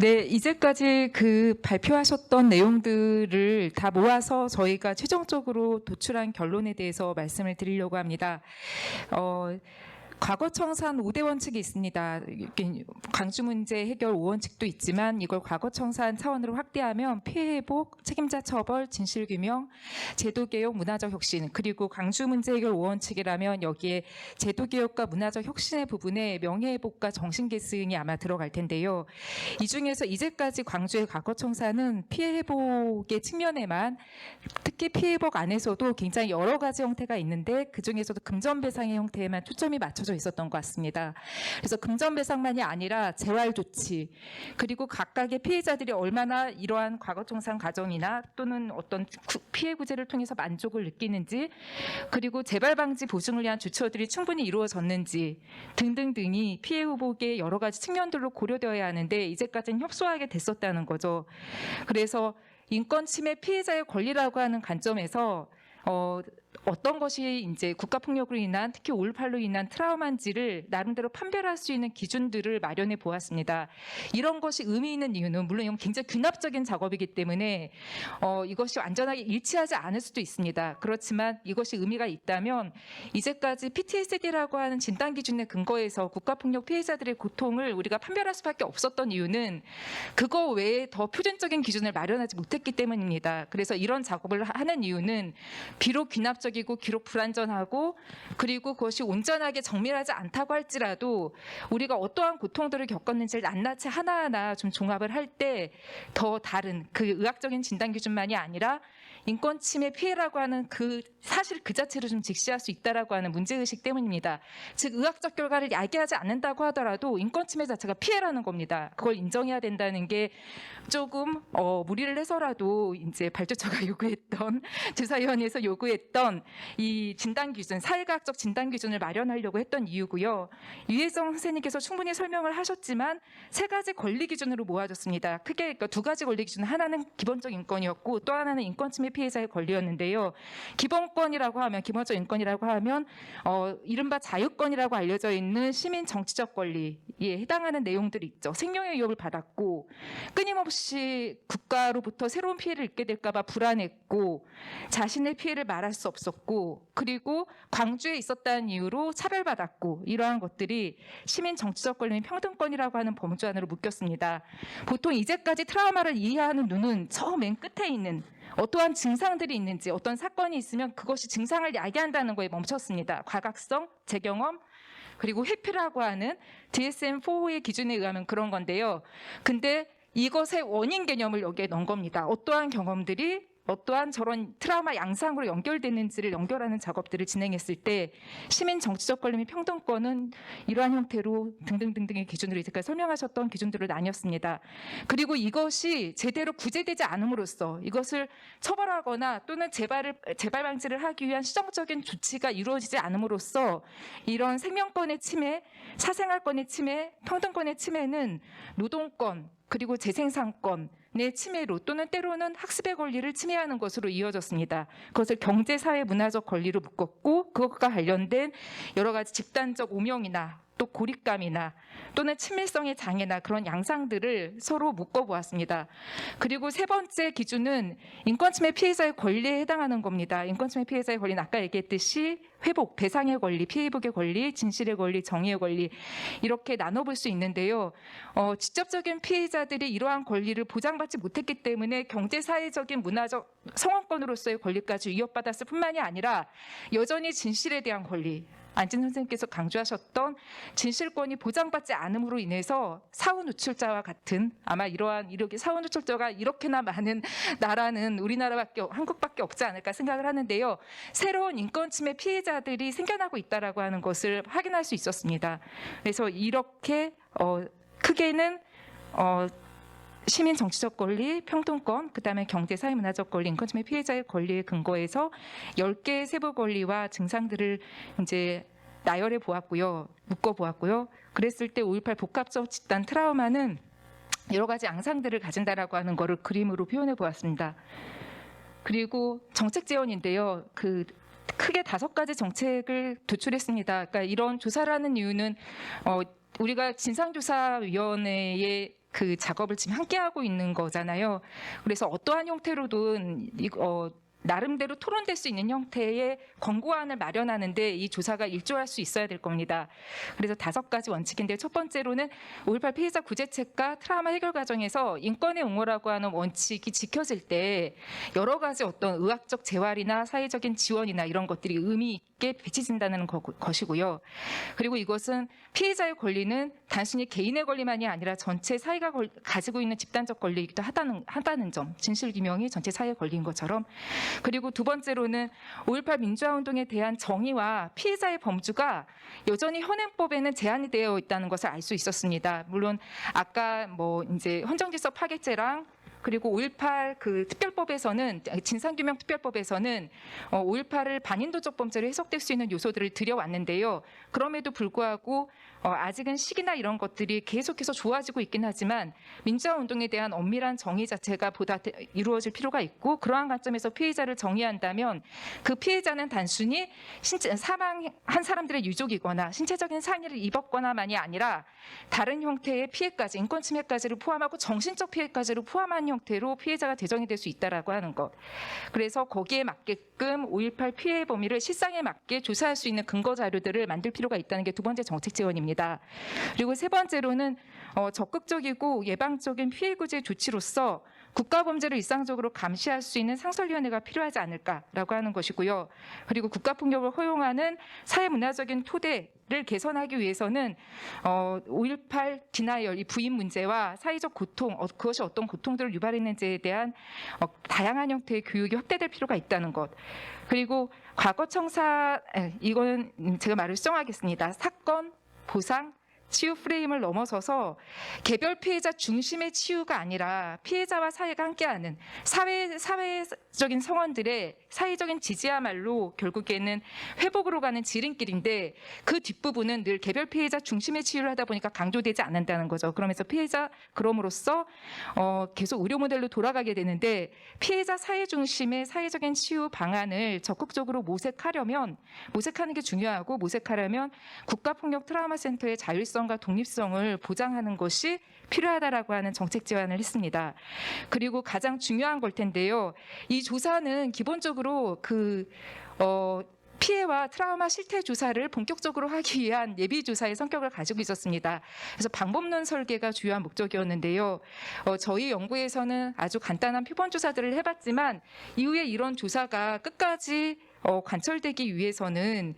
네, 이제까지 그 발표하셨던 내용들을 다 모아서 저희가 최종적으로 도출한 결론에 대해서 말씀을 드리려고 합니다. 과거청산 5대 원칙이 있습니다. 강주 문제 해결 5원칙도 있지만 이걸 과거청산 차원으로 확대하면 피해 회복, 책임자 처벌, 진실 규명, 제도 개혁, 문화적 혁신, 그리고 강주 문제 해결 5원칙이라면 여기에 제도 개혁과 문화적 혁신의 부분에 명예 회복과 정신 계승이 아마 들어갈 텐데요. 이 중에서 이제까지 광주의 과거청산은 피해 회복의 측면에만, 특히 피해 회복 안에서도 굉장히 여러 가지 형태가 있는데 그 중에서도 금전배상의 형태에만 초점이 맞춰져 있었던 것 같습니다. 그래서 금전배상만이 아니라 재활조치, 그리고 각각의 피해자들이 얼마나 이러한 과거청산 과정이나 또는 어떤 피해 구제를 통해서 만족을 느끼는지, 그리고 재발방지 보증을 위한 조처들이 충분히 이루어졌는지 등등등이 피해 회복의 여러 가지 측면들로 고려되어야 하는데 이제까지는 협소하게 됐었다는 거죠. 그래서 인권 침해 피해자의 권리라고 하는 관점에서 어떤 것이 이제 국가폭력으로 인한, 특히 5.18로 인한 트라우마인지를 나름대로 판별할 수 있는 기준들을 마련해 보았습니다. 이런 것이 의미 있는 이유는 물론 이건 굉장히 귀납적인 작업이기 때문에 이것이 완전하게 일치하지 않을 수도 있습니다. 그렇지만 이것이 의미가 있다면 이제까지 PTSD라고 하는 진단 기준에 근거해서 국가폭력 피해자들의 고통을 우리가 판별할 수밖에 없었던 이유는 그거 외에 더 표준적인 기준을 마련하지 못했기 때문입니다. 그래서 이런 작업을 하는 이유는 비록 귀납적이고 비록 불완전하고 그리고 그것이 온전하게 정밀하지 않다고 할지라도 우리가 어떠한 고통들을 겪었는지를 낱낱이 하나하나 좀 종합을 할 때 더 다른 그 의학적인 진단 기준만이 아니라 인권 침해 피해라고 하는 그 사실 그 자체를 좀 직시할 수 있다라고 하는 문제의식 때문입니다. 즉 의학적 결과를 야기하지 않는다고 하더라도 인권 침해 자체가 피해라는 겁니다. 그걸 인정해야 된다는 게 조금 무리를 해서라도 이제 발주처가 요구했던, 조사위원회에서 요구했던 이 진단 기준, 사회과학적 진단 기준을 마련하려고 했던 이유고요. 유혜정 선생님께서 충분히 설명을 하셨지만 세 가지 권리 기준으로 모아졌습니다. 크게 그러니까 두 가지 권리 기준, 하나는 기본적 인권이었고 또 하나는 인권 침해 피해자의 권리였는데요. 기본권이라고 하면, 기본적 인권이라고 하면 이른바 자유권이라고 알려져 있는 시민 정치적 권리에 해당하는 내용들이 있죠. 생명의 위협을 받았고 끊임없이 국가로부터 새로운 피해를 입게 될까 봐 불안했고 자신의 피해를 말할 수 없었고 그리고 광주에 있었다는 이유로 차별받았고 이러한 것들이 시민 정치적 권리 및 평등권이라고 하는 범주 안으로 묶였습니다. 보통 이제까지 트라우마를 이해하는 눈은 저 맨 끝에 있는 어떠한 증상들이 있는지, 어떤 사건이 있으면 그것이 증상을 야기한다는 거에 멈췄습니다. 과각성, 재경험, 그리고 회피라고 하는 DSM-4의 기준에 의하면 그런 건데요. 근데 이것의 원인 개념을 여기에 넣은 겁니다. 어떠한 경험들이 어떠한 저런 트라우마 양상으로 연결되는지를 연결하는 작업들을 진행했을 때 시민 정치적 권리 및 평등권은 이러한 형태로 등등등등의 기준으로 이제까지 설명하셨던 기준들을 나뉘었습니다. 그리고 이것이 제대로 구제되지 않음으로써 이것을 처벌하거나 또는 재발 방지를 하기 위한 시정적인 조치가 이루어지지 않음으로써 이런 생명권의 침해, 사생활권의 침해, 평등권의 침해는 노동권 그리고 재생산권의 침해로 또는 때로는 학습의 권리를 침해하는 것으로 이어졌습니다. 그것을 경제, 사회, 문화적 권리로 묶었고 그것과 관련된 여러 가지 집단적 오명이나 또 고립감이나 또는 친밀성의 장애나 그런 양상들을 서로 묶어보았습니다. 그리고 세 번째 기준은 인권침해 피해자의 권리에 해당하는 겁니다. 인권침해 피해자의 권리는 아까 얘기했듯이 회복, 배상의 권리, 피해 회복의 권리, 진실의 권리, 정의의 권리 이렇게 나눠볼 수 있는데요. 직접적인 피해자들이 이러한 권리를 보장받지 못했기 때문에 경제, 사회적인, 문화적 성원권으로서의 권리까지 위협받았을 뿐만이 아니라 여전히 진실에 대한 권리, 안진 선생님께서 강조하셨던 진실권이 보장받지 않음으로 인해서 사후 누출자와 같은, 아마 이렇게 사후 누출자가 이렇게나 많은 나라는 우리나라밖에, 한국밖에 없지 않을까 생각을 하는데요. 새로운 인권 침해 피해자들이 생겨나고 있다라고 하는 것을 확인할 수 있었습니다. 그래서 이렇게 크게는 시민 정치적 권리, 평등권, 그다음에 경제, 사회, 문화적 권리, 인권 침해 피해자의 권리에 근거해서 10개의 세부 권리와 증상들을 이제 나열해 보았고요. 묶어 보았고요. 그랬을 때 5.18 복합적 집단 트라우마는 여러 가지 양상들을 가진다라고 하는 것을 그림으로 표현해 보았습니다. 그리고 정책 제언인데요. 크게 5가지 정책을 도출했습니다. 그러니까 이런 조사를 하는 이유는 우리가 진상조사위원회의 그 작업을 지금 함께 하고 있는 거잖아요. 그래서 어떠한 형태로든 나름대로 토론될 수 있는 형태의 권고안을 마련하는데 이 조사가 일조할 수 있어야 될 겁니다. 그래서 5가지 원칙인데, 첫 번째로는 5.18 피해자 구제책과 트라우마 해결 과정에서 인권의 옹호라고 하는 원칙이 지켜질 때 여러 가지 어떤 의학적 재활이나 사회적인 지원이나 이런 것들이 의미 있게 비춰진다는 것이고요. 그리고 이것은 피해자의 권리는 단순히 개인의 권리만이 아니라 전체 사회가 가지고 있는 집단적 권리이기도 하다는 점, 진실규명이 전체 사회의 권리인 것처럼. 그리고 두 번째로는 5.18 민주화운동에 대한 정의와 피해자의 범주가 여전히 현행법에는 제한이 되어 있다는 것을 알 수 있었습니다. 물론 아까 이제 헌정질서 파괴죄랑 그리고 5.18 그 특별법에서는, 진상규명 특별법에서는 5.18을 반인도적 범죄로 해석될 수 있는 요소들을 들여왔는데요. 그럼에도 불구하고 아직은 시기나 이런 것들이 계속해서 좋아지고 있긴 하지만 민주화 운동에 대한 엄밀한 정의 자체가 보다 이루어질 필요가 있고, 그러한 관점에서 피해자를 정의한다면 그 피해자는 단순히 사망한 사람들의 유족이거나 신체적인 상해를 입었거나만이 아니라 다른 형태의 피해까지, 인권 침해까지를 포함하고 정신적 피해까지를 포함한 형태로 피해자가 대정이 될 수 있다라고 하는 것. 그래서 거기에 맞게끔 5.18 피해 범위를 실상에 맞게 조사할 수 있는 근거 자료들을 만들 필요가 있다는 게 두 번째 정책 지원입니다. 그리고 세 번째로는 적극적이고 예방적인 피해 구제 조치로서 국가범죄를 일상적으로 감시할 수 있는 상설위원회가 필요하지 않을까라고 하는 것이고요. 그리고 국가폭력을 허용하는 사회문화적인 토대를 개선하기 위해서는 5.18 디나이얼, 이 부인 문제와 사회적 고통, 그것이 어떤 고통들을 유발했는지에 대한 다양한 형태의 교육이 확대될 필요가 있다는 것. 그리고 과거 청사, 이거는 제가 말을 수정하겠습니다. 사건, 보상, 치유 프레임을 넘어서서 개별 피해자 중심의 치유가 아니라 피해자와 사회가 함께하는 사회적인 성원들의 사회적인 지지야말로 결국에는 회복으로 가는 지름길인데, 그 뒷부분은 늘 개별 피해자 중심의 치유를 하다 보니까 강조되지 않는다는 거죠. 그러면서 그럼으로써 계속 의료 모델로 돌아가게 되는데, 피해자 사회 중심의 사회적인 치유 방안을 적극적으로 모색하는 게 중요하고, 모색하려면 국가폭력 트라우마 센터의 자율성과 독립성을 보장하는 것이 필요하다라고 하는 정책 제안을 했습니다. 그리고 가장 중요한 걸 텐데요. 이 조사는 기본적으로 피해와 트라우마 실태 조사를 본격적으로 하기 위한 예비 조사의 성격을 가지고 있었습니다. 그래서 방법론 설계가 주요한 목적이었는데요. 저희 연구에서는 아주 간단한 표본 조사들을 해봤지만 이후에 이런 조사가 끝까지 관철되기 위해서는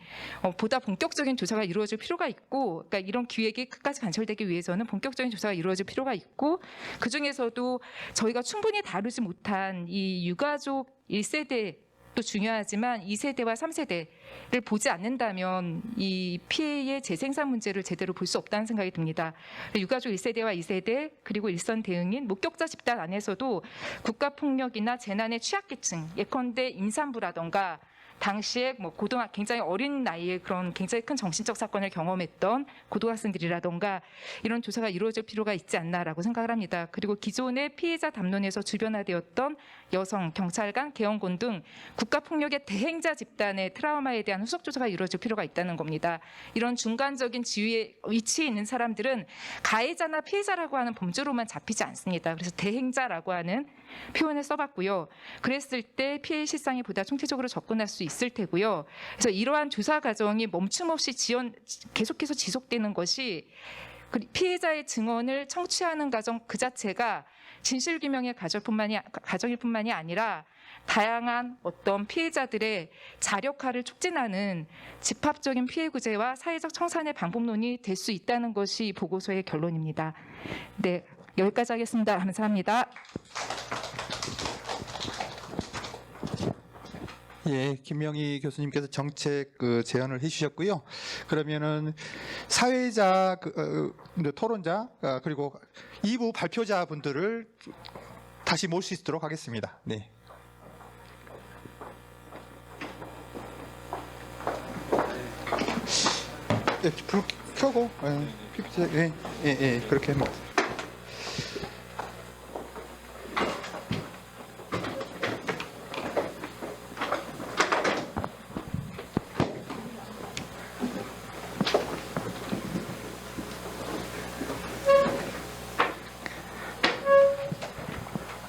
보다 본격적인 조사가 이루어질 필요가 있고, 그러니까 이런 기획이 끝까지 관철되기 위해서는 본격적인 조사가 이루어질 필요가 있고, 그 중에서도 저희가 충분히 다루지 못한 이 유가족 1세대 또 중요하지만 2세대와 3세대를 보지 않는다면 이 피해의 재생산 문제를 제대로 볼 수 없다는 생각이 듭니다. 유가족 1세대와 2세대, 그리고 일선 대응인 목격자 집단 안에서도 국가폭력이나 재난의 취약계층, 예컨대 임산부라던가 당시에 굉장히 어린 나이에 그런 굉장히 큰 정신적 사건을 경험했던 고등학생들이라던가 이런 조사가 이루어질 필요가 있지 않나라고 생각을 합니다. 그리고 기존의 피해자 담론에서 주변화되었던 여성, 경찰관, 개헌군 등 국가폭력의 대행자 집단의 트라우마에 대한 후속 조사가 이루어질 필요가 있다는 겁니다. 이런 중간적인 지위에 위치해 있는 사람들은 가해자나 피해자라고 하는 범주로만 잡히지 않습니다. 그래서 대행자라고 하는 표현을 써봤고요. 그랬을 때 피해 실상에 보다 총체적으로 접근할 수 있을 테고요. 그래서 이러한 조사 과정이 멈춤없이 계속해서 지속되는 것이 피해자의 증언을 청취하는 과정 그 자체가 진실규명의 과정일 뿐만이 아니라 다양한 어떤 피해자들의 자력화를 촉진하는 집합적인 피해 구제와 사회적 청산의 방법론이 될 수 있다는 것이 이 보고서의 결론입니다. 네, 여기까지 하겠습니다. 감사합니다. 예, 김명희 교수님께서 정책 제안을 해주셨고요. 그러면은 사회자, 토론자, 그리고 2부 발표자 분들을 다시 모실 수 있도록 하겠습니다. 네. 예, 불 켜고, 그렇게 뭐.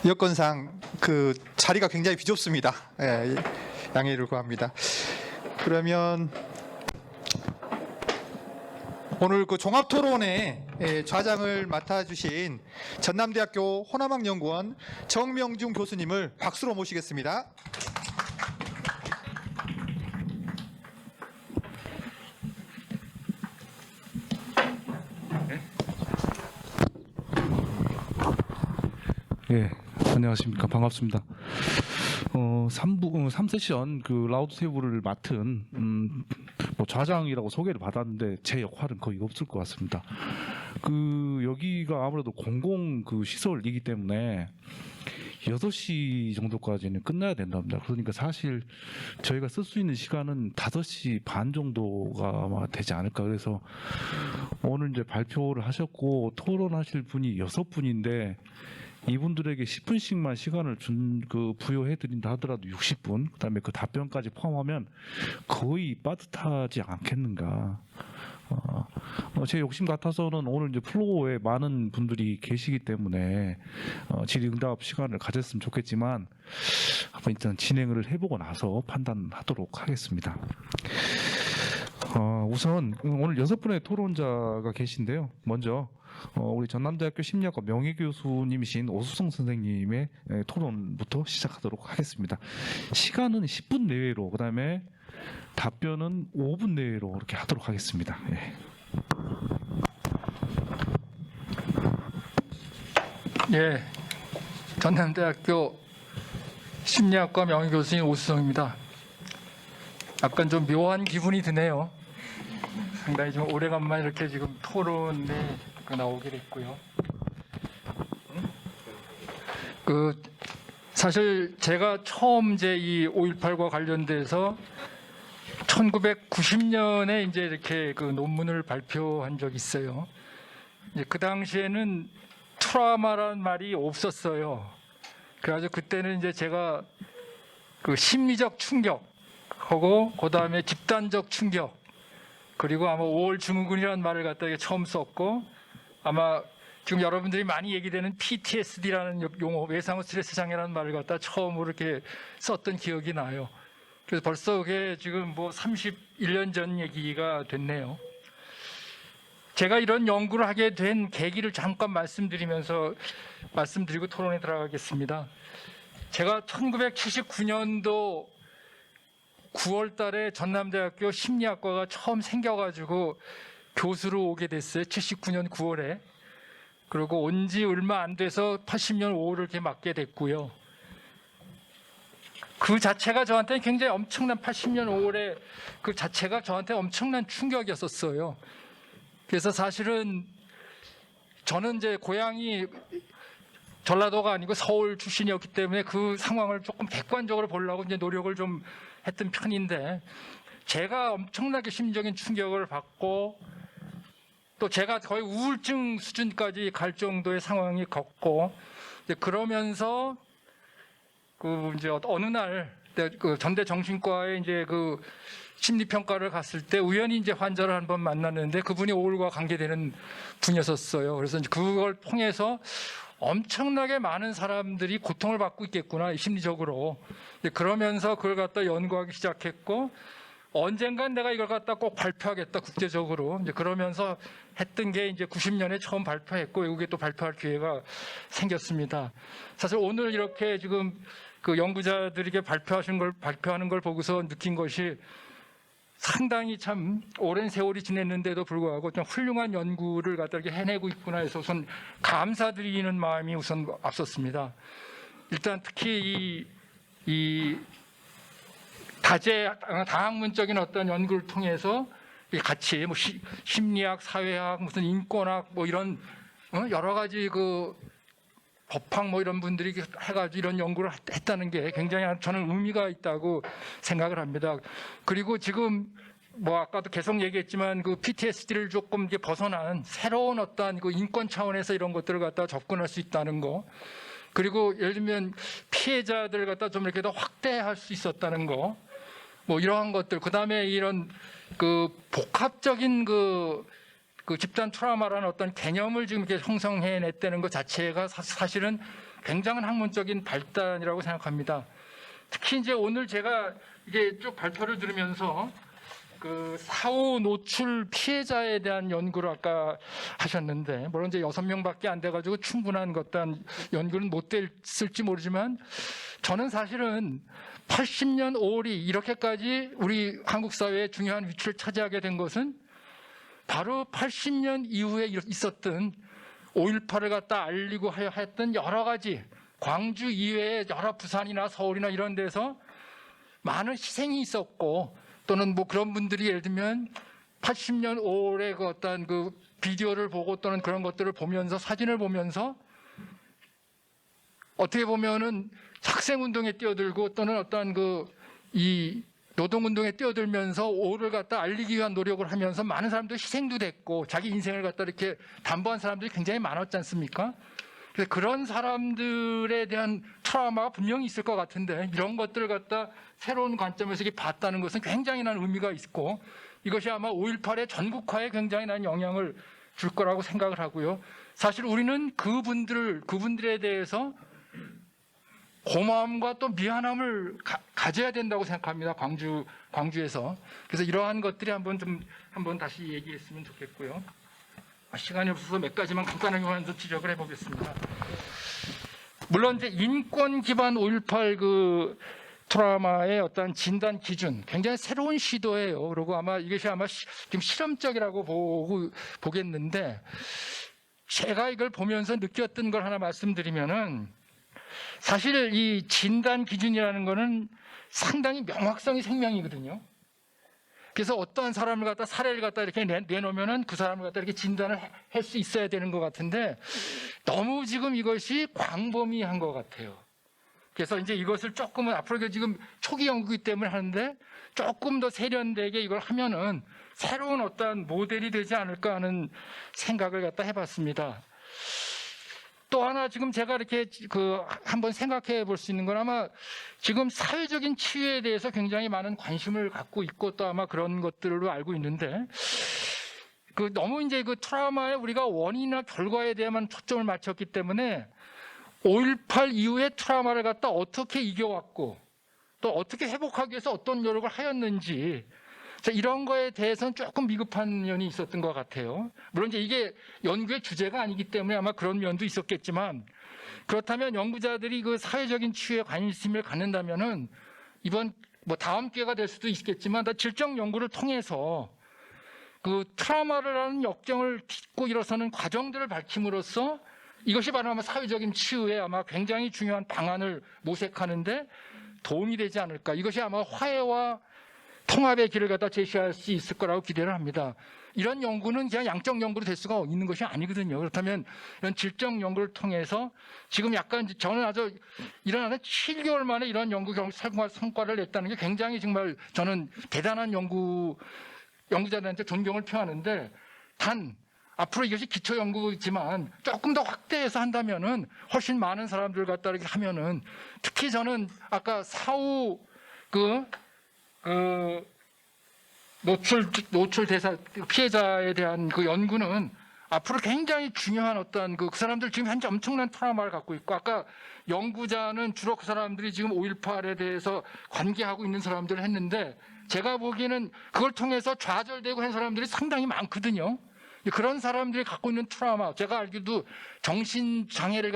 여건상 그 자리가 굉장히 비좁습니다. 예, 양해를 구합니다. 그러면 오늘 그 종합토론회 좌장을 맡아주신 전남대학교 호남학연구원 정명중 교수님을 박수로 모시겠습니다. 예, 안녕하십니까. 반갑습니다. 3세션 그 라우드 테이블을 맡은 뭐 좌장이라고 소개를 받았는데 제 역할은 거의 없을 것 같습니다. 여기가 아무래도 공공 그 시설이기 때문에 6시 정도까지는 끝나야 된답니다. 그러니까 사실 저희가 쓸 수 있는 시간은 5시 반 정도가 아마 되지 않을까. 그래서 오늘 이제 발표를 하셨고 토론하실 분이 6분인데 이분들에게 10분씩만 시간을 부여해 드린다 하더라도 60분, 그다음에 그 답변까지 포함하면 거의 빠듯하지 않겠는가. 제 욕심 같아서는 오늘 이제 플로어에 많은 분들이 계시기 때문에 질의응답 시간을 가졌으면 좋겠지만 한번 일단 진행을 해보고 나서 판단하도록 하겠습니다. 우선 오늘 6분의 토론자가 계신데요. 먼저 우리 전남대학교 심리학과 명예교수님이신 오수성 선생님의 토론부터 시작하도록 하겠습니다. 시간은 10분 내외로, 그다음에 답변은 5분 내외로 이렇게 하도록 하겠습니다. 예. 예, 전남대학교 심리학과 명예교수인 오수성입니다. 약간 좀 묘한 기분이 드네요. 상당히 좀 오래간만에 이렇게 지금 토론에 나오게 됐고요. 사실 제가 처음 이제 이 5.18과 관련돼서 1990년에 이제 이렇게 그 논문을 발표한 적이 있어요. 이제 그 당시에는 트라우마라는 말이 없었어요. 그래가지고 그때는 이제 제가 그 심리적 충격하고 그 다음에 집단적 충격, 그리고 아마 5월 증후군이라는 말을 갖다 처음 썼고, 아마 지금 여러분들이 많이 얘기되는 PTSD라는 용어, 외상후 스트레스 장애라는 말을 갖다 처음으로 이렇게 썼던 기억이 나요. 그래서 벌써 그게 지금 뭐 31년 전 얘기가 됐네요. 제가 이런 연구를 하게 된 계기를 잠깐 말씀드리고 토론에 들어가겠습니다. 제가 1979년도 9월 달에 전남대학교 심리학과가 처음 생겨가지고 교수로 오게 됐어요. 79년 9월에. 그리고 온 지 얼마 안 돼서 80년 5월을 이렇게 맡게 됐고요. 그 자체가 저한테 굉장히 엄청난 80년 5월에 그 자체가 저한테 엄청난 충격이었었어요. 그래서 사실은 저는 이제 고향이 전라도가 아니고 서울 출신이었기 때문에 그 상황을 조금 객관적으로 보려고 이제 노력을 좀 했던 편인데, 제가 엄청나게 심적인 충격을 받고 또 제가 거의 우울증 수준까지 갈 정도의 상황이 걷고, 그러면서 이제 어느 날 그 전대 정신과에 이제 그 심리평가를 갔을 때 우연히 이제 환자를 한번 만났는데 그분이 오울과 관계되는 분이었었어요. 그래서 이제 그걸 통해서 엄청나게 많은 사람들이 고통을 받고 있겠구나, 심리적으로. 그러면서 그걸 갖다 연구하기 시작했고, 언젠간 내가 이걸 갖다 꼭 발표하겠다, 국제적으로. 이제 그러면서 했던 게 이제 90년에 처음 발표했고, 외국에 또 발표할 기회가 생겼습니다. 사실 오늘 이렇게 지금 그 연구자들에게 발표하는 걸 보고서 느낀 것이 상당히 참 오랜 세월이 지냈는데도 불구하고 좀 훌륭한 연구를 갖다 이렇게 해내고 있구나 해서 우선 감사드리는 마음이 우선 앞섰습니다. 일단 특히 이 다학문적인 어떤 연구를 통해서 같이 뭐 심리학, 사회학, 무슨 인권학 뭐 이런 여러 가지 그 법학 뭐 이런 분들이 해가지고 이런 연구를 했다는 게 굉장히 저는 의미가 있다고 생각을 합니다. 그리고 지금 뭐 아까도 계속 얘기했지만 그 PTSD를 조금 이제 벗어난 새로운 어떤 그 인권 차원에서 이런 것들을 갖다 접근할 수 있다는 거, 그리고 예를 들면 피해자들을 갖다 좀 이렇게 더 확대할 수 있었다는 거, 뭐 이러한 것들, 그 다음에 이런 그 복합적인 그 집단 트라우마라는 어떤 개념을 지금 이렇게 형성해냈다는 것 자체가 사실은 굉장한 학문적인 발단이라고 생각합니다. 특히 이제 오늘 제가 이게 쭉 발표를 들으면서 그 사후 노출 피해자에 대한 연구를 아까 하셨는데, 물론 이제 6명밖에 안 돼가지고 충분한 어떤 연구는 못 됐을지 모르지만, 저는 사실은 80년 5월이 이렇게까지 우리 한국 사회에 중요한 위치를 차지하게 된 것은 바로 80년 이후에 있었던 5.18을 갖다 알리고 하여 했던 여러 가지 광주 이외에 여러 부산이나 서울이나 이런 데서 많은 희생이 있었고, 또는 뭐 그런 분들이 예를 들면 80년 5월에 그 어떤 그 비디오를 보고 또는 그런 것들을 보면서 사진을 보면서 어떻게 보면은 학생운동에 뛰어들고 또는 어떤 그 이 노동운동에 뛰어들면서 5월을 갖다 알리기 위한 노력을 하면서 많은 사람들이 희생도 됐고 자기 인생을 갖다 이렇게 담보한 사람들이 굉장히 많았지 않습니까? 그래서 그런 사람들에 대한 트라우마가 분명히 있을 것 같은데, 이런 것들을 갖다 새로운 관점에서 이렇게 봤다는 것은 굉장히 난 의미가 있고, 이것이 아마 5.18의 전국화에 굉장히 난 영향을 줄 거라고 생각을 하고요. 사실 우리는 그분들에 대해서 고마움과 또 미안함을 가져야 된다고 생각합니다. 광주에서. 그래서 이러한 것들이 한번 다시 얘기했으면 좋겠고요. 시간이 없어서 몇 가지만 간단하게만 좀 지적을 해보겠습니다. 물론 이제 인권 기반 5.18 그 트라우마의 어떤 진단 기준, 굉장히 새로운 시도예요. 그리고 아마 이것이 아마 좀 실험적이라고 보겠는데, 제가 이걸 보면서 느꼈던 걸 하나 말씀드리면은, 사실 이 진단 기준이라는 거는 상당히 명확성이 생명이거든요. 그래서 어떠한 사람을 갖다 사례를 갖다 이렇게 내놓으면은 그 사람을 갖다 이렇게 진단을 할 수 있어야 되는 것 같은데, 너무 지금 이것이 광범위한 것 같아요. 그래서 이제 이것을 조금은 앞으로 지금 초기 연구이기 때문에 하는데, 조금 더 세련되게 이걸 하면은 새로운 어떤 모델이 되지 않을까 하는 생각을 갖다 해봤습니다. 또 하나 지금 제가 이렇게 한번 생각해 볼 수 있는 건, 아마 지금 사회적인 치유에 대해서 굉장히 많은 관심을 갖고 있고 또 아마 그런 것들로 알고 있는데, 너무 이제 그 트라우마에 우리가 원인이나 결과에 대해만 초점을 맞췄기 때문에 5.18 이후의 트라우마를 갖다 어떻게 이겨왔고 또 어떻게 회복하기 위해서 어떤 노력을 하였는지, 이런 거에 대해서는 조금 미흡한 면이 있었던 것 같아요. 물론 이제 이게 연구의 주제가 아니기 때문에 아마 그런 면도 있었겠지만, 그렇다면 연구자들이 그 사회적인 치유에 관심을 갖는다면은 이번 다음 기회가 될 수도 있겠지만, 질적 연구를 통해서 그 트라우마라는 역경을 딛고 일어서는 과정들을 밝힘으로써 이것이 바로 아마 사회적인 치유에 아마 굉장히 중요한 방안을 모색하는데 도움이 되지 않을까. 이것이 아마 화해와 통합의 길을 갖다 제시할 수 있을 거라고 기대를 합니다. 이런 연구는 그냥 양적 연구로 될 수가 있는 것이 아니거든요. 그렇다면 이런 질적 연구를 통해서 지금 약간 저는 아주 일어나는 7개월 만에 이런 연구 성과를 냈다는 게 굉장히 정말 저는 대단한 연구자들한테 존경을 표하는데, 단 앞으로 이것이 기초 연구지만 조금 더 확대해서 한다면은 훨씬 많은 사람들 갖다 이렇게 하면은, 특히 저는 아까 사후 노출 대상 피해자에 대한 그 연구는 앞으로 굉장히 중요한 어떤 그 사람들 지금 현재 엄청난 트라우마를 갖고 있고, 아까 연구자는 주로 그 사람들이 지금 5.18에 대해서 관계하고 있는 사람들을 했는데, 제가 보기에는 그걸 통해서 좌절되고 한 사람들이 상당히 많거든요. 그런 사람들이 갖고 있는 트라우마, 제가 알기도 정신장애를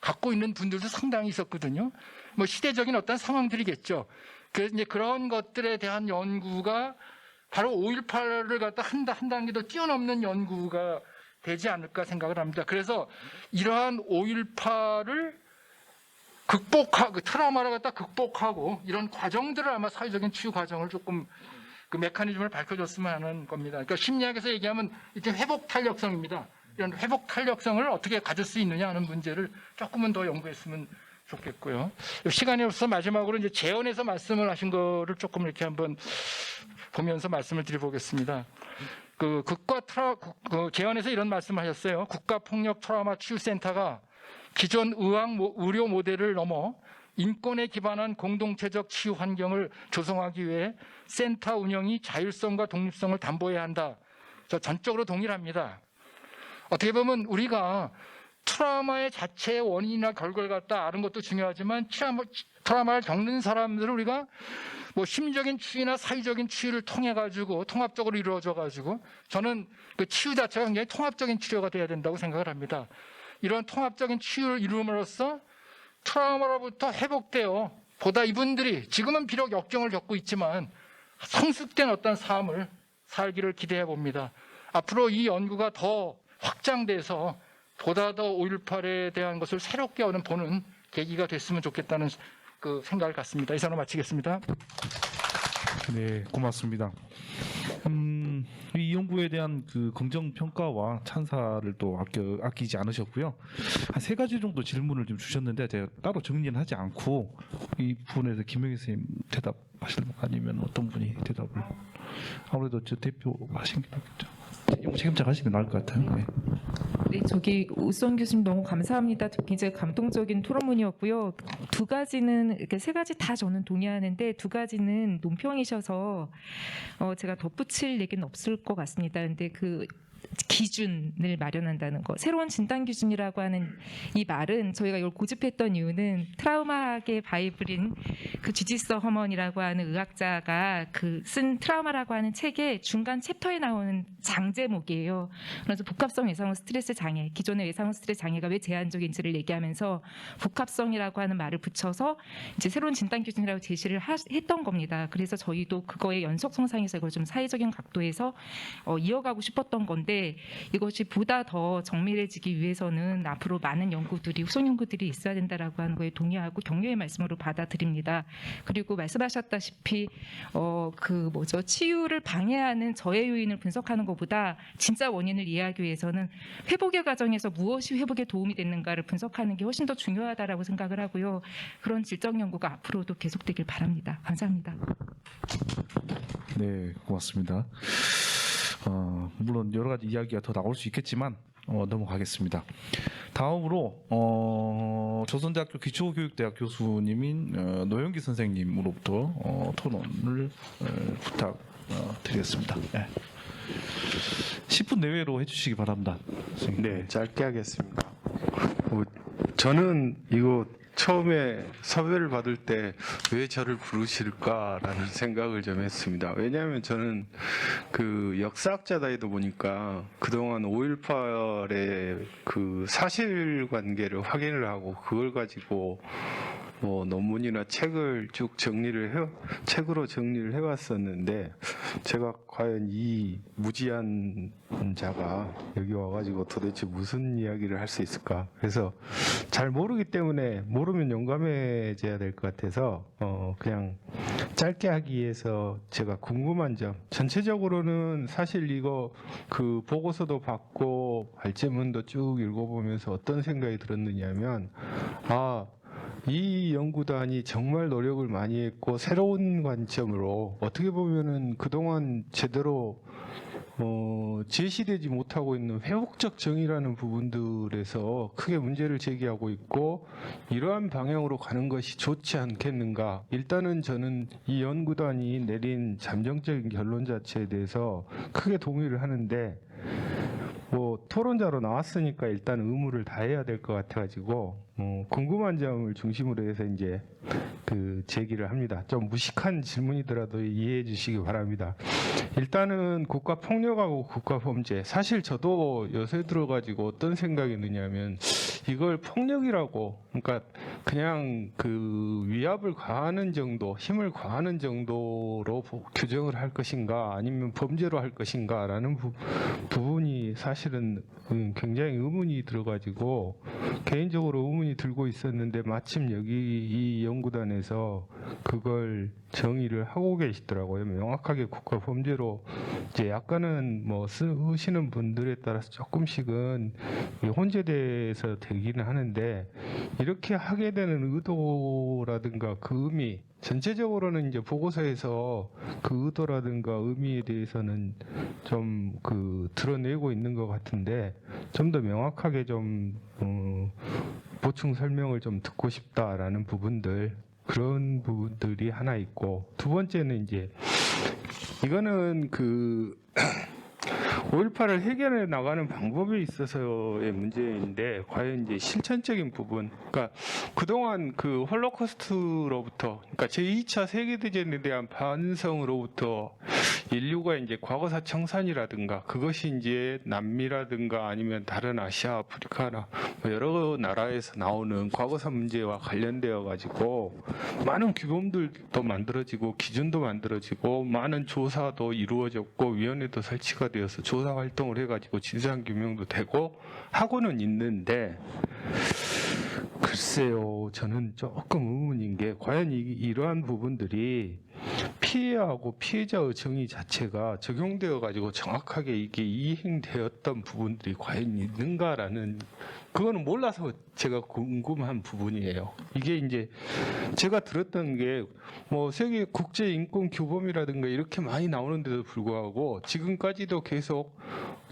갖고 있는 분들도 상당히 있었거든요. 시대적인 어떤 상황들이겠죠. 그래서 이제 그런 것들에 대한 연구가 바로 5.18을 갖다 한 단계 더 뛰어넘는 연구가 되지 않을까 생각을 합니다. 그래서 이러한 5.18을 극복하고, 트라우마를 갖다 극복하고 이런 과정들을 아마 사회적인 치유 과정을 조금 그 메커니즘을 밝혀줬으면 하는 겁니다. 그러니까 심리학에서 얘기하면 이제 회복 탄력성입니다. 이런 회복 탄력성을 어떻게 가질 수 있느냐 하는 문제를 조금은 더 연구했으면 좋겠고요. 시간이 없어서 마지막으로 이제 재연에서 말씀을 하신 거를 조금 이렇게 한번 보면서 말씀을 드려보겠습니다. 재연에서 이런 말씀을 하셨어요. 국가폭력 트라우마 치유센터가 기존 의료 모델을 넘어 인권에 기반한 공동체적 치유 환경을 조성하기 위해 센터 운영이 자율성과 독립성을 담보해야 한다. 저 전적으로 동일합니다. 어떻게 보면 우리가 트라우마의 자체의 원인이나 결과를 갖다 아는 것도 중요하지만 트라우마를 겪는 사람들을 우리가 뭐 심리적인 치유나 사회적인 치유를 통해 가지고 통합적으로 이루어져 가지고 저는 그 치유 자체가 굉장히 통합적인 치료가 돼야 된다고 생각을 합니다. 이런 통합적인 치유를 이룸으로써 트라우마로부터 회복되어 보다 이분들이 지금은 비록 역경을 겪고 있지만 성숙된 어떤 삶을 살기를 기대해 봅니다. 앞으로 이 연구가 더 확장돼서 보다 더 5.18에 대한 것을 새롭게 보는 계기가 됐으면 좋겠다는 그 생각을 갖습니다. 이상으로 마치겠습니다. 네, 고맙습니다. 이 연구에 대한 그 긍정 평가와 찬사를 또 아끼지 않으셨고요. 한 3가지 정도 질문을 좀 주셨는데 제가 따로 정리는 하지 않고 이 부분에서 김영희 선생님 대답하실까요? 아니면 어떤 분이 대답을? 아무래도 저 대표 하신 게 낫겠죠. 연구 책임자가 하시는 게 나을 것 같아요. 네. 네, 저기 우수원 교수님 너무 감사합니다. 굉장히 감동적인 토론문이었고요. 2가지는 이렇게 3가지 다 저는 동의하는데 2가지는 논평이셔서 제가 덧붙일 얘기는 없을 것 같습니다. 근데 그 기준을 마련한다는 거, 새로운 진단 기준이라고 하는 이 말은 저희가 이걸 고집했던 이유는 트라우마계 바이블인 그 지지서 허먼이라고 하는 의학자가 그 쓴 트라우마라고 하는 책의 중간 챕터에 나오는 장제목이에요. 그래서 복합성 외상후 스트레스 장애, 기존의 외상후 스트레스 장애가 왜 제한적인지를 얘기하면서 복합성이라고 하는 말을 붙여서 이제 새로운 진단 기준이라고 제시를 했던 겁니다. 그래서 저희도 그거의 연속성상에서 이걸 좀 사회적인 각도에서 이어가고 싶었던 건데 이것이 보다 더 정밀해지기 위해서는 앞으로 많은 연구들이 후속 연구들이 있어야 된다라고 하는 거에 동의하고 격려의 말씀으로 받아들입니다. 그리고 말씀하셨다시피 치유를 방해하는 저해 요인을 분석하는 것보다 진짜 원인을 이해하기 위해서는 회복의 과정에서 무엇이 회복에 도움이 됐는가를 분석하는 게 훨씬 더 중요하다라고 생각을 하고요. 그런 질적 연구가 앞으로도 계속되길 바랍니다. 감사합니다. 네, 고맙습니다. 물론 여러 가지 이야기가 더 나올 수 있겠지만 넘어가겠습니다. 다음으로 조선대학교 기초교육대학 교수님인 노영기 선생님으로부터 토론을 부탁드리겠습니다. 네. 10분 내외로 해주시기 바랍니다. 선생님. 네, 짧게 하겠습니다. 저는 이거 처음에 섭외를 받을 때 왜 저를 부르실까라는 생각을 좀 했습니다. 왜냐하면 저는 그 역사학자다이다 보니까 그동안 5.18의 그 사실관계를 확인을 하고 그걸 가지고 논문이나 책을 쭉 책으로 정리를 해왔었는데 제가 과연 이 무지한 자가 여기 와가지고 도대체 무슨 이야기를 할 수 있을까? 그래서 잘 모르기 때문에 모르면 용감해져야 될 것 같아서 그냥 짧게 하기 위해서 제가 궁금한 점, 전체적으로는 사실 이거 그 보고서도 받고 발제문도 쭉 읽어보면서 어떤 생각이 들었느냐면 이 연구단이 정말 노력을 많이 했고 새로운 관점으로 어떻게 보면은 그동안 제대로 제시되지 못하고 있는 회복적 정의라는 부분들에서 크게 문제를 제기하고 있고 이러한 방향으로 가는 것이 좋지 않겠는가. 일단은 저는 이 연구단이 내린 잠정적인 결론 자체에 대해서 크게 동의를 하는데 토론자로 나왔으니까 일단 의무를 다해야 될 것 같아가지고 궁금한 점을 중심으로 해서 이제 그 제기를 합니다. 좀 무식한 질문이더라도 이해해 주시기 바랍니다. 일단은 국가폭력하고 국가범죄, 사실 저도 요새 들어가지고 어떤 생각이 드냐면 이걸 폭력이라고, 그러니까 그냥 그 위압을 가하는 정도, 힘을 가하는 정도로 규정을 할 것인가 아니면 범죄로 할 것인가라는 부분이 사실은 굉장히 의문이 들어가지고 개인적으로 의문이 들고 있었는데 마침 여기 이 연구단에서 그걸 정의를 하고 계시더라고요. 명확하게 국가 범죄로 이제 약간은 쓰시는 분들에 따라서 조금씩은 혼재돼서 되기는 하는데 이렇게 하게 되는 의도라든가 그 의미, 전체적으로는 이제 보고서에서 그 의도라든가 의미에 대해서는 좀 드러내고 있는 것 같은데 좀 더 명확하게 좀 보충 설명을 좀 듣고 싶다라는 부분들, 그런 부분들이 하나 있고, 두 번째는 이제 이거는 5.18을 해결해 나가는 방법에 있어서의 문제인데 과연 이제 실천적인 부분, 그러니까 그동안 그 홀로코스트로부터, 그러니까 제2차 세계대전에 대한 반성으로부터 인류가 이제 과거사 청산이라든가 그것이 이제 남미라든가 아니면 다른 아시아, 아프리카나 뭐 여러 나라에서 나오는 과거사 문제와 관련되어 가지고 많은 규범들도 만들어지고 기준도 만들어지고 많은 조사도 이루어졌고 위원회도 설치가 되어서 조사 활동을 해가지고 진상 규명도 되고 하고는 있는데, 글쎄요, 저는 조금 의문인 게 과연 이러한 부분들이 피해하고 피해자의 정의 자체가 적용되어 가지고 정확하게 이게 이행되었던 부분들이 과연 있는가라는, 그거는 몰라서 제가 궁금한 부분이에요. 이게 이제 제가 들었던 게 뭐 세계 국제 인권 규범이라든가 이렇게 많이 나오는데도 불구하고 지금까지도 계속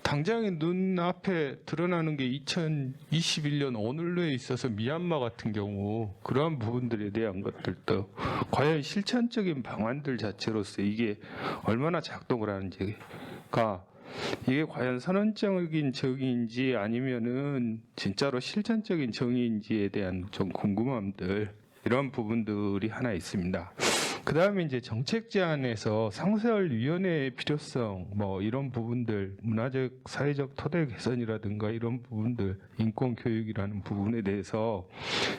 당장의 눈앞에 드러나는 게 2021년 오늘로에 있어서 미얀마 같은 경우 그러한 부분들에 대한 것들도 과연 실천적인 방안들 자체로서 이게 얼마나 작동을 하는지가, 이게 과연 선언적인 정의인지 아니면은 진짜로 실천적인 정의인지에 대한 좀 궁금함들, 이런 부분들이 하나 있습니다. 그 다음에 이제 정책 제안에서 상설위원회의 필요성, 뭐 이런 부분들, 문화적, 사회적 토대 개선이라든가 이런 부분들, 인권 교육이라는 부분에 대해서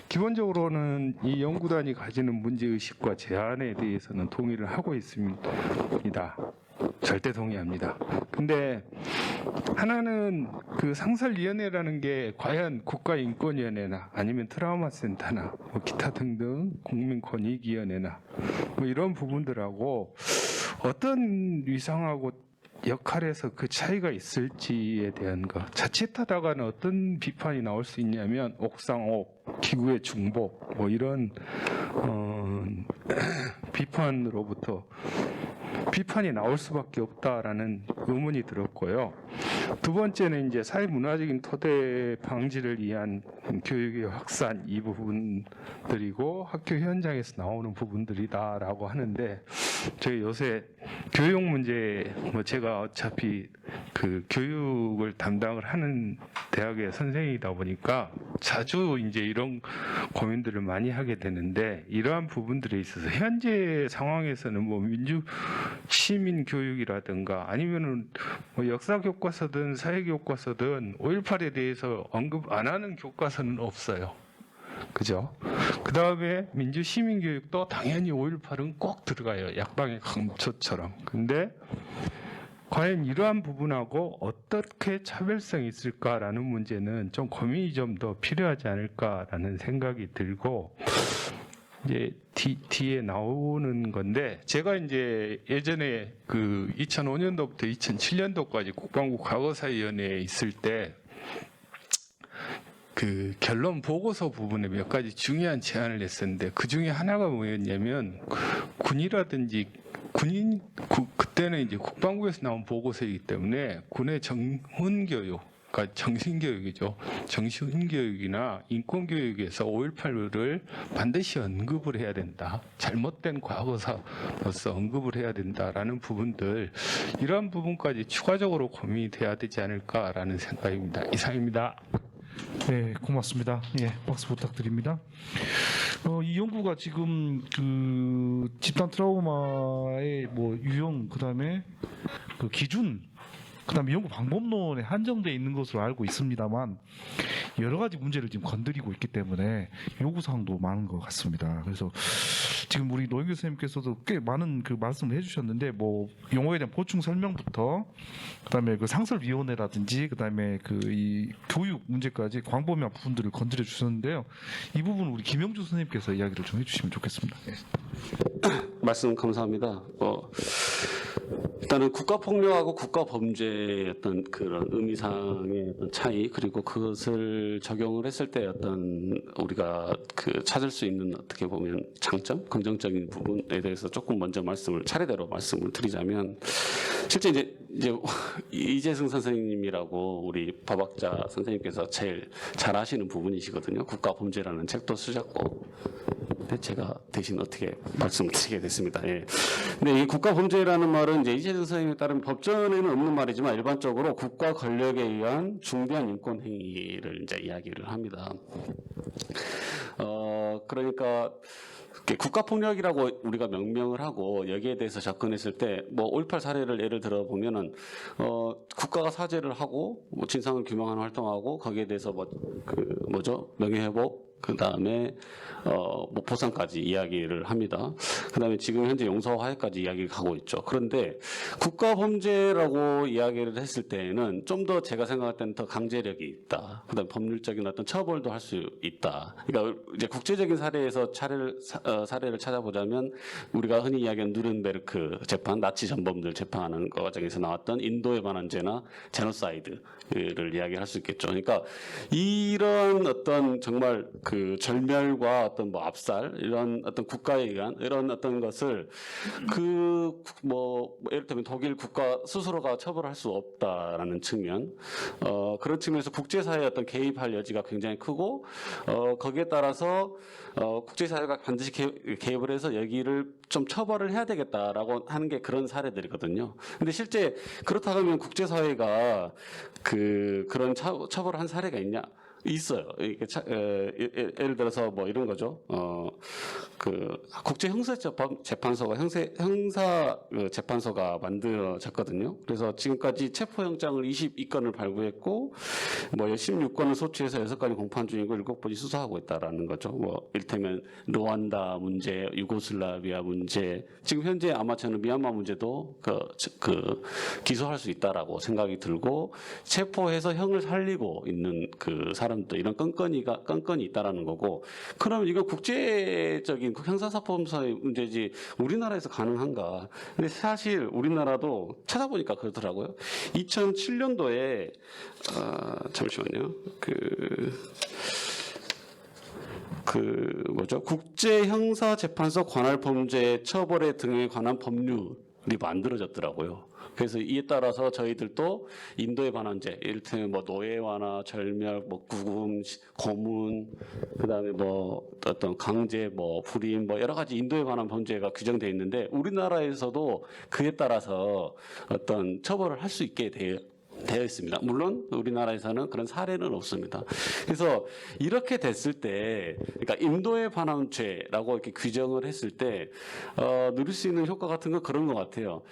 기본적으로는 이 연구단이 가지는 문제의식과 제안에 대해서는 동의를 하고 있습니다. 절대 동의합니다. 근데 하나는 그 상설위원회라는 게 과연 국가인권위원회나 아니면 트라우마센터나 뭐 기타 등등 국민권익위원회나 뭐 이런 부분들하고 어떤 위상하고 역할에서 그 차이가 있을지에 대한 것, 자칫하다가는 어떤 비판이 나올 수 있냐면 옥상옥, 기구의 중복 뭐 이런 비판으로부터 비판이 나올 수밖에 없다라는 의문이 들었고요. 두 번째는 이제 사회문화적인 토대 방지를 위한 교육의 확산, 이 부분들이고 학교 현장에서 나오는 부분들이다라고 하는데, 저희 요새 교육 문제, 뭐 제가 어차피 그 교육을 담당을 하는 대학의 선생이다 보니까 자주 이제 이런 고민들을 많이 하게 되는데, 이러한 부분들에 있어서 현재 상황에서는 뭐 민주 시민 교육이라든가 아니면은 뭐 역사 교과서든 사회 교과서든 5.18에 대해서 언급 안 하는 교과서는 없어요. 그죠? 그 다음에 민주 시민 교육도 당연히 5.18은 꼭 들어가요. 약방의 강조처럼. 근데 과연 이러한 부분하고 어떻게 차별성이 있을까라는 문제는 좀 고민이 좀 더 필요하지 않을까라는 생각이 들고, 이제 뒤에 나오는 건데, 제가 이제 예전에 그 2005년도부터 2007년도까지 국방부 과거사위원회에 있을 때 그 결론 보고서 부분에 몇 가지 중요한 제안을 했었는데, 그 중에 하나가 뭐였냐면 군이라든지 그때는 이제 국방부에서 나온 보고서이기 때문에 군의 정훈교육, 그러니까 정신교육이죠. 정신교육이나 인권교육에서 5.18을 반드시 언급을 해야 된다. 잘못된 과거사로서 언급을 해야 된다라는 부분들, 이러한 부분까지 추가적으로 고민이 돼야 되지 않을까라는 생각입니다. 이상입니다. 네, 고맙습니다. 예, 박수 부탁드립니다. 이 연구가 지금 그 집단 트라우마의 뭐 유형, 그다음에 그 기준, 그다음에 연구 방법론에 한정되어 있는 것으로 알고 있습니다만, 여러 가지 문제를 지금 건드리고 있기 때문에 요구사항도 많은 것 같습니다. 그래서 지금 우리 노영 교수님께서도 꽤 많은 그 말씀을 해주셨는데, 뭐 용어에 대한 보충 설명부터, 그다음에 그 상설위원회라든지, 그다음에 그 이 교육 문제까지 광범위한 부분들을 건드려 주셨는데요. 이 부분 우리 김영주 선생님께서 이야기를 좀 해주시면 좋겠습니다. 네. 말씀 감사합니다. 일단은 국가폭력하고 국가범죄의 어떤 그런 의미상의 어떤 차이, 그리고 그것을 적용을 했을 때 어떤 우리가 그 찾을 수 있는 어떻게 보면 장점, 긍정적인 부분에 대해서 조금 먼저 차례대로 말씀을 드리자면, 실제 이제 이재승 선생님이라고 우리 법학자 선생님께서 제일 잘 아시는 부분이시거든요. 국가범죄라는 책도 쓰셨고, 하는데 제가 대신 어떻게 말씀을 드리게 됐습니다. 예. 근데 이 국가 범죄라는 말은 이제 이재정 선생님에 따르면 법전에는 없는 말이지만 일반적으로 국가 권력에 의한 중대한 인권 행위를 이제 이야기를 합니다. 그러니까 국가폭력이라고 우리가 명명을 하고 여기에 대해서 접근했을 때 뭐 5.18 사례를 예를 들어 보면은 국가가 사죄를 하고 뭐 진상을 규명하는 활동하고 거기에 대해서 명예회복 그 다음에 뭐 보상까지 이야기를 합니다. 그 다음에 지금 현재 용서화해까지 이야기를 하고 있죠. 그런데 국가 범죄라고 이야기를 했을 때에는 좀 더 제가 생각할 때는 더 강제력이 있다. 그 다음에 법률적인 어떤 처벌도 할 수 있다. 그러니까 이제 국제적인 사례에서 사례를 찾아보자면 우리가 흔히 이야기하는 누른베르크 재판, 나치 전범들 재판하는 과정에서 나왔던 인도에 관한 죄나 제노사이드를 이야기할 수 있겠죠. 그러니까 이런 어떤 정말 그 절멸과 어떤 뭐 압살 이런 어떤 국가에 의한 이런 어떤 것을 예를 들면 독일 국가 스스로가 처벌할 수 없다라는 측면 그런 측면에서 국제사회의 어떤 개입할 여지가 굉장히 크고 거기에 따라서 국제사회가 반드시 개입을 해서 여기를 좀 처벌을 해야 되겠다라고 하는 게 그런 사례들이거든요. 근데 실제 그렇다고 하면 국제사회가 그런 처벌을 한 사례가 있냐? 있어요. 예를 들어서 뭐 이런 거죠. 국제 형사재판소가 형사 재판소가 만들어졌거든요. 그래서 지금까지 체포영장을 22건을 발부했고, 뭐 16건을 소추해서 6건이 공판 중이고 7건이 수사하고 있다라는 거죠. 뭐 이를테면 루안다 문제, 유고슬라비아 문제, 지금 현재 아마 저는 미얀마 문제도 기소할 수 있다라고 생각이 들고 체포해서 형을 살리고 있는 그 사람들 이런 건건이 있다라는 거고. 그럼 이거 국제적인 형사사법사의 문제지 우리나라에서 가능한가? 근데 사실 우리나라도 찾아보니까 그렇더라고요. 2007년도에 잠시만요. 국제형사재판소 관할범죄 처벌의 등에 관한 법률이 만들어졌더라고요. 그래서 이에 따라서 저희들도 인도에 관한 죄, 이를테면 뭐 노예화나 절멸, 뭐 구금, 고문, 그다음에 뭐 어떤 강제, 뭐 불임, 뭐 여러 가지 인도에 관한 범죄가 규정되어 있는데 우리나라에서도 그에 따라서 어떤 처벌을 할 수 있게 되어 있습니다. 물론 우리나라에서는 그런 사례는 없습니다. 그래서 이렇게 됐을 때, 그러니까 인도에 관한 죄라고 이렇게 규정을 했을 때 누릴 수 있는 효과 같은 건 그런 것 같아요.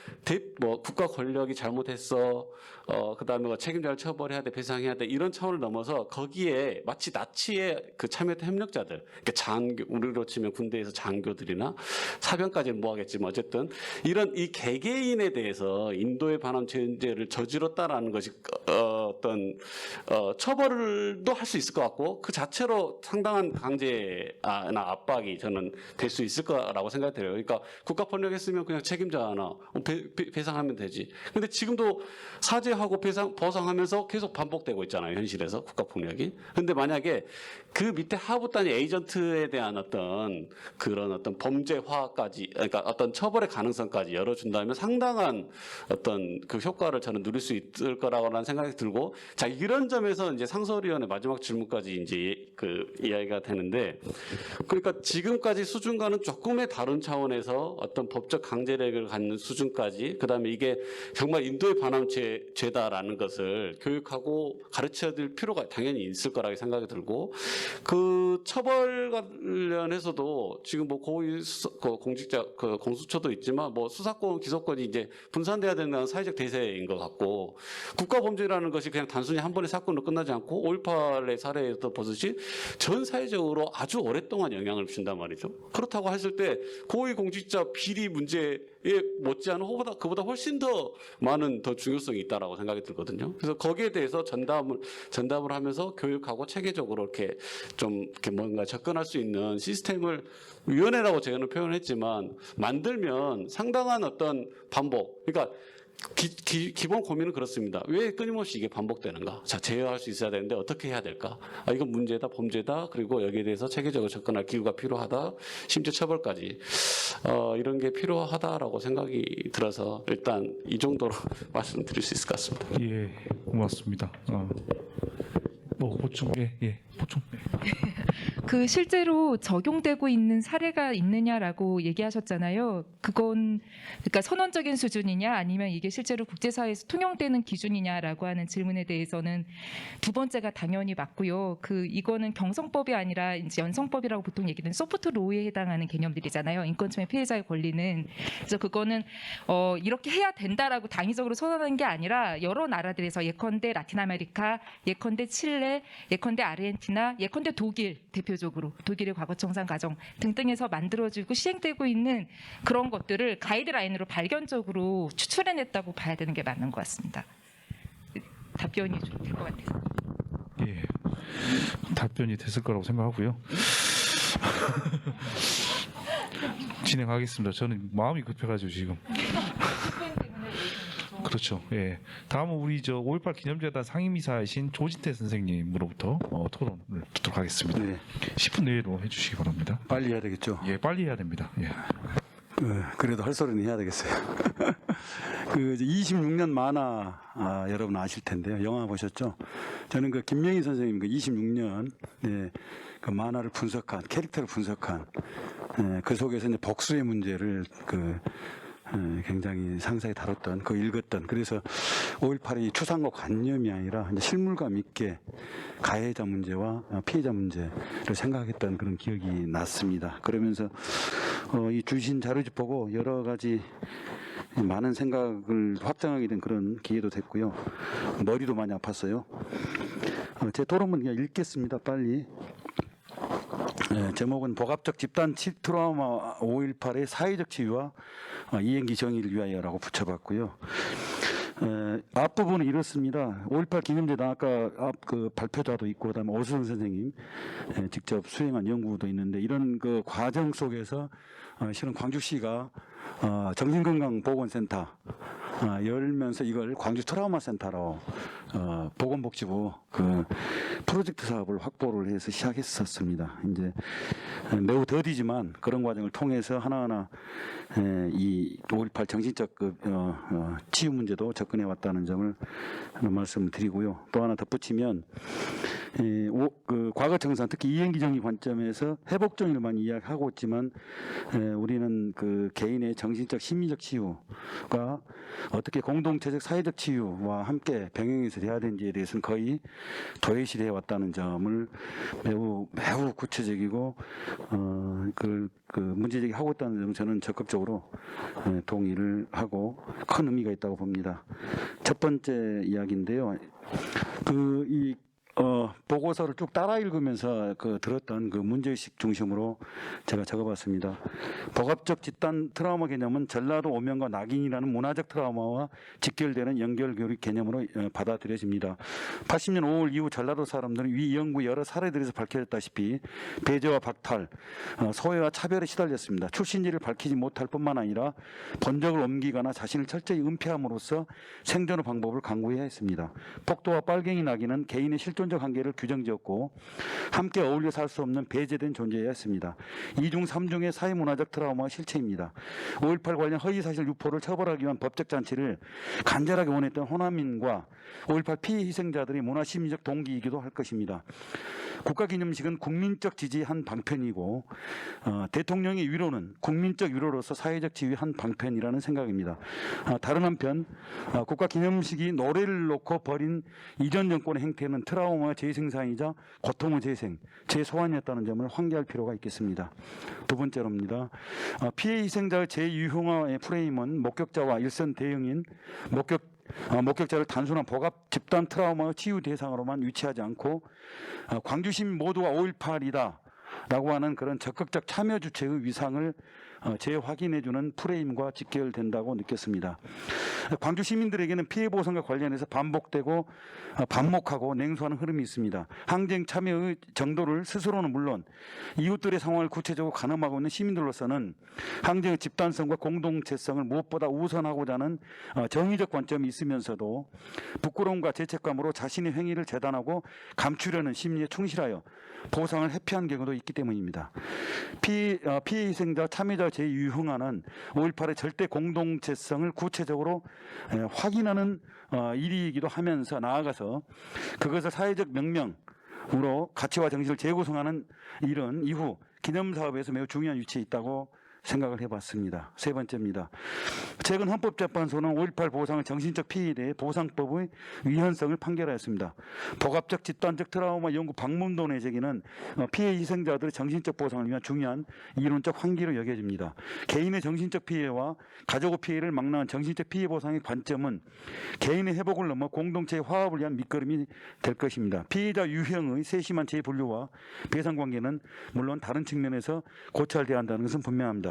국가 권력이 잘못했어. 그다음에 뭐 책임자를 처벌해야 돼, 배상해야 돼 이런 차원을 넘어서 거기에 마치 나치에 참여했던 협력자들, 그러니까 우리로 치면 군대에서 장교들이나 사병까지는 뭐 하겠지만 어쨌든 이런 이 개개인에 대해서 인도에 관한 죄를 저질렀다라는 것이 처벌도 할 수 있을 것 같고 그 자체로 상당한 강제나 압박이 저는 될 수 있을 거라고 생각이 들어요. 그러니까 국가 폭력했으면 그냥 책임자 하나 배상하면 되지. 근데 지금도 사죄하고 보상하면서 계속 반복되고 있잖아요. 현실에서 국가 폭력이. 근데 만약에 그 밑에 하부단위 에이전트에 대한 어떤 범죄화까지, 그러니까 어떤 처벌의 가능성까지 열어준다면 상당한 어떤 그 효과를 저는 누릴 수 있을 거라고라는 생각이 들고, 자, 이런 점에서 이제 상설위원회 마지막 질문까지 이제 이야기가 되는데, 그러니까 지금까지 수준과는 조금의 다른 차원에서 어떤 법적 강제력을 갖는 수준까지, 그 다음에 이게 정말 인도에 반한 죄다라는 것을 교육하고 가르쳐 줄 필요가 당연히 있을 거라고 생각이 들고, 그 처벌 관련해서도 지금 뭐 고위 공직자 공수처도 있지만 뭐 수사권 기소권이 이제 분산돼야 되는 사회적 대세인 것 같고, 국가범죄라는 것이 그냥 단순히 한 번의 사건으로 끝나지 않고 5.18의 사례에서 보듯이 전 사회적으로 아주 오랫동안 영향을 준단 말이죠. 그렇다고 했을 때 고위공직자 비리 문제에 못지않은 그보다 훨씬 더 많은 더 중요성이 있다라고 생각이 들거든요. 그래서 거기에 대해서 전담을 하면서 교육하고 체계적으로 이렇게 좀 이렇게 뭔가 접근할 수 있는 시스템을 위원회라고 저는 표현했지만 만들면 상당한 어떤 반복, 그러니까 기본 고민은 그렇습니다. 왜 끊임없이 이게 반복되는가? 자, 제어할 수 있어야 되는데 어떻게 해야 될까? 이건 문제다, 범죄다. 그리고 여기에 대해서 체계적으로 접근할 기구가 필요하다. 심지어 처벌까지. 이런 게 필요하다라고 생각이 들어서 일단 이 정도로 말씀드릴 수 있을 것 같습니다. 예, 고맙습니다. 보충. 그 실제로 적용되고 있는 사례가 있느냐라고 얘기하셨잖아요. 그건 그러니까 선언적인 수준이냐 아니면 이게 실제로 국제사회에서 통용되는 기준이냐라고 하는 질문에 대해서는 두 번째가 당연히 맞고요. 이거는 경성법이 아니라 이제 연성법이라고 보통 얘기하는 소프트 로우에 해당하는 개념들이잖아요. 인권침해 피해자의 권리는. 그래서 그거는 이렇게 해야 된다라고 당위적으로 선언하는 게 아니라 여러 나라들에서 예컨대 라틴 아메리카, 예컨대 칠레, 예컨대 아르헨티나, 예컨대 독일 대표적으로 독일의 과거청산 과정 등등에서 만들어지고 시행되고 있는 그런 것들을 가이드라인으로 발견적으로 추출해냈다고 봐야 되는 게 맞는 것 같습니다. 답변이 좀 될 것 같아서. 예, 답변이 됐을 거라고 생각하고요. 진행하겠습니다. 저는 마음이 급해가지고 지금. 그렇죠. 예. 다음은 우리 5.18 기념재단 상임이사이신 조진태 선생님으로부터 토론을 듣도록 하겠습니다. 네. 10분 내로 해주시기 바랍니다. 빨리 해야 되겠죠. 예, 빨리 해야 됩니다. 예. 그래도 할 소리는 해야 되겠어요. 그 26년 만화 여러분 아실 텐데요. 영화 보셨죠? 저는 그 김명희 선생님 그 26년 그 만화를 분석한 캐릭터를 분석한 그 속에서 이제 복수의 문제를 굉장히 상세히 다뤘던, 읽었던, 그래서 5.18이 추상과 관념이 아니라 이제 실물감 있게 가해자 문제와 피해자 문제를 생각했던 그런 기억이 났습니다. 그러면서 이 주신 자료집 보고 여러 가지 많은 생각을 확장하게 된 그런 기회도 됐고요. 머리도 많이 아팠어요. 제 토론문 그냥 읽겠습니다. 빨리. 제목은 복합적 집단 트라우마 5.18의 사회적 치유와 이행기 정의를 위하여라고 붙여봤고요. 앞부분은 이렇습니다. 5.18 기념재단 아까 발표자도 있고 그다음에 오수정 선생님 직접 수행한 연구도 있는데 이런 그 과정 속에서 실은 광주시가 정신건강보건센터 열면서 이걸 광주 트라우마 센터로 보건복지부 프로젝트 사업을 확보를 해서 시작했었습니다. 이제 매우 더디지만 그런 과정을 통해서 하나하나 이 5.18 정신적 치유 문제도 접근해 왔다는 점을 말씀을 드리고요. 또 하나 덧붙이면 과거 청산 특히 이행기 정의 관점에서 회복 정의를 많이 이야기하고 있지만 우리는 개인의 정신적 심리적 치유가 어떻게 공동체적 사회적 치유와 함께 병행해서 돼야 되는지에 대해서는 거의 도외시해 왔다는 점을 매우 구체적이고 문제제기 하고 있다는 점을 저는 적극적으로 동의를 하고 큰 의미가 있다고 봅니다. 첫 번째 이야기인데요. 보고서를 쭉 따라 읽으면서 들었던 문제의식 중심으로 제가 적어봤습니다. 복합적 집단 트라우마 개념은 전라도 오명과 낙인이라는 문화적 트라우마와 직결되는 연결교류 개념으로 받아들여집니다. 80년 5월 이후 전라도 사람들은 위 연구 여러 사례들에서 밝혀졌다시피 배제와 박탈, 소외와 차별에 시달렸습니다. 출신지를 밝히지 못할 뿐만 아니라 본적을 옮기거나 자신을 철저히 은폐함으로써 생존의 방법을 강구해야 했습니다. 폭도와 빨갱이 낙인은 개인의 실존적 한계를 규정지었고 함께 어울려 살 수 없는 배제된 존재였습니다. 2중 3중의 사회문화적 트라우마와 실체입니다. 5.18 관련 허위사실 유포를 처벌하기 위한 법적 잔치를 간절하게 원했던 호남민과 5.18 피해 희생자들의 문화심리적 동기이기도 할 것입니다. 국가기념식은 국민적 지지의 한 방편이고 대통령의 위로는 국민적 위로로서 사회적 지위의 한 방편이라는 생각입니다. 다른 한편 국가기념식이 노래를 놓고 벌인 이전 정권의 행태는 트라우마의 재생산이자 고통의 재소환이었다는 점을 환기할 필요가 있겠습니다. 두 번째로입니다. 피해 희생자의 재유형화의 프레임은 목격자와 일선 대응인 목격자를 단순한 복합 집단 트라우마의 치유 대상으로만 위치하지 않고 광주 시민 모두가 5.18이다 라고 하는 그런 적극적 참여 주체의 위상을 재확인해주는 프레임과 직결된다고 느꼈습니다. 광주 시민들에게는 피해 보상과 관련해서 반복되고 반목하고 냉소하는 흐름이 있습니다. 항쟁 참여의 정도를 스스로는 물론 이웃들의 상황을 구체적으로 가늠하고 있는 시민들로서는 항쟁의 집단성과 공동체성을 무엇보다 우선하고자 하는 정의적 관점이 있으면서도 부끄러움과 죄책감으로 자신의 행위를 재단하고 감추려는 심리에 충실하여 보상을 회피한 경우도 있기 때문입니다. 피해 희생자 참여자 재유형화는 5.18의 절대 공동체성을 구체적으로 확인하는 일이기도 하면서 나아가서 그것을 사회적 명명 가치와 정신을 재구성하는 일은 이후 기념사업에서 매우 중요한 위치에 있다고 생각을 해봤습니다. 세 번째입니다. 최근 헌법재판소는 5.18 보상의 정신적 피해에 대해 보상법의 위헌성을 판결하였습니다. 복합적 집단적 트라우마 연구 방문론의 제기는 피해 희생자들의 정신적 보상을 위한 중요한 이론적 환기로 여겨집니다. 개인의 정신적 피해와 가족의 피해를 막론한 정신적 피해 보상의 관점은 개인의 회복을 넘어 공동체의 화합을 위한 밑거름이 될 것입니다. 피해자 유형의 세심한 재분류와 배상 관계는 물론 다른 측면에서 고쳐야 한다는 것은 분명합니다.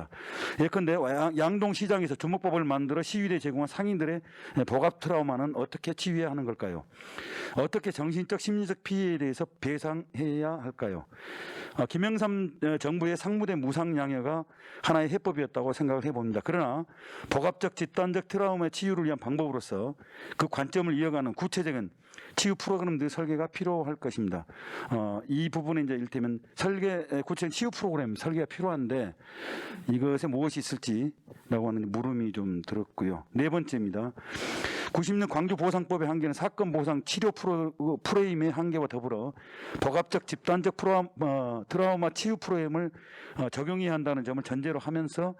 예컨대 양동시장에서 주먹밥을 만들어 시위대 제공한 상인들의 복합 트라우마는 어떻게 치유해야 하는 걸까요? 어떻게 정신적 심리적 피해에 대해서 배상해야 할까요? 김영삼 정부의 상무대 무상양해가 하나의 해법이었다고 생각을 해봅니다. 그러나 복합적 집단적 트라우마의 치유를 위한 방법으로서 그 관점을 이어가는 구체적인 치유 프로그램들의 설계가 필요할 것입니다. 이 부분에 이제 이를테면 구체적인 치유 프로그램 설계가 필요한데 이것에 무엇이 있을지라고 하는 물음이 좀 들었고요. 네 번째입니다. 90년 광주 보상법의 한계는 사건 보상 치료 프레임의 한계와 더불어 복합적 집단적 트라우마 치유 프레임을 적용해야 한다는 점을 전제로 하면서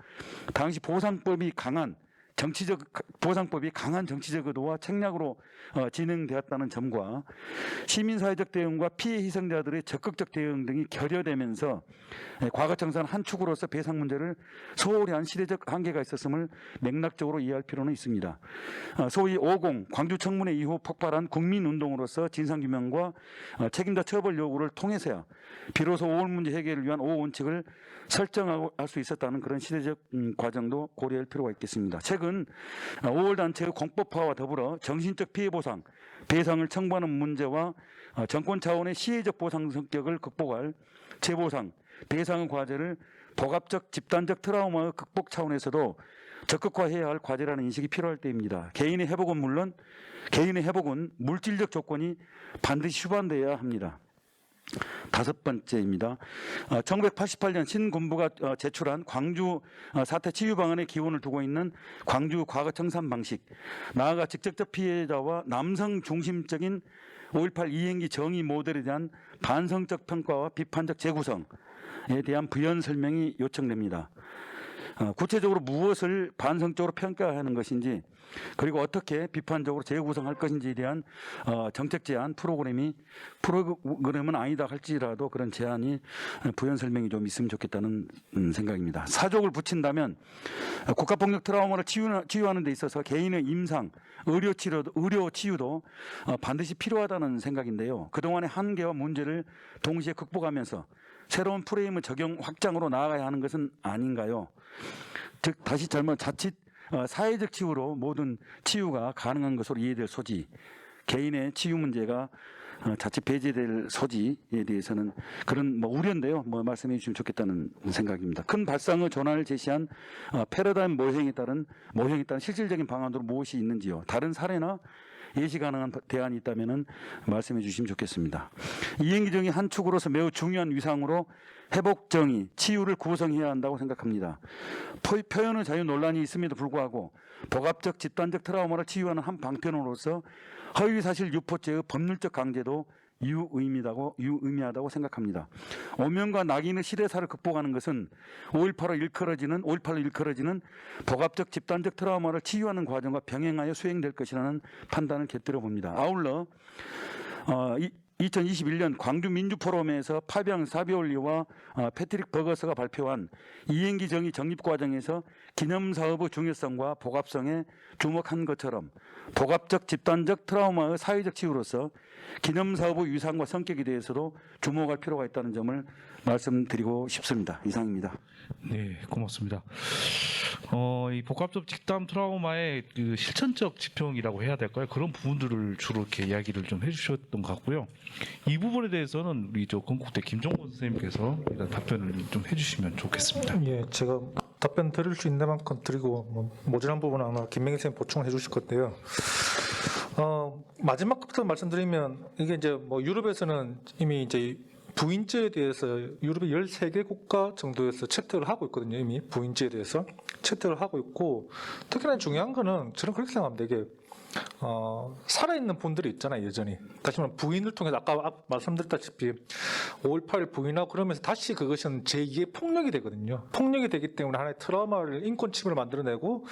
당시 보상법이 강한 정치적 의도와 책략으로 진행되었다는 점과 시민사회적 대응과 피해 희생자들의 적극적 대응 등이 결여되면서 과거청사는 한 축으로서 배상 문제를 소홀히 한 시대적 한계가 있었음을 맥락적으로 이해할 필요는 있습니다. 소위 50 광주 청문회 이후 폭발한 국민운동으로서 진상규명과 책임자 처벌 요구를 통해서야 비로소 5월 문제 해결을 위한 5원칙을 설정할 수 있었다는 그런 시대적 과정도 고려할 필요가 있겠습니다. 최근 5월 단체의 공법화와 더불어 정신적 피해 보상, 배상을 청구하는 문제와 정권 차원의 시혜적 보상 성격을 극복할 재보상, 배상의 과제를 복합적 집단적 트라우마의 극복 차원에서도 적극화해야 할 과제라는 인식이 필요할 때입니다. 개인의 회복은 물론 개인의 회복은 물질적 조건이 반드시 수반되어야 합니다. 다섯 번째입니다. 1988년 신군부가 제출한 광주 사태 치유 방안의 기원을 두고 있는 광주 과거 청산 방식, 나아가 직접적 피해자와 남성 중심적인 5.18 이행기 정의 모델에 대한 반성적 평가와 비판적 재구성에 대한 부연 설명이 요청됩니다. 구체적으로 무엇을 반성적으로 평가하는 것인지 그리고 어떻게 비판적으로 재구성할 것인지에 대한 정책 제안 프로그램은 아니다 할지라도 그런 제안이 부연 설명이 좀 있으면 좋겠다는 생각입니다. 사족을 붙인다면 국가폭력 트라우마를 치유하는 데 있어서 개인의 임상, 의료 치유도 반드시 필요하다는 생각인데요. 그동안의 한계와 문제를 동시에 극복하면서 새로운 프레임의 적용 확장으로 나아가야 하는 것은 아닌가요? 즉 다시 자칫 사회적 치유로 모든 치유가 가능한 것으로 이해될 소지, 개인의 치유 문제가 자칫 배제될 소지에 대해서는 그런 우려인데요. 말씀해 주시면 좋겠다는 생각입니다. 큰 발상의 전환을 제시한 패러다임 모형에 따른 실질적인 방안으로 무엇이 있는지요. 다른 사례나 예시 가능한 대안이 있다면 말씀해 주시면 좋겠습니다. 이행기정의 한 축으로서 매우 중요한 위상으로 회복정의, 치유를 구성해야 한다고 생각합니다. 표현의 자유 논란이 있음에도 불구하고 복합적 집단적 트라우마를 치유하는 한 방편으로서 허위사실 유포죄의 법률적 강제도 유의미하다고 생각합니다. 오명과 낙인의 시대사를 극복하는 것은 5.18로 일컬어지는 복합적 집단적 트라우마를 치유하는 과정과 병행하여 수행될 것이라는 판단을 곁들여 봅니다. 아울러 2021년 광주 민주포럼에서 파병 사비올리와 패트릭 버거스가 발표한 이행기 정의 정립 과정에서 기념사업의 중요성과 복합성에 주목한 것처럼 복합적 집단적 트라우마의 사회적 치유로서 기념사업의 위상과 성격에 대해서도 주목할 필요가 있다는 점을 말씀드리고 싶습니다. 이상입니다. 네, 고맙습니다. 이 복합적 집단 트라우마의 그 실천적 지평이라고 해야 될까요? 그런 부분들을 주로 이렇게 이야기를 좀 해주셨던 것 같고요. 이 부분에 대해서는 우리 건국대 김종건 선생님께서 일단 답변을 좀 해주시면 좋겠습니다. 예, 제가 답변 드릴 수 있는 만큼 드리고 모자란 부분은 아마 김명희 선생님 보충을 해주실 건데요. 마지막부터 말씀드리면 이게 이제 유럽에서는 이미 이제 부인죄에 대해서 유럽의 13개 국가 정도에서 채택을 하고 있거든요. 이미 부인죄에 대해서 채택을 하고 있고 특히나 중요한 거는 저는 그렇게 생각합니다. 이게 살아있는 분들이 있잖아요, 여전히. 다시 말하면 부인을 통해서 아까 말씀드렸다시피 5.18 부인하고 그러면서 다시 그것은 제2의 폭력이 되거든요. 폭력이 되기 때문에 하나의 트라우마를, 인권 침해를 만들어내고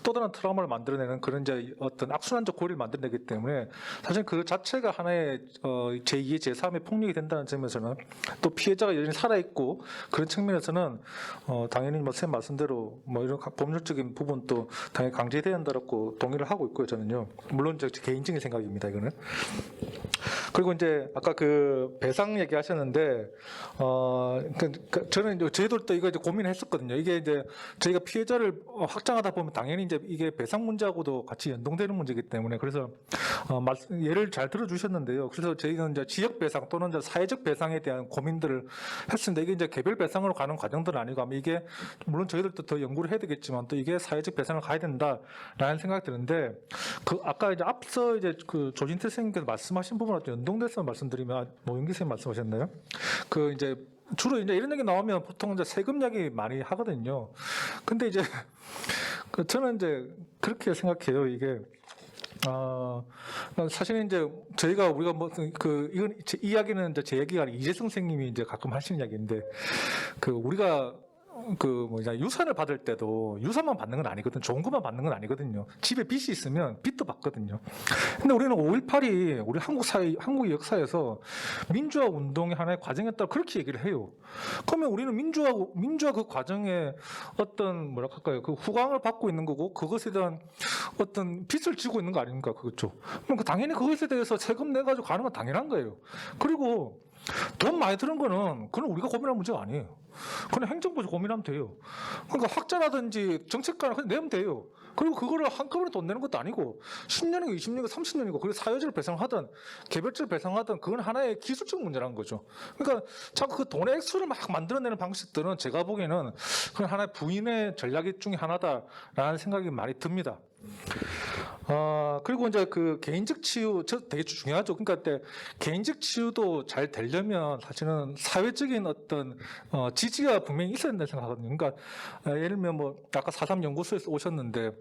또 다른 트라우마를 만들어내는 그런 이제 어떤 악순환적 고리를 만들어내기 때문에 사실 그 자체가 하나의 제2의 제3의 폭력이 된다는 점에서는 또 피해자가 여전히 살아있고 그런 측면에서는 당연히 뭐 쌤 말씀대로 뭐 이런 법률적인 부분도 당연히 강제돼야 한다고 동의를 하고 있고요, 저는요. 물론 제 개인적인 생각입니다, 이거는. 그리고 이제 아까 그 배상 얘기하셨는데, 저는 이제 저희들도 이거 이제 고민했었거든요. 이게 이제 저희가 피해자를 확장하다 보면 당연히 이제 이게 배상 문제하고도 같이 연동되는 문제이기 때문에 그래서 예를 잘 들어주셨는데요. 그래서 저희는 이제 지역 배상 또는 이제 사회적 배상에 대한 고민들을 했습니다. 이게 이제 개별 배상으로 가는 과정들은 아니고 아마 이게 물론 저희들도 더 연구를 해야 되겠지만 또 이게 사회적 배상을 가야 된다라는 생각이 드는데 그 아까 이제 앞서 이제 그 조진태 선생님께서 말씀하신 부분하고 연동돼서 말씀드리면 노영기 선생님 말씀하셨나요? 그 이제 주로 이제 이런 얘기 나오면 보통 이제 세금 이야기 많이 하거든요. 근데 이제 저는 이제 그렇게 생각해요. 이게 사실은 이제 우리가 뭐 이건 이 이야기는 이제 제 얘기가 아니라 이재성 선생님이 이제 가끔 하시는 이야기인데 우리가 유산을 받을 때도 유산만 받는 건 아니거든. 좋은 것만 받는 건 아니거든요. 집에 빚이 있으면 빚도 받거든요. 근데 우리는 5.18이 우리 한국 역사에서 민주화 운동의 하나의 과정에 따라 그렇게 얘기를 해요. 그러면 우리는 민주화 그 과정에 어떤 뭐랄까요, 그 후광을 받고 있는 거고 그것에 대한 어떤 빚을 지고 있는 거 아닙니까, 그렇죠? 그럼 당연히 그것에 대해서 세금 내 가지고 가는 건 당연한 거예요. 그리고 돈 많이 드는 거는 그건 우리가 고민할 문제가 아니에요. 그냥 행정부에서 고민하면 돼요. 그러니까 학자라든지 정책가를 그냥 내면 돼요. 그리고 그거를 한꺼번에 돈 내는 것도 아니고 10년이고 20년이고 30년이고 그리고 사회적으로 배상하든 개별적으로 배상하든 그건 하나의 기술적 문제라는 거죠. 그러니까 자꾸 그 돈의 액수를 막 만들어내는 방식들은 제가 보기에는 그건 하나의 부인의 전략 중에 하나다라는 생각이 많이 듭니다. 그리고 이제 그 개인적 치유, 되게 중요하죠. 그러니까 개인적 치유도 잘 되려면 사실은 사회적인 어떤 지지가 분명히 있어야 된다고 생각하거든요. 그러니까 예를 들면 뭐 아까 4.3 연구소에서 오셨는데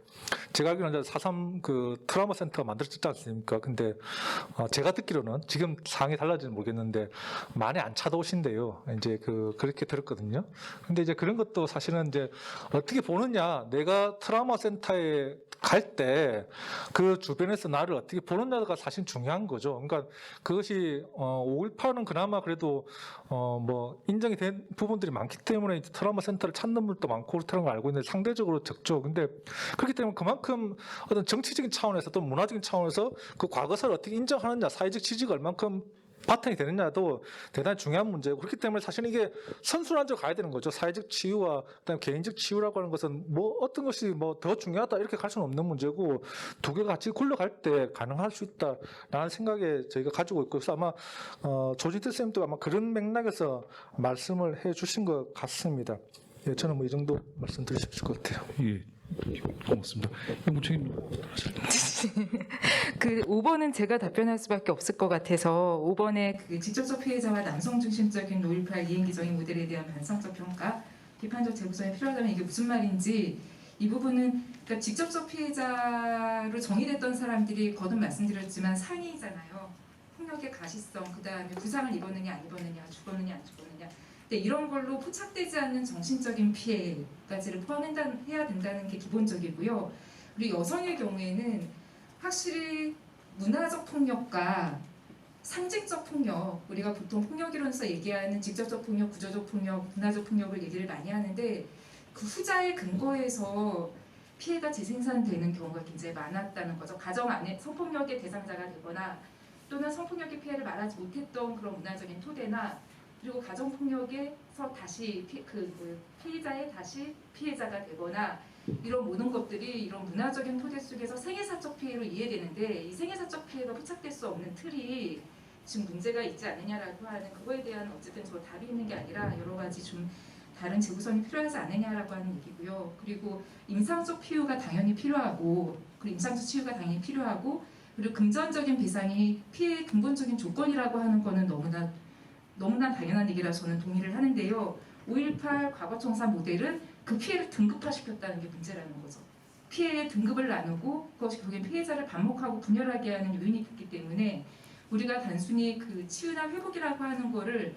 제가 알기로는 4.3 그 트라우마 센터가 만들어졌지 않습니까? 근데 제가 듣기로는 지금 상황이 달라지는 모르겠는데 많이 안 찾아오신대요. 이제 그렇게 들었거든요. 근데 이제 그런 것도 사실은 이제 어떻게 보느냐, 내가 트라우마 센터에 갈 때 그 주변에서 나를 어떻게 보느냐가 사실 중요한 거죠. 그러니까 그것이 5.18은 그나마 그래도 뭐 인정이 된 부분들이 많기 때문에 트라우마 센터를 찾는 분도 많고 그렇다는 걸 알고 있는데 상대적으로 적죠. 근데 그렇기 때문에 그만큼 어떤 정치적인 차원에서 또 문화적인 차원에서 그 과거사를 어떻게 인정하느냐, 사회적 지지가 얼만큼 바탕이 되느냐도 대단히 중요한 문제고 그렇기 때문에 사실 이게 선순환적으로 가야 되는 거죠. 사회적 치유와 그다음에 개인적 치유라고 하는 것은 뭐 어떤 것이 뭐 더 중요하다 이렇게 갈 수는 없는 문제고 두 개가 같이 굴러갈 때 가능할 수 있다라는 생각에 저희가 가지고 있고 그래서 아마 조진태 쌤도 아마 그런 맥락에서 말씀을 해주신 것 같습니다. 예, 저는 뭐 이 정도 말씀드릴 수 있을 것 같아요. 예, 고맙습니다. 문책님. 그 5번은 제가 답변할 수밖에 없을 것 같아서 5번의 그 직접적 피해자와 남성 중심적인 5.18 이행기적인 모델에 대한 반성적 평가, 비판적 재구성이 필요하다면 이게 무슨 말인지 이 부분은 그러니까 직접적 피해자로 정의됐던 사람들이 거듭 말씀드렸지만 상위잖아요. 폭력의 가시성, 그 다음에 부상을 입었느냐 안 입었느냐, 죽었느냐 안 죽었느냐. 근데 이런 걸로 포착되지 않는 정신적인 피해까지를 포함해야 된다는 게 기본적이고요. 그리고 여성의 경우에는 확실히 문화적 폭력과 상징적 폭력, 우리가 보통 폭력이론에서 얘기하는 직접적 폭력, 구조적 폭력, 문화적 폭력을 얘기를 많이 하는데 그 후자의 근거에서 피해가 재생산되는 경우가 굉장히 많았다는 거죠. 가정 안에 성폭력의 대상자가 되거나 또는 성폭력의 피해를 말하지 못했던 그런 문화적인 토대나 그리고 가정폭력에서 다시 피해자의 다시 피해자가 되거나 이런 모든 것들이 이런 문화적인 토대 속에서 생애사적 피해로 이해되는데 이 생애사적 피해가 포착될 수 없는 틀이 지금 문제가 있지 않느냐라고 하는 그거에 대한 어쨌든 저 답이 있는 게 아니라 여러 가지 좀 다른 재구성이 필요하지 않느냐라고 하는 얘기고요. 그리고 임상적 피유가 당연히 필요하고 그리고 임상적 치유가 당연히 필요하고 그리고 금전적인 배상이 피해의 근본적인 조건이라고 하는 거는 너무나 당연한 얘기라 저는 동의를 하는데요. 5.18 과거청산 모델은 그 피해를 등급화시켰다는 게 문제라는 거죠. 피해의 등급을 나누고 그것이 결국엔 피해자를 반목하고 분열하게 하는 요인이 있기 때문에 우리가 단순히 그 치유나 회복이라고 하는 거를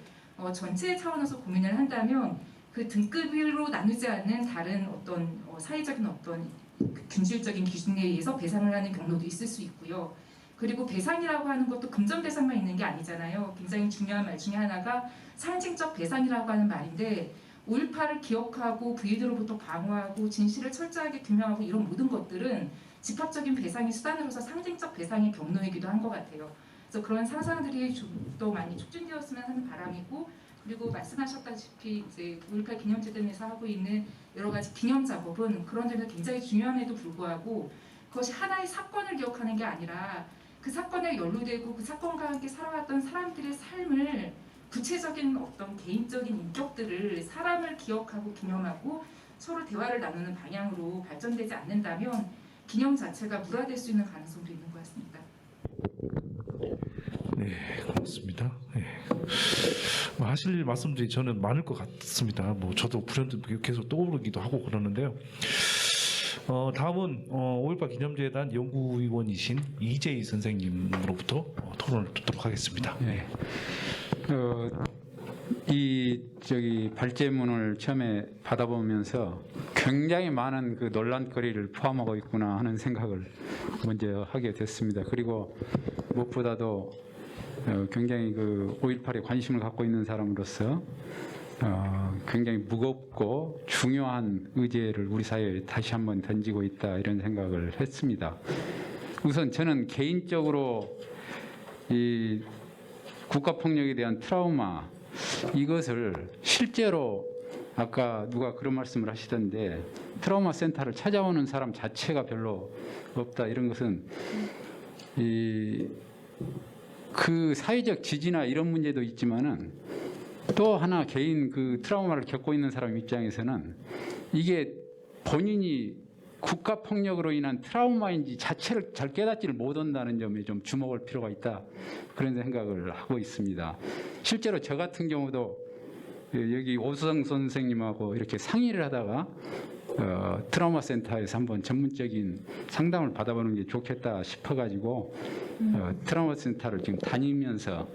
전체 차원에서 고민을 한다면 그 등급으로 나누지 않는 다른 어떤 사회적인 어떤 그 균질적인 기준에 의해서 배상을 하는 경로도 있을 수 있고요. 그리고 배상이라고 하는 것도 금전 배상만 있는 게 아니잖아요. 굉장히 중요한 말 중에 하나가 상징적 배상이라고 하는 말인데 5.18을 기억하고 부인으로부터 방어하고 진실을 철저하게 규명하고 이런 모든 것들은 집합적인 배상의 수단으로서 상징적 배상의 경로이기도 한 것 같아요. 그래서 그런 상상들이 좀 더 많이 촉진되었으면 하는 바람이고, 그리고 말씀하셨다시피 이제 5.18 기념제 등에서 하고 있는 여러 가지 기념 작업은 그런 점에서 굉장히 중요함에도 불구하고 그것이 하나의 사건을 기억하는 게 아니라 그 사건에 연루되고 그 사건과 함께 살아왔던 사람들의 삶을 구체적인 어떤 개인적인 인격들을 사람을 기억하고 기념하고 서로 대화를 나누는 방향으로 발전되지 않는다면 기념 자체가 무화될 수 있는 가능성도 있는 것 같습니다. 네, 고맙습니다. 네. 하실 말씀들이 저는 많을 것 같습니다. 저도 불현듯 계속 떠오르기도 하고 그러는데요. 다음은 5.18 기념제에 대한 연구위원이신 이재희 선생님으로부터 토론을 듣도록 하겠습니다. 네. 이 발제문을 처음에 받아보면서 굉장히 많은 그 논란거리를 포함하고 있구나 하는 생각을 먼저 하게 됐습니다. 그리고 무엇보다도 굉장히 그 5.18에 관심을 갖고 있는 사람으로서 굉장히 무겁고 중요한 의제를 우리 사회에 다시 한번 던지고 있다, 이런 생각을 했습니다. 우선 저는 개인적으로 이 국가폭력에 대한 트라우마, 이것을 실제로 아까 누가 그런 말씀을 하시던데 트라우마 센터를 찾아오는 사람 자체가 별로 없다, 이런 것은 그 사회적 지지나 이런 문제도 있지만은 또 하나 개인 그 트라우마를 겪고 있는 사람 입장에서는 이게 본인이 국가폭력으로 인한 트라우마인지 자체를 잘 깨닫지를 못한다는 점에 좀 주목할 필요가 있다, 그런 생각을 하고 있습니다. 실제로 저 같은 경우도 여기 오수성 선생님하고 이렇게 상의를 하다가 트라우마 센터에서 한번 전문적인 상담을 받아보는 게 좋겠다 싶어가지고 트라우마 센터를 지금 다니면서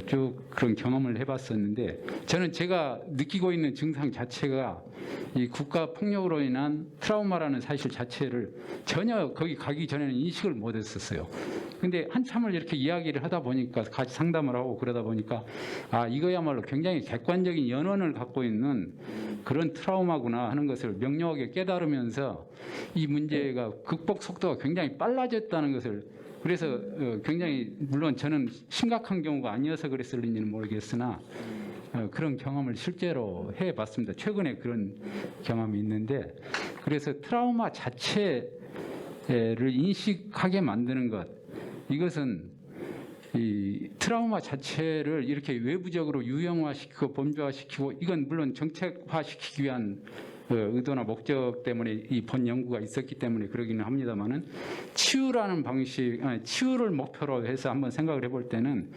쭉 그런 경험을 해봤었는데, 저는 제가 느끼고 있는 증상 자체가 이 국가 폭력으로 인한 트라우마라는 사실 자체를 전혀 거기 가기 전에는 인식을 못했었어요. 근데 한참을 이렇게 이야기를 하다 보니까, 같이 상담을 하고 그러다 보니까 이거야말로 굉장히 객관적인 연원을 갖고 있는 그런 트라우마구나 하는 것을 명료하게 깨달으면서 이 문제가 극복 속도가 굉장히 빨라졌다는 것을, 그래서 굉장히, 물론 저는 심각한 경우가 아니어서 그랬을지는 모르겠으나 그런 경험을 실제로 해봤습니다. 최근에 그런 경험이 있는데, 그래서 트라우마 자체를 인식하게 만드는 것, 이것은 이 트라우마 자체를 이렇게 외부적으로 유형화시키고 범죄화시키고, 이건 물론 정책화시키기 위한 의도나 목적 때문에 이 본 연구가 있었기 때문에 그러기는 합니다만은, 치유라는 방식, 치유를 목표로 해서 한번 생각을 해볼 때는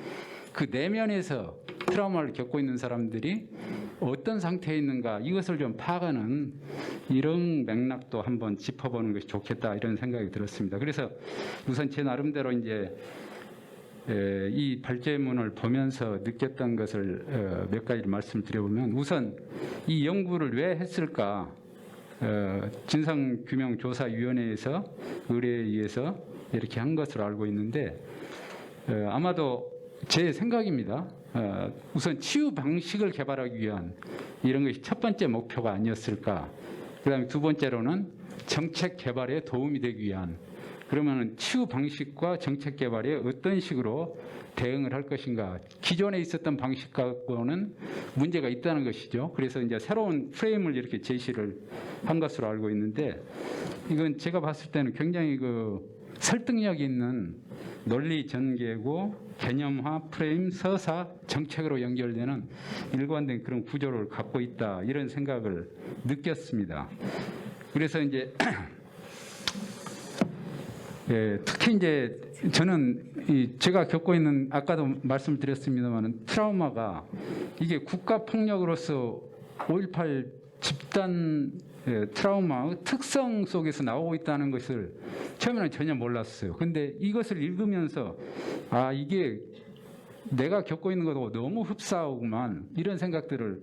그 내면에서 트라우마를 겪고 있는 사람들이 어떤 상태에 있는가, 이것을 좀 파악하는 이런 맥락도 한번 짚어보는 것이 좋겠다, 이런 생각이 들었습니다. 그래서 우선 제 나름대로 이제 이 발제문을 보면서 느꼈던 것을 몇 가지 말씀드려보면, 우선 이 연구를 왜 했을까, 진상규명조사위원회에서 의뢰에 의해서 이렇게 한 것으로 알고 있는데, 아마도 제 생각입니다. 우선 치유 방식을 개발하기 위한 이런 것이 첫 번째 목표가 아니었을까. 그다음에 두 번째로는 정책 개발에 도움이 되기 위한, 그러면 치유 방식과 정책 개발에 어떤 식으로 대응을 할 것인가. 기존에 있었던 방식 갖고는 문제가 있다는 것이죠. 그래서 이제 새로운 프레임을 이렇게 제시를 한 것으로 알고 있는데, 이건 제가 봤을 때는 굉장히 그 설득력 있는 논리 전개고 개념화, 프레임, 서사, 정책으로 연결되는 일관된 그런 구조를 갖고 있다, 이런 생각을 느꼈습니다. 그래서 이제 특히 이제 저는 제가 겪고 있는, 아까도 말씀드렸습니다만, 트라우마가 이게 국가 폭력으로서 5.18 집단 트라우마의 특성 속에서 나오고 있다는 것을 처음에는 전혀 몰랐어요. 근데 이것을 읽으면서 아 이게 내가 겪고 있는 것하고 너무 흡사하구만 이런 생각들을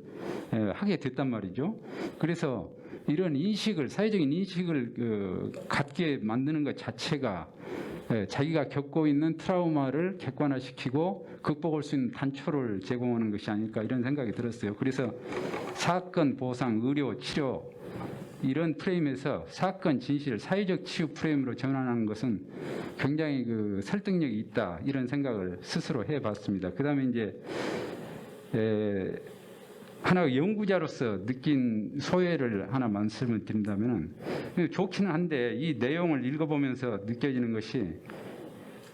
하게 됐단 말이죠. 그래서 이런 인식을 사회적인 인식을 갖게 만드는 것 자체가 자기가 겪고 있는 트라우마를 객관화시키고 극복할 수 있는 단초를 제공하는 것이 아닐까 이런 생각이 들었어요. 그래서 사건, 보상, 의료, 치료 이런 프레임에서 사건, 진실, 사회적 치유 프레임으로 전환하는 것은 굉장히 설득력이 있다 이런 생각을 스스로 해봤습니다. 그다음에 이제 하나 연구자로서 느낀 소회를 하나 말씀을 드린다면은 좋기는 한데 이 내용을 읽어보면서 느껴지는 것이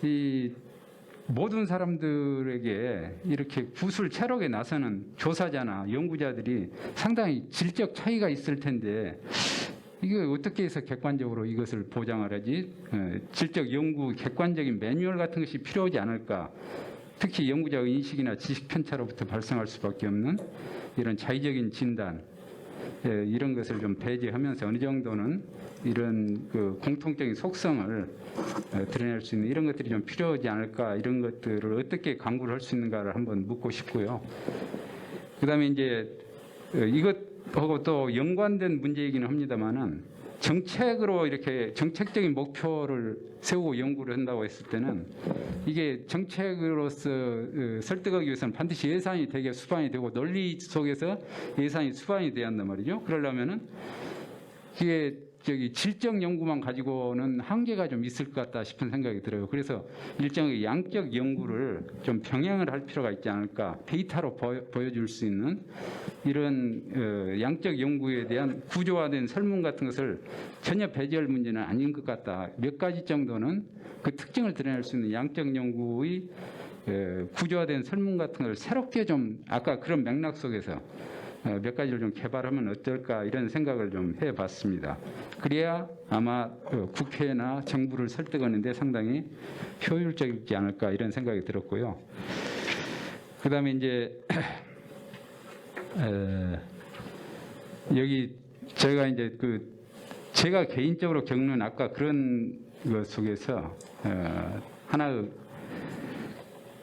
이 모든 사람들에게 이렇게 구술 체력에 나서는 조사자나 연구자들이 상당히 질적 차이가 있을 텐데 이게 어떻게 해서 객관적으로 이것을 보장을 하지? 질적 연구 객관적인 매뉴얼 같은 것이 필요하지 않을까? 특히 연구자의 인식이나 지식 편차로부터 발생할 수밖에 없는 이런 자의적인 진단 이런 것을 좀 배제하면서 어느 정도는 이런 공통적인 속성을 드러낼 수 있는 이런 것들이 좀 필요하지 않을까 이런 것들을 어떻게 강구를 할 수 있는가를 한번 묻고 싶고요. 그다음에 이제 이것하고 또 연관된 문제이기는 합니다만은 정책으로 이렇게 정책적인 목표를 세우고 연구를 한다고 했을 때는 이게 정책으로서 설득하기 위해서는 반드시 예산이 되게 수반이 되고 논리 속에서 예산이 수반이 돼야 한단 말이죠. 그러려면은 이게 질적 연구만 가지고는 한계가 좀 있을 것 같다 싶은 생각이 들어요. 그래서 일정의 양적 연구를 좀 병행을 할 필요가 있지 않을까. 데이터로 보여줄 수 있는 이런 양적 연구에 대한 구조화된 설문 같은 것을 전혀 배제할 문제는 아닌 것 같다. 몇 가지 정도는 그 특징을 드러낼 수 있는 양적 연구의 구조화된 설문 같은 걸 새롭게 좀 아까 그런 맥락 속에서 몇 가지를 좀 개발하면 어떨까 이런 생각을 좀 해봤습니다. 그래야 아마 국회나 정부를 설득하는 데 상당히 효율적이지 않을까 이런 생각이 들었고요. 그다음에 이제 여기 제가 이제 제가 개인적으로 겪는 아까 그런 것 속에서 하나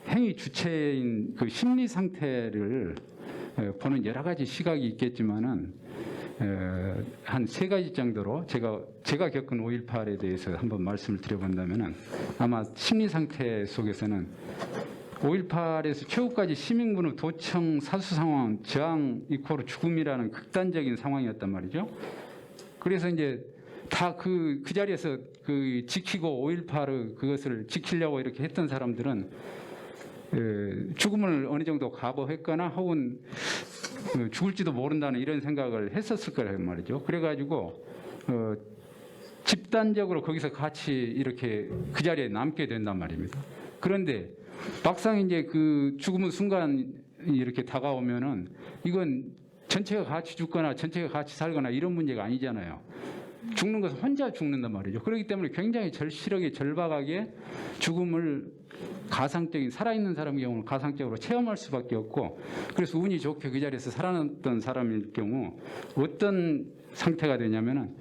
행위 주체인 심리 상태를 보는 여러 가지 시각이 있겠지만은 한 세 가지 정도로 제가 겪은 5.18에 대해서 한번 말씀을 드려본다면은 아마 심리 상태 속에서는 5.18에서 최후까지 시민군의 도청 사수 상황, 저항 이코르 죽음이라는 극단적인 상황이었단 말이죠. 그래서 이제 다 그 자리에서 지키고 5.18의 그것을 지키려고 이렇게 했던 사람들은 죽음을 어느 정도 각오했거나 혹은 죽을지도 모른다는 이런 생각을 했었을 거란 말이죠. 그래가지고 집단적으로 거기서 같이 이렇게 그 자리에 남게 된단 말입니다. 그런데 막상 이제 죽음의 순간이 이렇게 다가오면은 이건 전체가 같이 죽거나 전체가 같이 살거나 이런 문제가 아니잖아요. 죽는 것은 혼자 죽는단 말이죠. 그렇기 때문에 굉장히 절실하게 절박하게 죽음을 가상적인 살아있는 사람의 경우는 가상적으로 체험할 수밖에 없고 그래서 운이 좋게 그 자리에서 살아났던 사람일 경우 어떤 상태가 되냐면은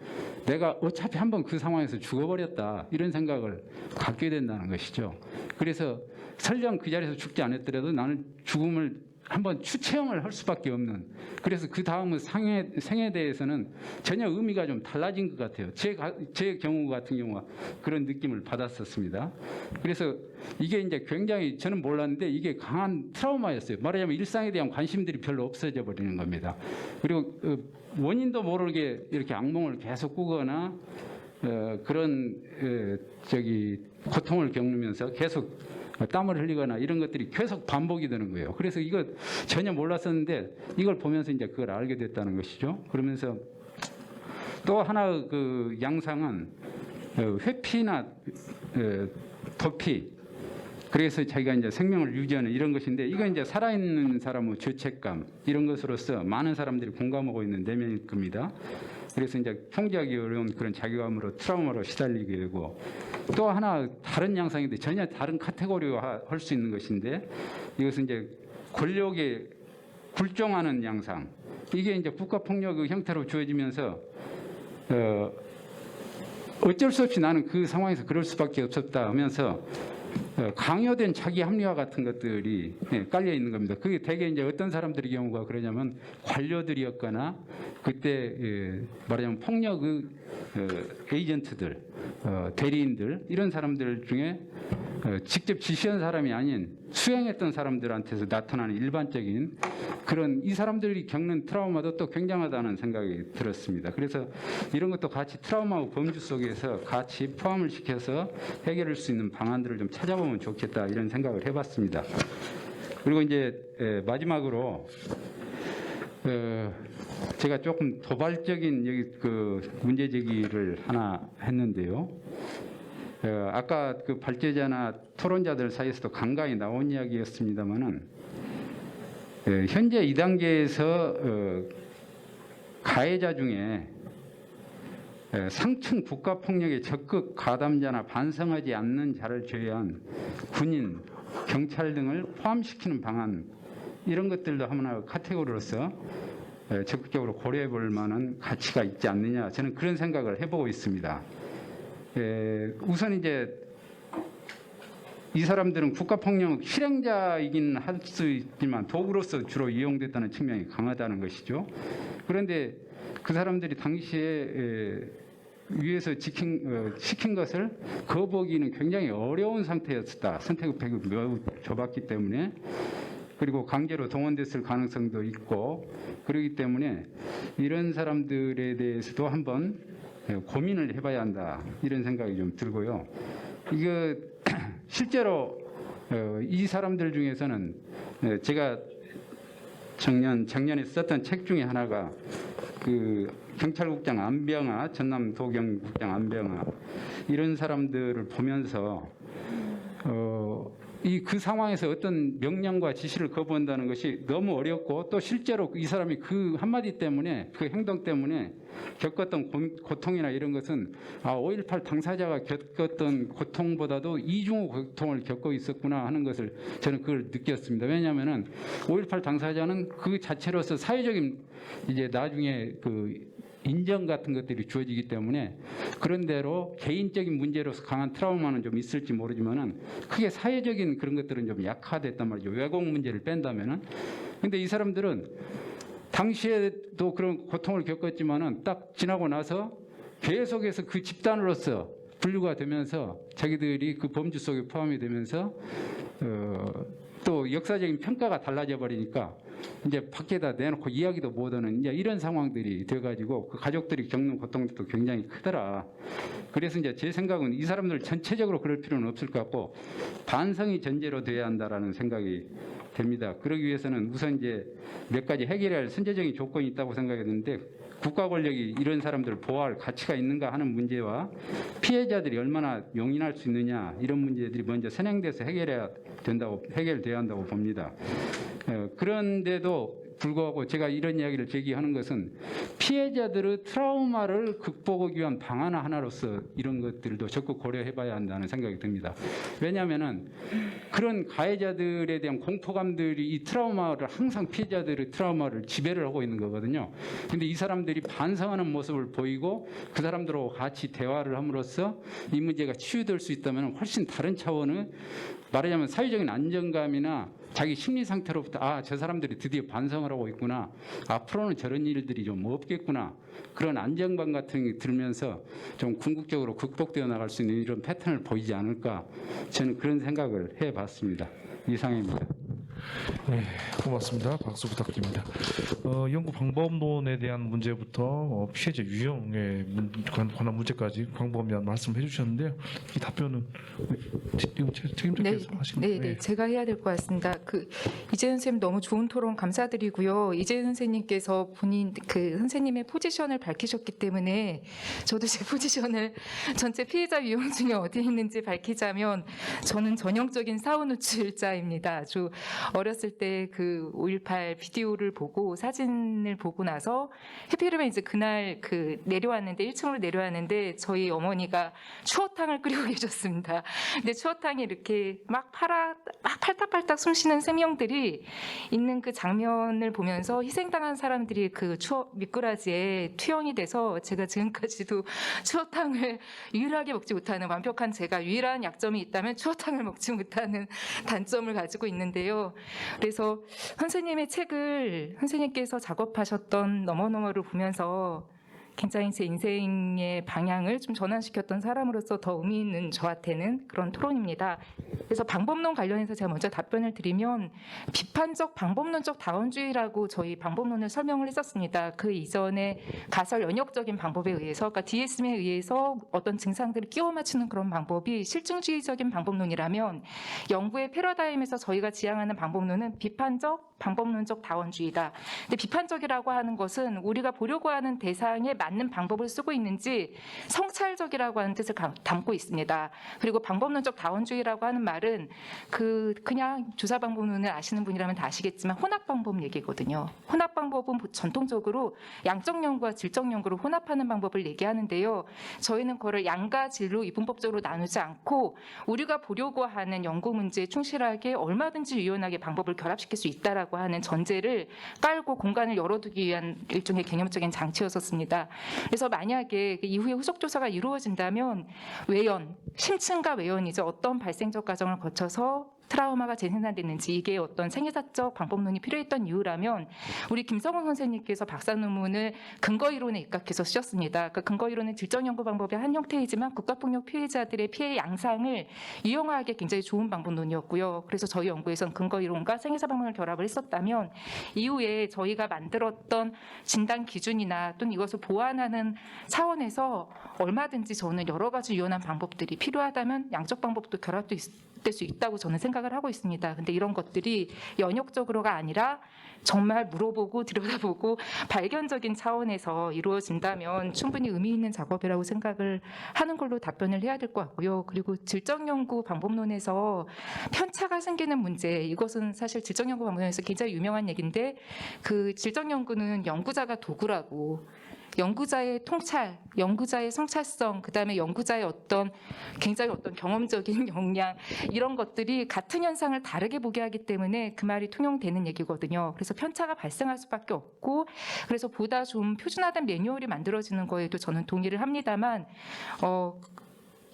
내가 어차피 한번 그 상황에서 죽어버렸다 이런 생각을 갖게 된다는 것이죠. 그래서 설령 그 자리에서 죽지 않았더라도 나는 죽음을 한번 추체험을 할 수밖에 없는 그래서 그 다음의 생에 대해서는 전혀 의미가 좀 달라진 것 같아요. 제 경우 같은 경우가 그런 느낌을 받았었습니다. 그래서 이게 이제 굉장히 저는 몰랐는데 이게 강한 트라우마였어요. 말하자면 일상에 대한 관심들이 별로 없어져 버리는 겁니다. 그리고 원인도 모르게 이렇게 악몽을 계속 꾸거나 그런 고통을 겪으면서 계속 땀을 흘리거나 이런 것들이 계속 반복이 되는 거예요. 그래서 이거 전혀 몰랐었는데 이걸 보면서 이제 그걸 알게 됐다는 것이죠. 그러면서 또 하나 양상은 회피나 도피 그래서 자기가 이제 생명을 유지하는 이런 것인데 이건 이제 살아있는 사람의 죄책감 이런 것으로서 많은 사람들이 공감하고 있는 내면일 겁니다. 그래서 이제 통제하기 어려운 그런 자괴감으로 트라우마로 시달리게 되고 또 하나 다른 양상인데 전혀 다른 카테고리화 할 수 있는 것인데 이것은 이제 권력에 굴종하는 양상 이게 이제 국가폭력의 형태로 주어지면서 어쩔 수 없이 나는 그 상황에서 그럴 수밖에 없었다 하면서 강요된 자기 합리화 같은 것들이 깔려 있는 겁니다. 그게 대개 이제 어떤 사람들의 경우가 그러냐면 관료들이었거나 그때 말하자면 폭력의 에이전트들, 대리인들 이런 사람들 중에 직접 지시한 사람이 아닌 수행했던 사람들한테서 나타나는 일반적인 그런 이 사람들이 겪는 트라우마도 또 굉장하다는 생각이 들었습니다. 그래서 이런 것도 같이 트라우마와 범주 속에서 같이 포함을 시켜서 해결할 수 있는 방안들을 좀 찾아보면 좋겠다 이런 생각을 해봤습니다. 그리고 이제 마지막으로 제가 조금 도발적인 여기 그 문제 제기를 하나 했는데요. 아까 그 발제자나 토론자들 사이에서도 간간히 나온 이야기였습니다만은 현재 2단계에서 가해자 중에 상층 국가폭력에 적극 가담자나 반성하지 않는 자를 제외한 군인, 경찰 등을 포함시키는 방안 이런 것들도 하나의 카테고리로서 적극적으로 고려해 볼 만한 가치가 있지 않느냐 저는 그런 생각을 해보고 있습니다. 우선 이제 이 사람들은 국가폭력 실행자이긴 할 수 있지만 도구로서 주로 이용됐다는 측면이 강하다는 것이죠. 그런데 그 사람들이 당시에 위에서 시킨 것을 거부하기는 굉장히 어려운 상태였다. 선택의 매우 좁았기 때문에 그리고 강제로 동원됐을 가능성도 있고 그렇기 때문에 이런 사람들에 대해서도 한번 고민을 해봐야 한다 이런 생각이 좀 들고요. 이거 실제로 이 사람들 중에서는 제가 작년에 썼던 책 중에 하나가 그 경찰국장 안병아, 전남도경국장 안병아 이런 사람들을 보면서 그 상황에서 어떤 명령과 지시를 거부한다는 것이 너무 어렵고 또 실제로 이 사람이 그 한마디 때문에 그 행동 때문에 겪었던 고통이나 이런 것은 5.18 당사자가 겪었던 고통보다도 이중의 고통을 겪고 있었구나 하는 것을 저는 그걸 느꼈습니다. 왜냐하면은 5.18 당사자는 그 자체로서 사회적인 이제 나중에 그 인정 같은 것들이 주어지기 때문에 그런 대로 개인적인 문제로서 강한 트라우마는 좀 있을지 모르지만은 크게 사회적인 그런 것들은 좀 약화됐단 말이죠. 왜곡 문제를 뺀다면은. 근데 이 사람들은 당시에도 그런 고통을 겪었지만은 딱 지나고 나서 계속해서 그 집단으로서 분류가 되면서 자기들이 그 범주 속에 포함이 되면서 또 역사적인 평가가 달라져 버리니까 이제 밖에다 내놓고 이야기도 못하는 이제 이런 상황들이 돼가지고 그 가족들이 겪는 고통도 굉장히 크더라. 그래서 이제 제 생각은 이 사람들 전체적으로 그럴 필요는 없을 것 같고 반성이 전제로 돼야 한다라는 생각이 됩니다. 그러기 위해서는 우선 이제 몇 가지 해결해야 할 선제적인 조건이 있다고 생각했는데 국가 권력이 이런 사람들을 보호할 가치가 있는가 하는 문제와 피해자들이 얼마나 용인할 수 있느냐 이런 문제들이 먼저 선행돼서 해결돼야 한다고 봅니다. 그런데도 불구하고 제가 이런 이야기를 제기하는 것은 피해자들의 트라우마를 극복하기 위한 방안 하나로서 이런 것들도 적극 고려해봐야 한다는 생각이 듭니다. 왜냐하면은 그런 가해자들에 대한 공포감들이 이 트라우마를 항상 피해자들의 트라우마를 지배를 하고 있는 거거든요. 근데 이 사람들이 반성하는 모습을 보이고 그 사람들하고 같이 대화를 함으로써 이 문제가 치유될 수 있다면 훨씬 다른 차원의 말하자면 사회적인 안정감이나 자기 심리 상태로부터 저 사람들이 드디어 반성을 하고 있구나. 앞으로는 저런 일들이 좀 없겠구나. 그런 안정감 같은 게 들면서 좀 궁극적으로 극복되어 나갈 수 있는 이런 패턴을 보이지 않을까. 저는 그런 생각을 해봤습니다. 이상입니다. 네, 고맙습니다. 박수 부탁드립니다. 연구 방법론에 대한 문제부터 피해자 유형에 관한 문제까지 방법에 대한 말씀을 해주셨는데요. 이 답변은 지금 책임자께서 하시는 네, 제가 해야 될 것 같습니다. 이재현 선생님 너무 좋은 토론 감사드리고요. 이재현 선생님께서 본인 선생님의 포지션을 밝히셨기 때문에 저도 제 포지션을 전체 피해자 유형 중에 어디에 있는지 밝히자면 저는 전형적인 사후 노출자입니다. 아주 어렸을 때 그 5.18 비디오를 보고 사진을 보고 나서 해피름에 이제 그날 그 내려왔는데 1층으로 내려왔는데 저희 어머니가 추어탕을 끓이고 계셨습니다. 근데 추어탕이 이렇게 막 팔딱팔딱 숨쉬는 생명들이 있는 그 장면을 보면서 희생당한 사람들이 그 추억 미꾸라지에 투영이 돼서 제가 지금까지도 추어탕을 유일하게 먹지 못하는 완벽한 제가 유일한 약점이 있다면 추어탕을 먹지 못하는 단점을 가지고 있는데요. 그래서 선생님의 책을 선생님께서 작업하셨던 너머너머를 보면서 굉장히 제 인생의 방향을 좀 전환시켰던 사람으로서 더 의미 있는 저한테는 그런 토론입니다. 그래서 방법론 관련해서 제가 먼저 답변을 드리면 비판적 방법론적 다원주의라고 저희 방법론을 설명을 했었습니다. 그 이전에 가설 연역적인 방법에 의해서 그러니까 DSM에 의해서 어떤 증상들을 끼워 맞추는 그런 방법이 실증주의적인 방법론이라면 연구의 패러다임에서 저희가 지향하는 방법론은 비판적 방법론적 다원주의다. 근데 비판적이라고 하는 것은 우리가 보려고 하는 대상에 맞는 방법을 쓰고 있는지 성찰적이라고 하는 뜻을 담고 있습니다. 그리고 방법론적 다원주의라고 하는 말은 그냥 조사 방법론을 아시는 분이라면 다 아시겠지만 혼합 방법 얘기거든요. 혼합 방법은 전통적으로 양적 연구와 질적 연구를 혼합하는 방법을 얘기하는데요. 저희는 그거를 양과 질로 이분법적으로 나누지 않고 우리가 보려고 하는 연구 문제에 충실하게 얼마든지 유연하게 방법을 결합시킬 수 있다라고 하는 전제를 깔고 공간을 열어두기 위한 일종의 개념적인 장치였었습니다. 그래서 만약에 이후에 후속 조사가 이루어진다면 외연, 심층과 외연이죠. 어떤 발생적 과정을 거쳐서 트라우마가 재생산됐는지 이게 어떤 생애사적 방법론이 필요했던 이유라면 우리 김성훈 선생님께서 박사 논문을 근거이론에 입각해서 쓰셨습니다. 그 근거이론은 질적연구 방법의 한 형태이지만 국가폭력 피해자들의 피해 양상을 유용화하기 굉장히 좋은 방법론이었고요. 그래서 저희 연구에서는 근거이론과 생애사 방법론을 결합을 했었다면 이후에 저희가 만들었던 진단 기준이나 또는 이것을 보완하는 차원에서 얼마든지 저는 여러 가지 유연한 방법들이 필요하다면 양적 방법도 결합될 수 있다고 저는 생각을 하고 있습니다. 근데 이런 것들이 연역적으로가 아니라 정말 물어보고 들여다보고 발견적인 차원에서 이루어진다면 충분히 의미 있는 작업이라고 생각을 하는 걸로 답변을 해야 될 것 같고요. 그리고 질적연구 방법론에서 편차가 생기는 문제, 이것은 사실 질적연구 방법론에서 굉장히 유명한 얘기인데 그 질적연구는 연구자가 도구라고 연구자의 통찰, 연구자의 성찰성, 그다음에 연구자의 어떤 굉장히 어떤 경험적인 역량 이런 것들이 같은 현상을 다르게 보게 하기 때문에 그 말이 통용되는 얘기거든요. 그래서 편차가 발생할 수밖에 없고 그래서 보다 좀 표준화된 매뉴얼이 만들어지는 거에도 저는 동의를 합니다만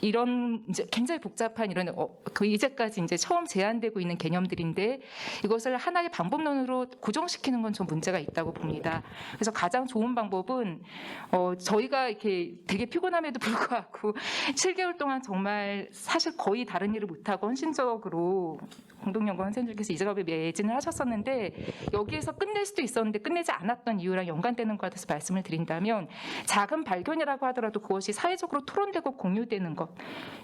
이런 이제 굉장히 복잡한 이런 그 이제까지 이제 처음 제안되고 있는 개념들인데 이것을 하나의 방법론으로 고정시키는 건 좀 문제가 있다고 봅니다. 그래서 가장 좋은 방법은 저희가 이렇게 되게 피곤함에도 불구하고 7개월 동안 정말 사실 거의 다른 일을 못하고 헌신적으로 공동연구 선생님께서 이 작업에 매진을 하셨었는데 여기에서 끝낼 수도 있었는데 끝내지 않았던 이유랑 연관되는 것 같아서 말씀을 드린다면 작은 발견이라고 하더라도 그것이 사회적으로 토론되고 공유되는 것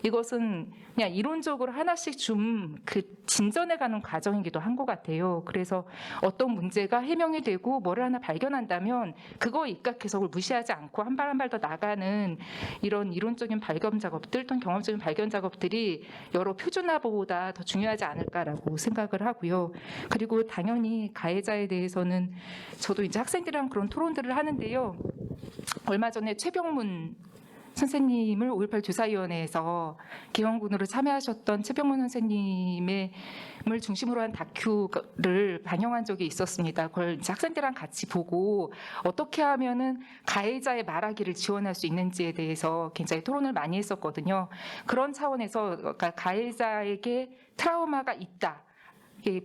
이것은 그냥 이론적으로 하나씩 좀 그 진전해가는 과정이기도 한 것 같아요. 그래서 어떤 문제가 해명이 되고 뭐를 하나 발견한다면 그거에 입각해서 그걸 무시하지 않고 한 발 한 발 더 나가는 이런 이론적인 발견 작업들 또는 경험적인 발견 작업들이 여러 표준화보다 더 중요하지 않을까라고 생각을 하고요. 그리고 당연히 가해자에 대해서는 저도 이제 학생들이랑 그런 토론들을 하는데요. 얼마 전에 최병문 선생님을 5.18 조사위원회에서 개헌군으로 참여하셨던 최병문 선생님을 중심으로 한 다큐를 방영한 적이 있었습니다. 그걸 이제 학생들이랑 같이 보고 어떻게 하면은 가해자의 말하기를 지원할 수 있는지에 대해서 굉장히 토론을 많이 했었거든요. 그런 차원에서 그러니까 가해자에게 트라우마가 있다. 이게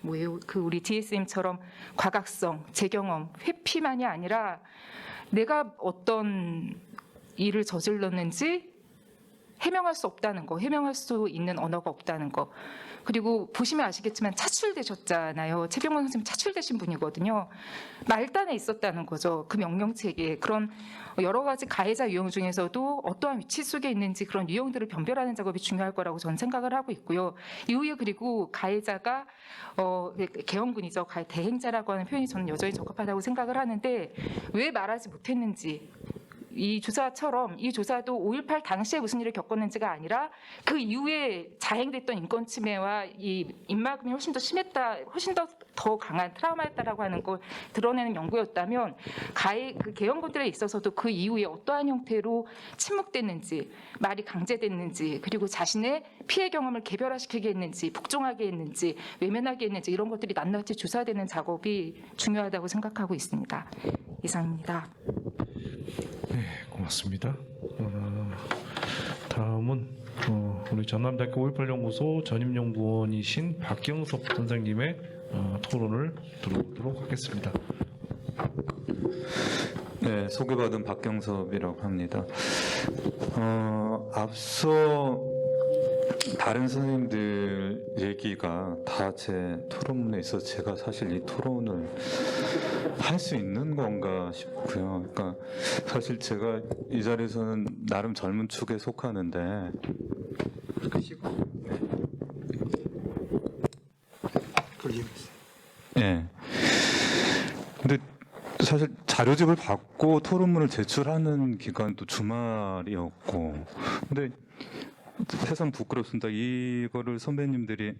뭐예요? 그 우리 DSM처럼 과각성, 재경험, 회피만이 아니라 내가 어떤 일을 저질렀는지 해명할 수 없다는 거, 해명할 수 있는 언어가 없다는 거. 그리고 보시면 아시겠지만 차출되셨잖아요. 최병문 선생님 차출되신 분이거든요. 말단에 있었다는 거죠. 그 명령체계에. 그런 여러 가지 가해자 유형 중에서도 어떠한 위치 속에 있는지 그런 유형들을 변별하는 작업이 중요할 거라고 저는 생각을 하고 있고요. 이후에 그리고 가해자가 개헌군이죠. 대행자라고 하는 표현이 저는 여전히 적합하다고 생각을 하는데 왜 말하지 못했는지 이 조사처럼 이 조사도 5.18 당시에 무슨 일을 겪었는지가 아니라 그 이후에 자행됐던 인권 침해와 이 입막음이 훨씬 더 심했다, 훨씬 더 강한 트라우마였다라고 하는 걸 드러내는 연구였다면 그 개헌군들에 있어서도 그 이후에 어떠한 형태로 침묵됐는지, 말이 강제됐는지, 그리고 자신의 피해 경험을 개별화시키게 했는지, 복종하게 했는지, 외면하게 했는지 이런 것들이 낱낱이 조사되는 작업이 중요하다고 생각하고 있습니다. 이상입니다. 네, 고맙습니다. 다음은 우리 전남대학교 5.18 연구소 전임연구원이신 박경섭 선생님의 토론을 들어보도록 하겠습니다. 네, 소개받은 박경섭이라고 합니다. 앞서 다른 선생님들 얘기가 다 제 토론문에 있어서 제가 사실 이 토론을 할 수 있는 건가 싶고요. 그러니까 사실 제가 이 자리에서는 나름 젊은 축에 속하는데 예. 근데 사실 자료집을 받고 토론문을 제출하는 기간도 주말이었고, 근데 세상 부끄럽습니다. 이거를 선배님들이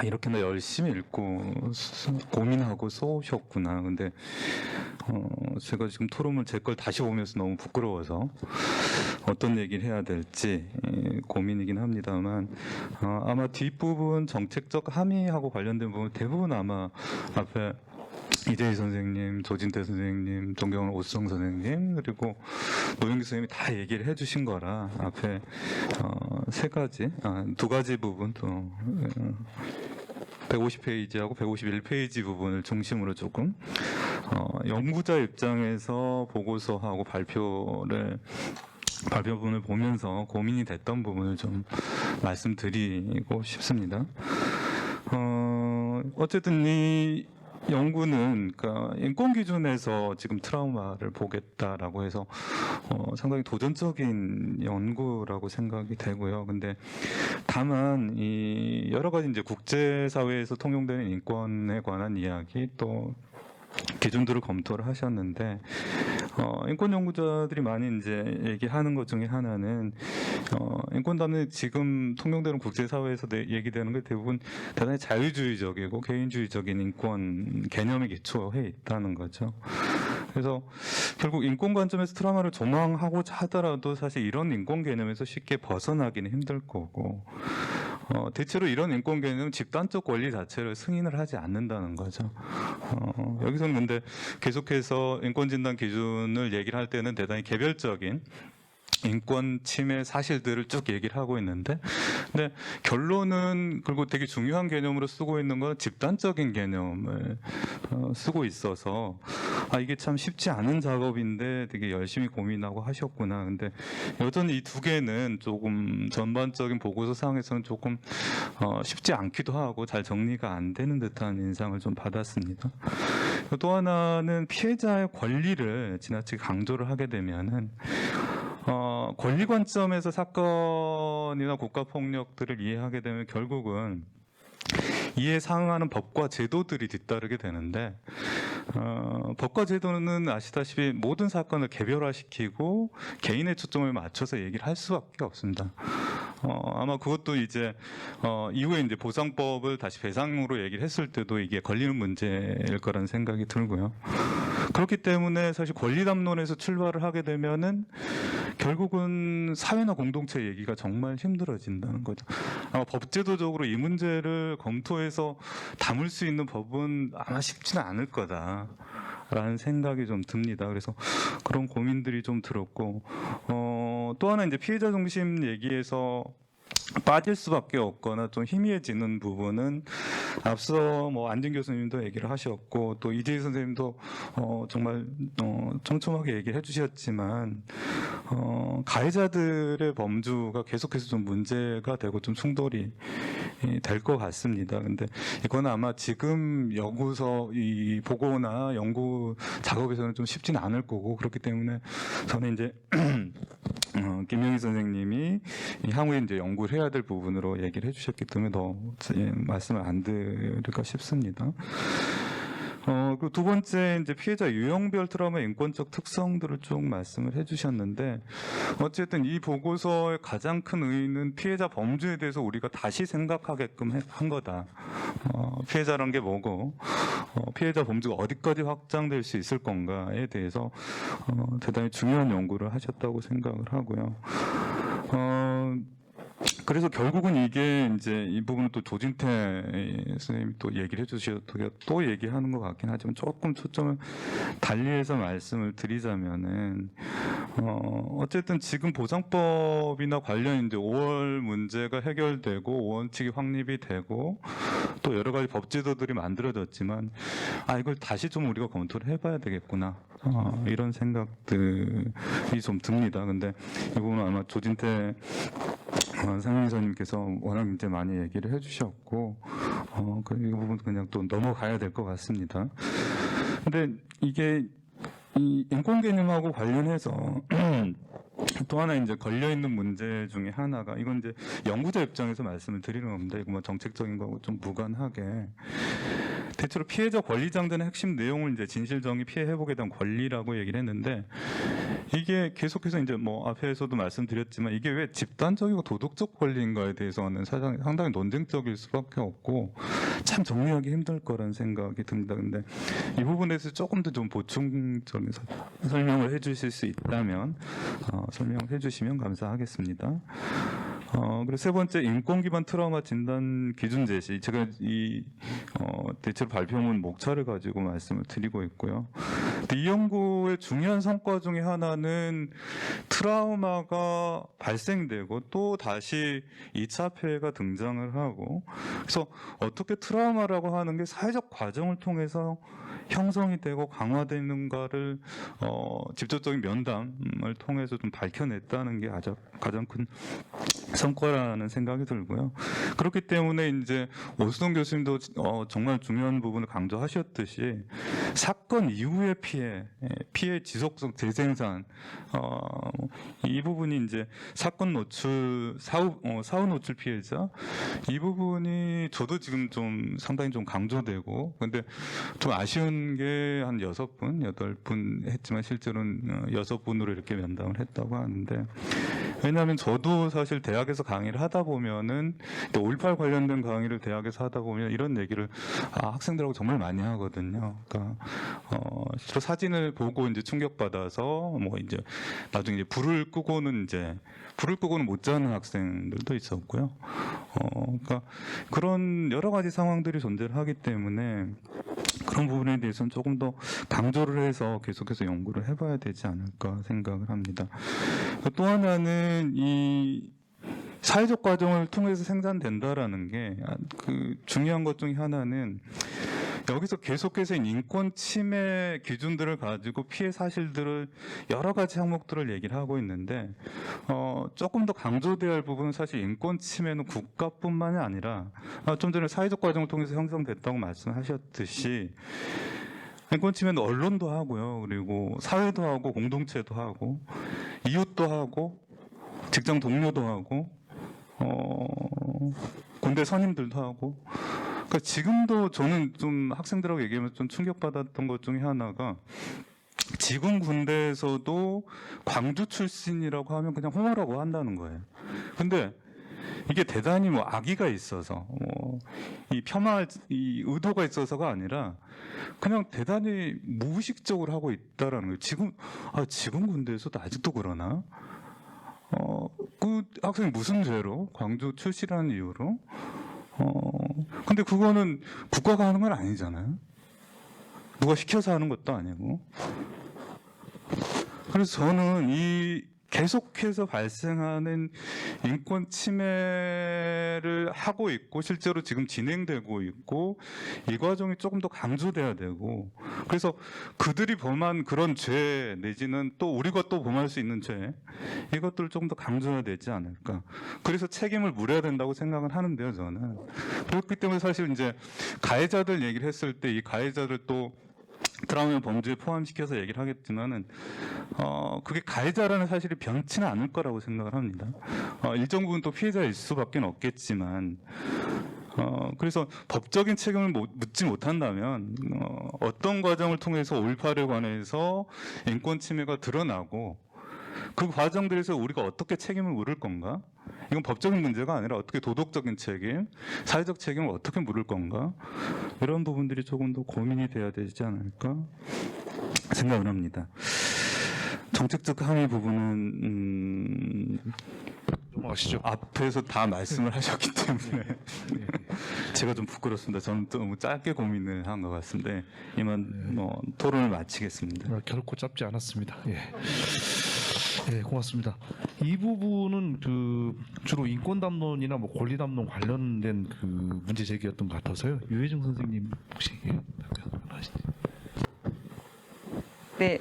이렇게나 열심히 읽고 고민하고 써오셨구나. 근데 제가 지금 토론을 제 걸 다시 보면서 너무 부끄러워서 어떤 얘기를 해야 될지 고민이긴 합니다만, 아마 뒷부분 정책적 함의하고 관련된 부분 대부분 아마 앞에 이재희 선생님, 조진태 선생님, 존경하는 오수정 선생님, 그리고 노영기 선생님이 다 얘기를 해주신 거라 앞에 두 가지 부분, 또 150페이지하고 151페이지 부분을 중심으로 조금 연구자 입장에서 보고서하고 발표문을 보면서 고민이 됐던 부분을 좀 말씀드리고 싶습니다. 어쨌든 이 연구는 그러니까 인권 기준에서 지금 트라우마를 보겠다라고 해서 상당히 도전적인 연구라고 생각이 되고요. 근데 다만 이 여러 가지 이제 국제사회에서 통용되는 인권에 관한 이야기 또 기준들을 검토를 하셨는데, 인권 연구자들이 많이 이제 얘기하는 것 중에 하나는 인권단은 지금 통용되는 국제사회에서 얘기되는 게 대부분 대단히 자유주의적이고 개인주의적인 인권 개념에 기초해 있다는 거죠. 그래서 결국 인권 관점에서 트라우마를 조망하고자 하더라도 사실 이런 인권 개념에서 쉽게 벗어나기는 힘들 거고, 대체로 이런 인권 개념은 집단적 권리 자체를 승인을 하지 않는다는 거죠. 여기서는 근데 계속해서 인권진단 기준을 얘기를 할 때는 대단히 개별적인 인권 침해 사실들을 쭉 얘기를 하고 있는데, 근데 결론은 그리고 되게 중요한 개념으로 쓰고 있는 건 집단적인 개념을 쓰고 있어서 이게 참 쉽지 않은 작업인데 되게 열심히 고민하고 하셨구나. 근데 여전히 이 두 개는 조금 전반적인 보고서 상에서는 조금 쉽지 않기도 하고 잘 정리가 안 되는 듯한 인상을 좀 받았습니다. 또 하나는 피해자의 권리를 지나치게 강조를 하게 되면은 권리 관점에서 사건이나 국가폭력들을 이해하게 되면 결국은 이에 상응하는 법과 제도들이 뒤따르게 되는데, 법과 제도는 아시다시피 모든 사건을 개별화시키고 개인의 초점을 맞춰서 얘기를 할 수밖에 없습니다. 아마 그것도 이제 이후에 이제 보상법을 다시 배상으로 얘기를 했을 때도 이게 걸리는 문제일 거라는 생각이 들고요. 그렇기 때문에 사실 권리 담론에서 출발을 하게 되면은 결국은 사회나 공동체 얘기가 정말 힘들어진다는 거죠. 아마 법제도적으로 이 문제를 검토해서 담을 수 있는 법은 아마 쉽지는 않을 거다라는 생각이 좀 듭니다. 그래서 그런 고민들이 좀 들었고, 또 하나 이제 피해자 중심 얘기에서 빠질 수밖에 없거나 좀 희미해지는 부분은 앞서 안진 교수님도 얘기를 하셨고 또 이재희 선생님도 정말 촘촘하게 얘기를 해주셨지만 가해자들의 범주가 계속해서 좀 문제가 되고 좀 충돌이 될 것 같습니다. 근데 이건 아마 지금 연구서 이 보고나 연구 작업에서는 좀 쉽지는 않을 거고, 그렇기 때문에 저는 이제 김영희 선생님이 향후에 이제 연구를 해야 될 부분으로 얘기를 해주셨기 때문에 더 말씀을 안 드릴까 싶습니다. 그리고 두 번째 이제 피해자 유형별 트라우마 인권적 특성들을 쭉 말씀을 해주셨는데 어쨌든 이 보고서의 가장 큰 의의는 피해자 범주에 대해서 우리가 다시 생각하게끔 한 거다. 피해자란 게 뭐고 피해자 범주가 어디까지 확장될 수 있을 건가에 대해서 대단히 중요한 연구를 하셨다고 생각을 하고요. 그래서 결국은 이게 이제 이 부분은 또 조진태 선생님이 또 얘기를 해주셔서 또 얘기하는 것 같긴 하지만 조금 초점을 달리해서 말씀을 드리자면은 어쨌든 지금 보상법이나 관련 이제 5월 문제가 해결되고 원칙이 확립이 되고 또 여러 가지 법제도들이 만들어졌지만 이걸 다시 좀 우리가 검토를 해봐야 되겠구나 이런 생각들이 좀 듭니다. 근데 이 부분은 아마 조진태 상임이사님께서 워낙 이제 많이 얘기를 해주셨고 이 부분 그냥 또 넘어가야 될 것 같습니다. 근데 이게 이 인권 개념하고 관련해서 또 하나 이제 걸려 있는 문제 중에 하나가 이건 이제 연구자 입장에서 말씀을 드리는 겁니다. 이거 뭐 정책적인 거하고 좀 무관하게 대체로 피해자 권리 장전의 핵심 내용을 이제 진실 정의 피해 회복에 대한 권리라고 얘기를 했는데 이게 계속해서 이제 뭐 앞에서도 말씀드렸지만 이게 왜 집단적이고 도덕적 권리인가에 대해서는 상당히 논쟁적일 수밖에 없고 참 정리하기 힘들 거라는 생각이 듭니다. 근데 이 부분에 대해서 조금 더 좀 보충적인 설명을 해주실 수 있다면 설명해 주시면 감사하겠습니다. 그리고 세 번째 인권 기반 트라우마 진단 기준 제시. 제가 이 대체로 발표문 목차를 가지고 말씀을 드리고 있고요. 이 연구의 중요한 성과 중에 하나는 트라우마가 발생되고 또 다시 2차 폐해가 등장을 하고 그래서 어떻게 트라우마라고 하는 게 사회적 과정을 통해서 형성이 되고 강화되는가를 직접적인 면담을 통해서 좀 밝혀냈다는 게 가장 큰 성과라는 생각이 들고요. 그렇기 때문에 이제 오수동 교수님도 정말 중요한 부분을 강조하셨듯이 사건 이후의 피해 지속성 재생산 이 부분이 이제 사건 노출 사후 노출 피해자 이 부분이 저도 지금 좀 상당히 좀 강조되고 근데 좀 아쉬운 게 한 6분, 8분 했지만 실제로는 6분으로 이렇게 면담을 했다고 하는데 왜냐하면 저도 사실 대학에서 강의를 하다 보면은 5.18 관련된 강의를 대학에서 하다 보면 이런 얘기를 학생들하고 정말 많이 하거든요. 그러니까 실제로 사진을 보고 이제 충격받아서 뭐 이제 나중에 이제 불을 끄고는 못 자는 학생들도 있었고요. 그러니까 그런 여러 가지 상황들이 존재를 하기 때문에 그런 부분에 대해서는 조금 더 강조를 해서 계속해서 연구를 해봐야 되지 않을까 생각을 합니다. 또 하나는 이 사회적 과정을 통해서 생산된다라는 게 그 중요한 것 중에 하나는 여기서 계속해서 인권 침해 기준들을 가지고 피해 사실들을 여러 가지 항목들을 얘기를 하고 있는데 조금 더 강조돼야 할 부분은 사실 인권 침해는 국가뿐만이 아니라 좀 전에 사회적 과정을 통해서 형성됐다고 말씀하셨듯이 인권 침해는 언론도 하고요. 그리고 사회도 하고 공동체도 하고 이웃도 하고 직장 동료도 하고 군대 선임들도 하고 그러니까 지금도 저는 좀 학생들하고 얘기하면서 좀 충격받았던 것 중에 하나가 지금 군대에서도 광주 출신이라고 하면 그냥 홍어라고 한다는 거예요. 근데 이게 대단히 뭐 악의가 있어서 이 폄하할 이 의도가 있어서가 아니라 그냥 대단히 무의식적으로 하고 있다라는 거예요. 지금 군대에서도 아직도 그러나? 그 학생이 무슨 죄로 광주 출시라는 이유로 근데 그거는 국가가 하는 건 아니잖아요. 누가 시켜서 하는 것도 아니고. 그래서 저는 이 계속해서 발생하는 인권 침해를 하고 있고 실제로 지금 진행되고 있고 이 과정이 조금 더 강조돼야 되고 그래서 그들이 범한 그런 죄 내지는 또 우리가 또 범할 수 있는 죄 이것들을 조금 더 강조해야 되지 않을까. 그래서 책임을 물어야 된다고 생각을 하는데요, 저는. 그렇기 때문에 사실 이제 가해자들 얘기를 했을 때 이 가해자들 또 트라우마 범죄에 포함시켜서 얘기를 하겠지만은 그게 가해자라는 사실이 변치는 않을 거라고 생각을 합니다. 일정 부분 또 피해자일 수밖에 없겠지만 그래서 법적인 책임을 묻지 못한다면 어떤 과정을 통해서 5.18에 관해서 인권 침해가 드러나고 그 과정들에서 우리가 어떻게 책임을 물을 건가? 이건 법적인 문제가 아니라 어떻게 도덕적인 책임, 사회적 책임을 어떻게 물을 건가? 이런 부분들이 조금 더 고민이 돼야 되지 않을까 생각을 합니다. 정책적 항의 부분은 넘어가시죠. 앞에서 다 말씀을 하셨기 때문에 제가 좀 부끄럽습니다. 저는 너무 짧게 고민을 한 것 같은데 이만 토론을 마치겠습니다. 결코 짧지 않았습니다. 예. 예, 고맙습니다. 이 부분은 주로 인권 담론이나 뭐 권리 담론 관련된 문제 제기였던 것 같아서요. 유해정 선생님 혹시 답변하시죠? 네.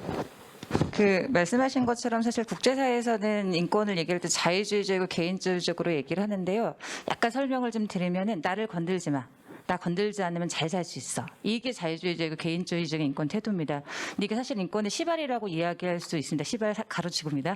말씀하신 것처럼 사실 국제사회에서는 인권을 얘기할 때 자유주의적이고 개인주의적으로 얘기를 하는데요. 약간 설명을 좀 드리면은 나를 건들지 마. 나 건들지 않으면 잘 살 수 있어. 이게 자유주의적이고 개인주의적인 인권 태도입니다. 근데 이게 사실 인권의 시발이라고 이야기할 수 있습니다. 시발 가로치고입니다.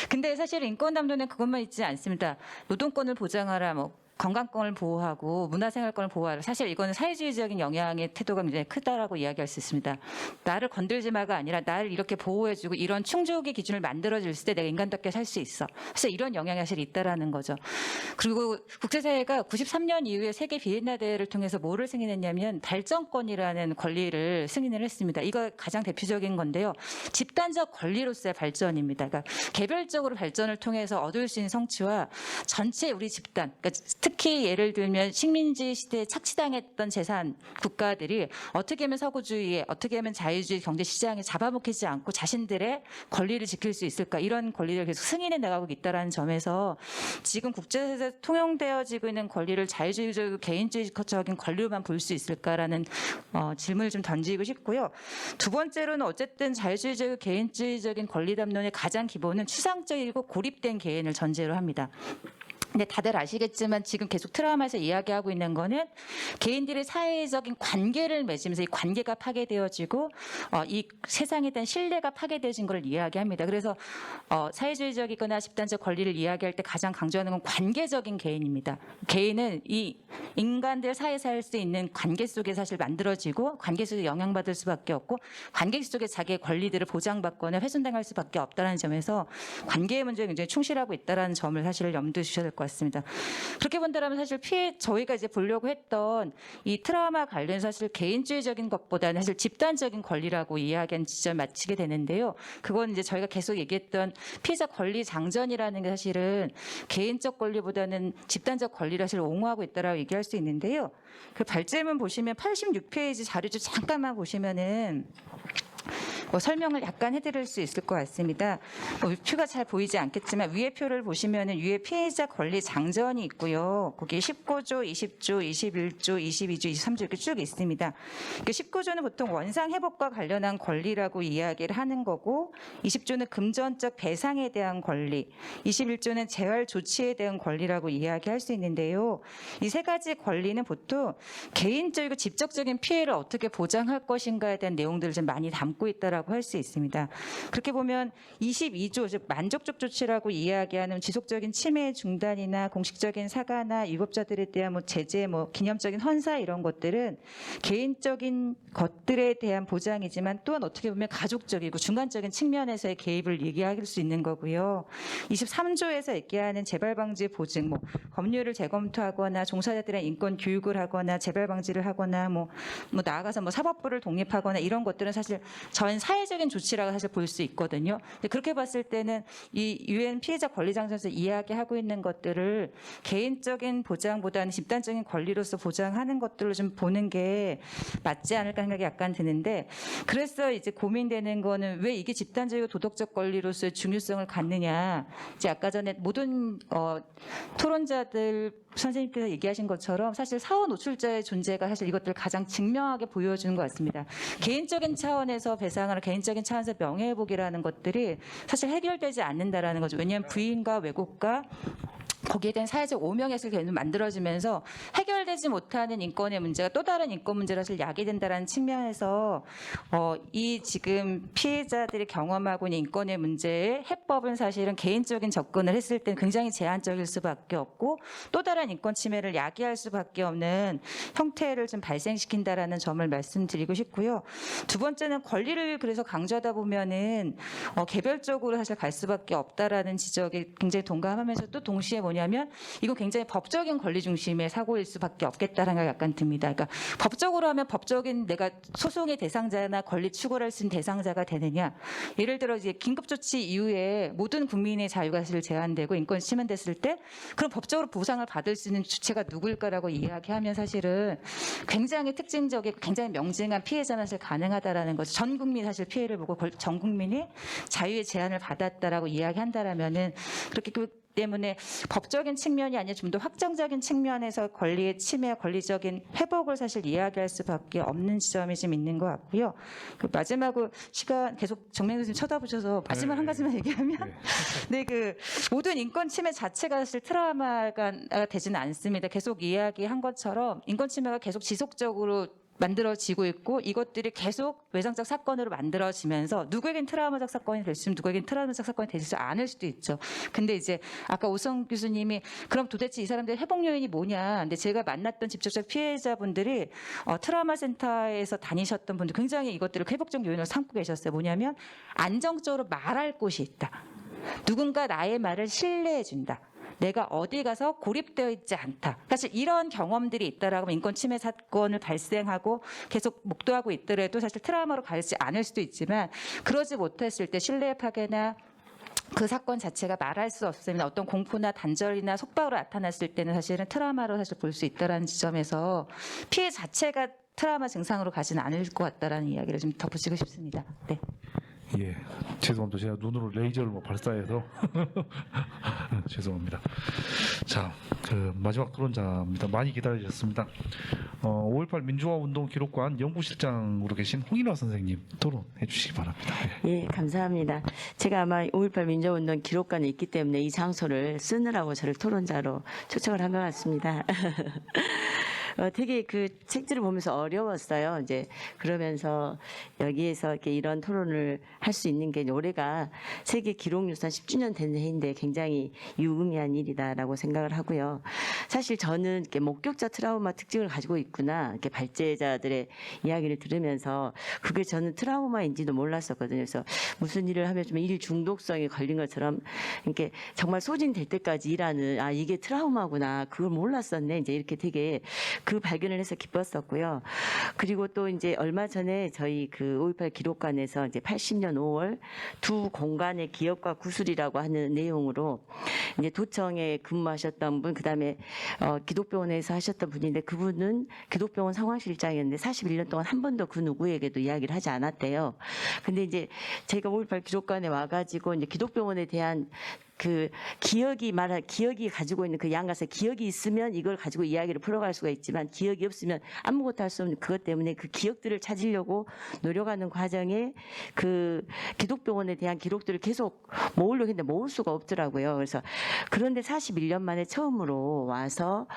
근데 사실 인권 담론에 그것만 있지 않습니다. 노동권을 보장하라, 건강권을 보호하고 문화생활권을 보호하라. 사실 이거는 사회주의적인 영향의 태도가 굉장히 크다라고 이야기할 수 있습니다. 나를 건들지 마가 아니라 나를 이렇게 보호해주고 이런 충족의 기준을 만들어줄 때 내가 인간답게 살 수 있어. 사실 이런 영향이 사실 있다라는 거죠. 그리고 국제사회가 93년 이후에 세계 비엔나 대회를 통해서 뭐를 승인했냐면 발전권이라는 권리를 승인을 했습니다. 이거 가장 대표적인 건데요. 집단적 권리로서의 발전입니다. 그러니까 개별적으로 발전을 통해서 얻을 수 있는 성취와 전체 우리 집단, 그러니까 특히 예를 들면 식민지 시대에 착취당했던 재산 국가들이 어떻게 하면 서구주의에 어떻게 하면 자유주의 경제시장에 잡아먹히지 않고 자신들의 권리를 지킬 수 있을까 이런 권리를 계속 승인해 나가고 있다는 점에서 지금 국제사회에서 통용되어지고 있는 권리를 자유주의적이고 개인주의적인 권리로만 볼 수 있을까라는 질문을 좀 던지고 싶고요. 두 번째로는 어쨌든 자유주의적이고 개인주의적인 권리 담론의 가장 기본은 추상적이고 고립된 개인을 전제로 합니다. 근데 다들 아시겠지만 지금 계속 트라우마에서 이야기하고 있는 거는 개인들의 사회적인 관계를 맺으면서 이 관계가 파괴되어지고 이 세상에 대한 신뢰가 파괴되어진 걸 이야기합니다. 그래서 사회주의적이거나 집단적 권리를 이야기할 때 가장 강조하는 건 관계적인 개인입니다. 개인은 이 인간들 사이에 살 수 있는 관계 속에 사실 만들어지고 관계 속에 영향받을 수밖에 없고 관계 속에 자기의 권리들을 보장받거나 훼손당할 수밖에 없다는 점에서 관계의 문제에 굉장히 충실하고 있다는 점을 사실 염두에 주셔야 될 것 같습니다. 그렇게 본다면 사실 저희가 이제 보려고 했던 이 트라우마 관련 사실 개인주의적인 것보다는 사실 집단적인 권리라고 이야기한 지점 마치게 되는데요. 그건 이제 저희가 계속 얘기했던 피해자 권리 장전이라는 게 사실은 개인적 권리보다는 집단적 권리를 사실 옹호하고 있다라고 얘기할 수 있는데요. 그 발제문 보시면 86페이지 자료 좀 잠깐만 보시면은 설명을 약간 해드릴 수 있을 것 같습니다. 표가 잘 보이지 않겠지만 위에 표를 보시면은 위에 피해자 권리 장전이 있고요. 거기 19조, 20조, 21조, 22조, 23조 이렇게 쭉 있습니다. 19조는 보통 원상 회복과 관련한 권리라고 이야기를 하는 거고 20조는 금전적 배상에 대한 권리, 21조는 재활 조치에 대한 권리라고 이야기할 수 있는데요. 이 세 가지 권리는 보통 개인적이고 직접적인 피해를 어떻게 보장할 것인가에 대한 내용들을 좀 많이 담고 있다라고 할 수 있습니다. 그렇게 보면 22조, 즉 만족적 조치라고 이야기하는 지속적인 침해 중단이나 공식적인 사과나 유급자들에 대한 제재, 기념적인 헌사 이런 것들은 개인적인 것들에 대한 보장이지만 또한 어떻게 보면 가족적이고 중간적인 측면에서의 개입을 얘기할 수 있는 거고요. 23조에서 얘기하는 재발 방지 보증, 법률을 재검토하거나 종사자들의 인권 교육을 하거나 재발 방지를 하거나 나아가서 사법부를 독립하거나 이런 것들은 사실 전 사회적인 조치라고 사실 볼 수 있거든요. 그렇게 봤을 때는 이 UN 피해자 권리장전에서 이야기하고 있는 것들을 개인적인 보장보다는 집단적인 권리로서 보장하는 것들로 좀 보는 게 맞지 않을까 생각이 약간 드는데, 그래서 이제 고민되는 거는 왜 이게 집단적이고 도덕적 권리로서의 중요성을 갖느냐. 이제 아까 전에 모든 토론자들 선생님께서 얘기하신 것처럼 사실 사후 노출자의 존재가 사실 이것들을 가장 증명하게 보여주는 것 같습니다. 개인적인 차원에서 배상하는 개인적인 차원에서 명예회복이라는 것들이 사실 해결되지 않는다라는 거죠. 왜냐하면 부인과 왜곡과 거기에 대한 사회적 오명에서 계속 만들어지면서 해결되지 못하는 인권의 문제가 또 다른 인권 문제로 사실 야기된다는 측면에서 이 지금 피해자들이 경험하고 있는 인권의 문제의 해법은 사실은 개인적인 접근을 했을 때 굉장히 제한적일 수밖에 없고 또 다른 인권 침해를 야기할 수밖에 없는 형태를 좀 발생시킨다라는 점을 말씀드리고 싶고요. 두 번째는 권리를 그래서 강조하다 보면은 개별적으로 사실 갈 수밖에 없다라는 지적에 굉장히 동감하면서 또 동시에 뭐냐면 이건 굉장히 법적인 권리 중심의 사고일 수밖에 없겠다는 생각이 약간 듭니다. 그러니까 법적으로 하면 법적인 내가 소송의 대상자나 권리 추구를 할 수 있는 대상자가 되느냐. 예를 들어 이제 긴급조치 이후에 모든 국민의 자유가 사실 제한되고 인권이 침해됐을 때 그럼 법적으로 보상을 받을 수 있는 주체가 누구일까라고 이야기하면 사실은 굉장히 특징적이고 굉장히 명징한 피해자는 사실 가능하다라는 거죠. 전 국민이 사실 피해를 보고 전 국민이 자유의 제한을 받았다라고 이야기한다라면은 그렇게 때문에 법적인 측면이 아니라 좀 더 확정적인 측면에서 권리의 침해, 권리적인 회복을 사실 이야기할 수밖에 없는 지점이 좀 있는 것 같고요. 그 마지막으로 시간 계속 정명 교수님 쳐다보셔서 마지막 한 가지만 얘기하면 네, 그 모든 인권 침해 자체가 사실 트라우마가 되지는 않습니다. 계속 이야기한 것처럼 인권 침해가 계속 지속적으로 만들어지고 있고 이것들이 계속 외상적 사건으로 만들어지면서 누구에겐 트라우마적 사건이 될 수 있으면 누구에겐 트라우마적 사건이 되지 않을 수도 있죠. 근데 이제 아까 오성 교수님이 그럼 도대체 이 사람들의 회복 요인이 뭐냐. 근데 제가 만났던 직접적 피해자분들이 트라우마 센터에서 다니셨던 분들 굉장히 이것들을 회복적 요인으로 삼고 계셨어요. 뭐냐면 안정적으로 말할 곳이 있다. 누군가 나의 말을 신뢰해 준다. 내가 어디 가서 고립되어 있지 않다. 사실 이런 경험들이 있다라고 인권 침해 사건을 발생하고 계속 목도하고 있더라도 사실 트라우마로 가지 않을 수도 있지만 그러지 못했을 때 신뢰의 파괴나 그 사건 자체가 말할 수 없으면 어떤 공포나 단절이나 속박으로 나타났을 때는 사실은 트라우마로 사실 볼 수 있다라는 지점에서 피해 자체가 트라우마 증상으로 가지는 않을 것 같다라는 이야기를 좀 덧붙이고 싶습니다. 네. 예, 죄송합니다. 제가 눈으로 레이저를 발사해서 죄송합니다. 자, 그 마지막 토론자입니다. 많이 기다리셨습니다. 5.18 민주화운동 기록관 연구실장으로 계신 홍인화 선생님 토론해 주시기 바랍니다. 예, 감사합니다. 제가 아마 5.18 민주화운동 기록관에 있기 때문에 이 장소를 쓰느라고 저를 토론자로 초청을 한 것 같습니다. 되게 그 책들을 보면서 어려웠어요. 이제 그러면서 여기에서 이렇게 이런 토론을 할 수 있는 게 올해가 세계 기록유산 10주년 된 해인데 굉장히 유의미한 일이다라고 생각을 하고요. 사실 저는 이렇게 목격자 트라우마 특징을 가지고 있구나. 이렇게 발제자들의 이야기를 들으면서 그게 저는 트라우마인지도 몰랐었거든요. 그래서 무슨 일을 하면 좀 일 중독성이 걸린 것처럼 이렇게 정말 소진될 때까지 일하는 이게 트라우마구나. 그걸 몰랐었네. 이제 이렇게 되게 그 발견을 해서 기뻤었고요. 그리고 또 이제 얼마 전에 저희 그 5.18 기록관에서 이제 80년 5월 두 공간의 기업과 구술이라고 하는 내용으로 이제 도청에 근무하셨던 분, 그다음에 기독병원에서 하셨던 분인데 그분은 기독병원 상황실장이었는데 41년 동안 한 번도 그 누구에게도 이야기를 하지 않았대요. 근데 이제 제가 5.18 기록관에 와가지고 이제 기독병원에 대한 그 기억이 가지고 있는 그 양가서 기억이 있으면 이걸 가지고 이야기를 풀어갈 수가 있지만 기억이 없으면 아무것도 할 수 없는 그것 때문에 그 기억들을 찾으려고 노력하는 과정에 그 기독병원에 대한 기록들을 계속 모으려고 했는데 모을 수가 없더라고요. 그래서 그런데 41년 만에 처음으로 와서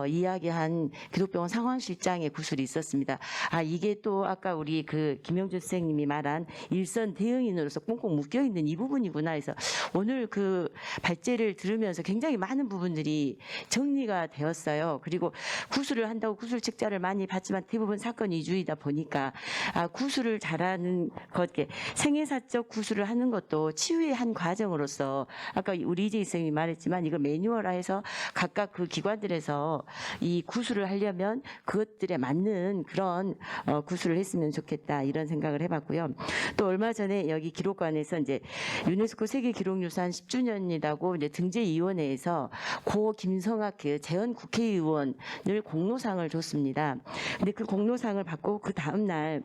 이야기한 기독병원 상황실장의 구술이 있었습니다. 이게 또 아까 우리 그 김영준 선생님이 말한 일선 대응인으로서 꽁꽁 묶여 있는 이 부분이구나 해서 오늘 그 발제를 들으면서 굉장히 많은 부분들이 정리가 되었어요. 그리고 구술을 한다고 구술 책자를 많이 봤지만 대부분 사건 위주이다 보니까 구술을 잘하는 것, 생애사적 구술을 하는 것도 치유의 한 과정으로서 아까 우리 이재희 선생님이 말했지만 이걸 매뉴얼화해서 각각 그 기관들에서 이 구술을 하려면 그것들에 맞는 그런 구술을 했으면 좋겠다 이런 생각을 해봤고요. 또 얼마 전에 여기 기록관에서 이제 유네스코 세계 기록유산 10주년 이라고 이제 등재위원회에서 고 김성학 재헌 국회의원을 공로상을 줬습니다. 근데 그 공로상을 받고 그 다음 날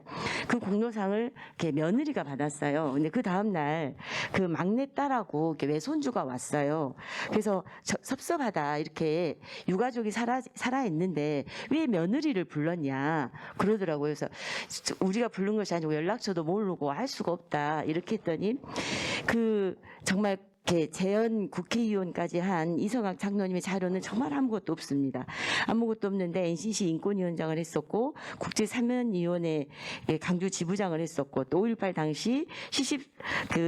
그 공로상을 이렇게 며느리가 받았어요. 근데 그 다음 날 그 막내 딸하고 이렇게 외손주가 왔어요. 그래서 섭섭하다 이렇게 유가족이 살아 있는데 왜 며느리를 불렀냐 그러더라고요. 그래서 우리가 부른 것이 아니고 연락처도 모르고 알 수가 없다 이렇게 했더니 그 정말 이렇게 재연 국회의원까지 한 이성학 장로님의 자료는 정말 아무것도 없습니다. 아무것도 없는데 NCC 인권위원장을 했었고 국제사면위원회 강주 지부장을 했었고 또 5.18 당시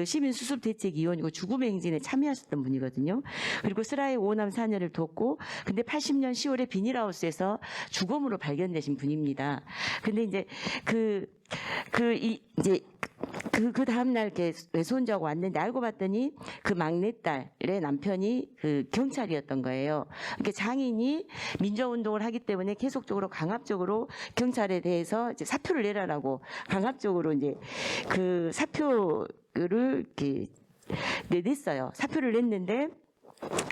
시민수습대책위원이고 죽음의 행진에 참여하셨던 분이거든요. 그리고 스라의 5남 4녀를 뒀고 근데 80년 10월에 비닐하우스에서 죽음으로 발견되신 분입니다. 근데 이제 그 다음날 이렇게 외손자하고 왔는데 알고 봤더니 그 막내딸의 남편이 그 경찰이었던 거예요. 그러니까 장인이 민주화운동을 하기 때문에 계속적으로 강압적으로 경찰에 대해서 이제 사표를 내라라고 강압적으로 이제 그 사표를 이렇게 냈어요. 사표를 냈는데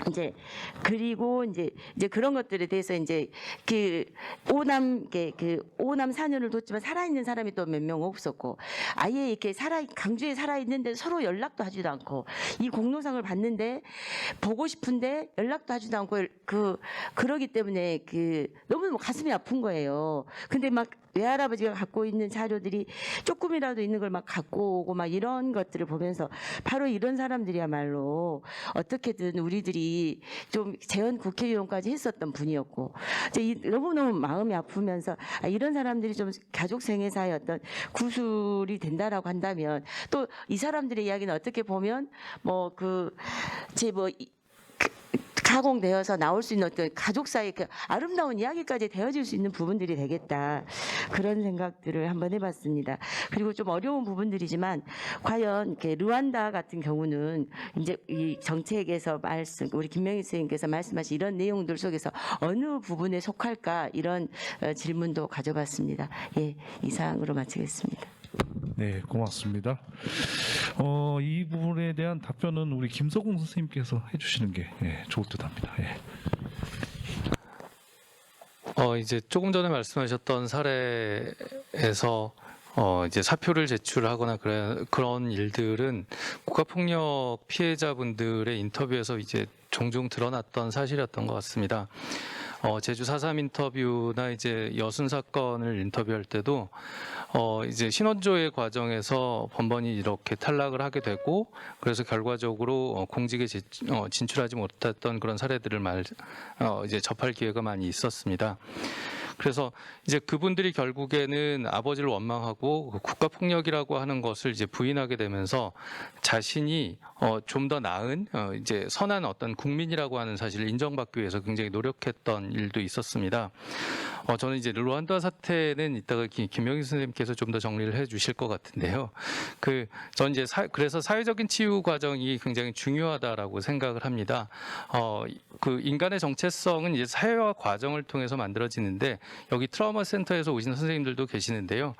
이제 그리고 이제 그런 것들에 대해서 이제 그 오남 4년을 뒀지만 살아있는 사람이 또 몇 명 없었고 아예 이렇게 강주에 살아있는데 서로 연락도 하지도 않고 이 공로상을 받는데 보고 싶은데 연락도 하지도 않고 그러기 때문에 너무 가슴이 아픈 거예요. 근데 막 외할아버지가 갖고 있는 자료들이 조금이라도 있는 걸 막 갖고 오고 막 이런 것들을 보면서 바로 이런 사람들이야말로 어떻게든 우리들이 좀 재연 국회의원까지 했었던 분이었고 너무너무 마음이 아프면서 이런 사람들이 좀 가족 생애사의 어떤 구술이 된다라고 한다면 또 이 사람들의 이야기는 어떻게 보면 가공되어서 나올 수 있는 어떤 가족사의 그 아름다운 이야기까지 되어질 수 있는 부분들이 되겠다. 그런 생각들을 한번 해봤습니다. 그리고 좀 어려운 부분들이지만 과연 이렇게 르완다 같은 경우는 이제 이 정책에서 우리 김명희 선생님께서 말씀하신 이런 내용들 속에서 어느 부분에 속할까 이런 질문도 가져봤습니다. 예, 이상으로 마치겠습니다. 네, 고맙습니다. 이 부분에 대한 답변은 우리 김석웅 선생님께서 해주시는 게 좋을 듯합니다. 이제 조금 전에 말씀하셨던 사례에서 이제 사표를 제출하거나 그런 일들은 국가폭력 피해자분들의 인터뷰에서 이제 종종 드러났던 사실이었던 것 같습니다. 제주 4.3 인터뷰나 이제 여순 사건을 인터뷰할 때도 이제 신원조회 과정에서 번번이 이렇게 탈락을 하게 되고 그래서 결과적으로 공직에 진출하지 못했던 그런 사례들을 이제 접할 기회가 많이 있었습니다. 그래서 이제 그분들이 결국에는 아버지를 원망하고 국가폭력이라고 하는 것을 이제 부인하게 되면서 자신이 좀 더 나은 이제 선한 어떤 국민이라고 하는 사실을 인정받기 위해서 굉장히 노력했던 일도 있었습니다. 저는 이제 르완다 사태는 이따가 김명희 선생님께서 좀 더 정리를 해주실 것 같은데요. 전 이제 그래서 사회적인 치유 과정이 굉장히 중요하다라고 생각을 합니다. 인간의 정체성은 이제 사회화 과정을 통해서 만들어지는데 여기 트라우마 센터에서 오신 선생님들도 계시는데요.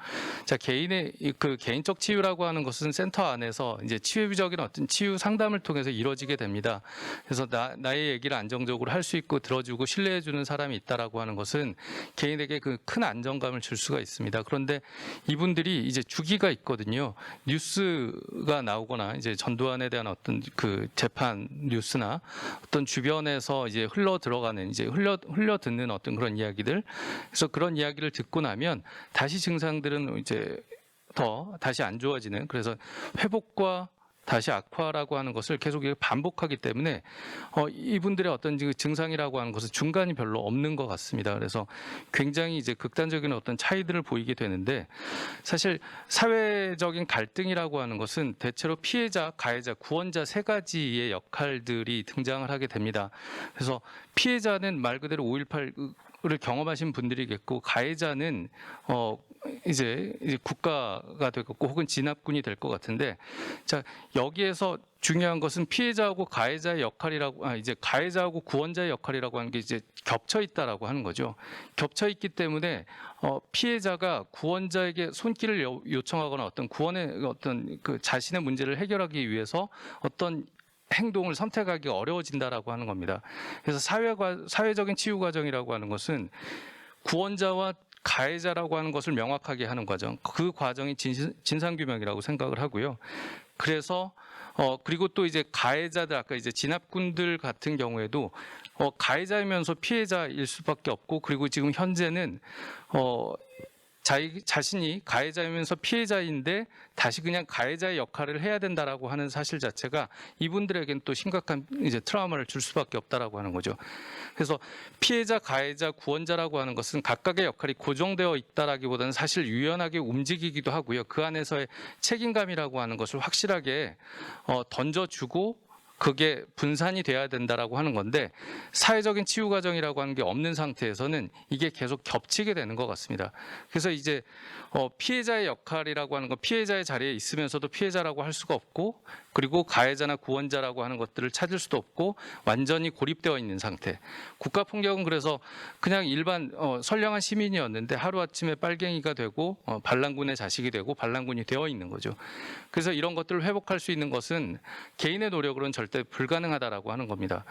자, 개인적 치유라고 하는 것은 센터 안에서 이제 치유적인 어떤 치유 상담을 통해서 이루어지게 됩니다. 그래서 나의 얘기를 안정적으로 할 수 있고 들어주고 신뢰해주는 사람이 있다라고 하는 것은 개인에게 큰 안정감을 줄 수가 있습니다. 그런데 이분들이 이제 주기가 있거든요. 뉴스가 나오거나 이제 전두환에 대한 어떤 재판 뉴스나 어떤 주변에서 이제 흘러 들어가는 이제 흘려 듣는 어떤 그런 이야기들. 그래서 그런 이야기를 듣고 나면 다시 증상들은 이제 다시 안 좋아지는 그래서 회복과 다시 악화라고 하는 것을 계속 반복하기 때문에 이분들의 어떤 증상이라고 하는 것은 중간이 별로 없는 것 같습니다. 그래서 굉장히 이제 극단적인 어떤 차이들을 보이게 되는데 사실 사회적인 갈등이라고 하는 것은 대체로 피해자, 가해자, 구원자 세 가지의 역할들이 등장을 하게 됩니다. 그래서 피해자는 말 그대로 5.18을 경험하신 분들이겠고 가해자는 이제 국가가 되겠고 혹은 진압군이 될 것 같은데 자 여기에서 중요한 것은 피해자하고 가해자의 역할이라고 이제 가해자하고 구원자의 역할이라고 하는 게 이제 겹쳐 있다라고 하는 거죠. 겹쳐 있기 때문에 피해자가 구원자에게 손길을 요청하거나 어떤 구원의 어떤 자신의 문제를 해결하기 위해서 어떤 행동을 선택하기 어려워진다라고 하는 겁니다. 그래서 사회적인 치유 과정이라고 하는 것은 구원자와 가해자라고 하는 것을 명확하게 하는 과정, 그 과정이 진상규명이라고 생각을 하고요. 그래서 그리고 또 이제 가해자들 아까 이제 진압군들 같은 경우에도 가해자이면서 피해자일 수밖에 없고 그리고 지금 현재는 자신이 가해자이면서 피해자인데 다시 그냥 가해자의 역할을 해야 된다라고 하는 사실 자체가 이분들에겐 또 심각한 이제 트라우마를 줄 수밖에 없다라고 하는 거죠. 그래서 피해자, 가해자, 구원자라고 하는 것은 각각의 역할이 고정되어 있다라기보다는 사실 유연하게 움직이기도 하고요. 그 안에서의 책임감이라고 하는 것을 확실하게 던져주고 그게 분산이 돼야 된다라고 하는 건데 사회적인 치유 과정이라고 하는 게 없는 상태에서는 이게 계속 겹치게 되는 것 같습니다. 그래서 이제 피해자의 역할이라고 하는 건 피해자의 자리에 있으면서도 피해자라고 할 수가 없고 그리고 가해자나 구원자라고 하는 것들을 찾을 수도 없고 완전히 고립되어 있는 상태. 국가폭력은 그래서 그냥 일반 선량한 시민이었는데 하루아침에 빨갱이가 되고 반란군의 자식이 되고 반란군이 되어 있는 거죠. 그래서 이런 것들을 회복할 수 있는 것은 개인의 노력으로는 절대 불가능하다라고 하는 겁니다.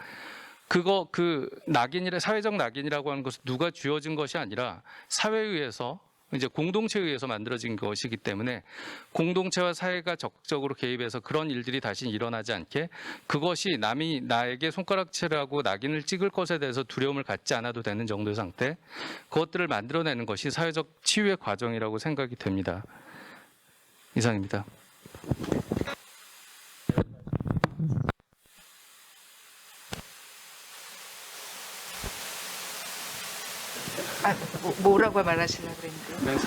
그 낙인이라 사회적 낙인이라고 하는 것은 누가 쥐어진 것이 아니라 사회에 의해서 이제 공동체에 의해서 만들어진 것이기 때문에 공동체와 사회가 적극적으로 개입해서 그런 일들이 다시 일어나지 않게 그것이 남이 나에게 손가락질하고 낙인을 찍을 것에 대해서 두려움을 갖지 않아도 되는 정도의 상태 그것들을 만들어내는 것이 사회적 치유의 과정이라고 생각이 됩니다. 이상입니다. 뭐라고 말하시려고 그랬는데.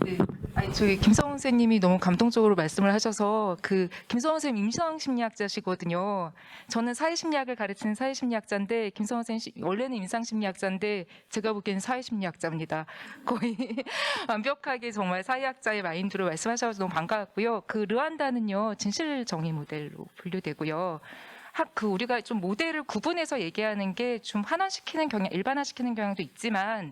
네. 아니, 저희 김성훈 선생님이 너무 감동적으로 말씀을 하셔서 김성훈 선생님 임상심리학자시거든요. 저는 사회심리학을 가르치는 사회심리학자인데 김성훈 선생님 원래는 임상심리학자인데 제가 보기에는 사회심리학자입니다. 거의 완벽하게 정말 사회학자의 마인드로 말씀하셔서 너무 반가웠고요. 르완다는요 진실정의 모델로 분류되고요. 우리가 좀 모델을 구분해서 얘기하는 게 좀 환원시키는 경향, 일반화시키는 경향도 있지만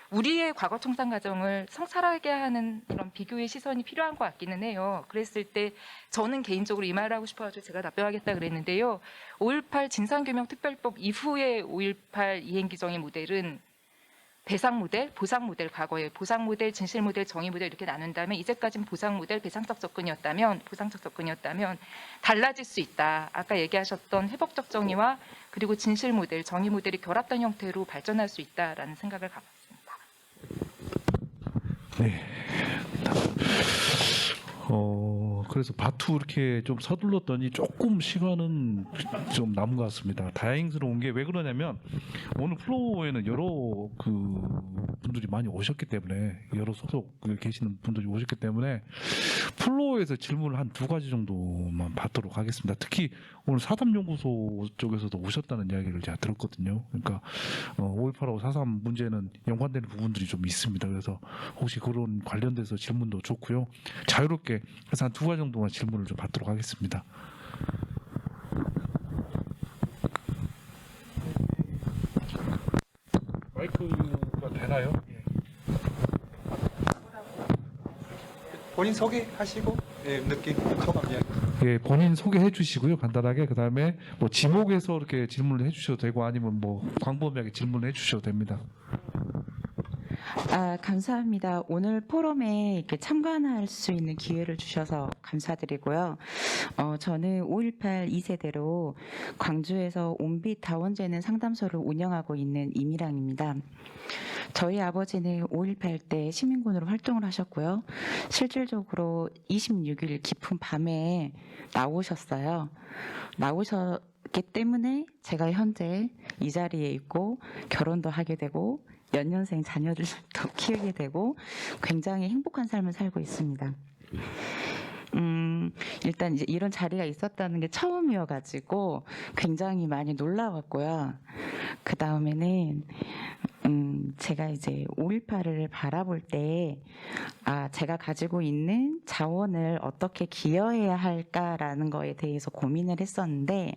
우리의 과거 청산 과정을 성찰하게 하는 그런 비교의 시선이 필요한 것 같기는 해요. 그랬을 때 저는 개인적으로 이 말을 하고 싶어가지고 제가 답변하겠다 그랬는데요. 5.18 진상규명특별법 이후의 5.18 이행규정의 모델은 배상 모델, 보상 모델, 과거에 보상 모델, 진실 모델, 정의 모델 이렇게 나눈다면 이제까지는 보상 모델, 배상적 접근이었다면 보상적 접근이었다면 달라질 수 있다. 아까 얘기하셨던 회복적 정의와 그리고 진실 모델, 정의 모델이 결합된 형태로 발전할 수 있다라는 생각을 가졌습니다. 네. 그래서 바투 이렇게 좀 서둘렀더니 조금 시간은 좀 남은 것 같습니다. 다행스러운 게 왜 그러냐면 오늘 플로어에는 여러 분들이 많이 오셨기 때문에 여러 소속 계시는 분들이 오셨기 때문에 플로어에서 질문을 한 2가지 정도만 받도록 하겠습니다. 특히 오늘 사담연구소 쪽에서도 오셨다는 이야기를 제가 들었거든요. 그러니까 5.18하고 4.3 문제는 연관되는 부분들이 좀 있습니다. 그래서 혹시 그런 관련돼서 질문도 좋고요. 자유롭게 그래서 한 2가지 정도만 질문을 좀 받도록 하겠습니다. 마이크가 되나요? 본인 소개하시고 느낌 소감 이야기. 예, 본인 소개해 주시고요. 간단하게 그다음에 뭐 지목해서 이렇게 질문을 해 주셔도 되고 아니면 뭐 광범위하게 질문을 해 주셔도 됩니다. 감사합니다. 오늘 포럼에 이렇게 참관할 수 있는 기회를 주셔서 감사드리고요. 저는 5.18 2세대로 광주에서 온빛 다원제는 상담소를 운영하고 있는 이미랑입니다. 저희 아버지는 5.18 때 시민군으로 활동을 하셨고요. 실질적으로 26일 깊은 밤에 나오셨어요. 나오셨기 때문에 제가 현재 이 자리에 있고 결혼도 하게 되고 연년생 자녀들도 키우게 되고 굉장히 행복한 삶을 살고 있습니다. 일단 이제 이런 자리가 있었다는 게 처음이어가지고 굉장히 많이 놀라웠고요. 그 다음에는 제가 이제 5.18을 바라볼 때 제가 가지고 있는 자원을 어떻게 기여해야 할까라는 거에 대해서 고민을 했었는데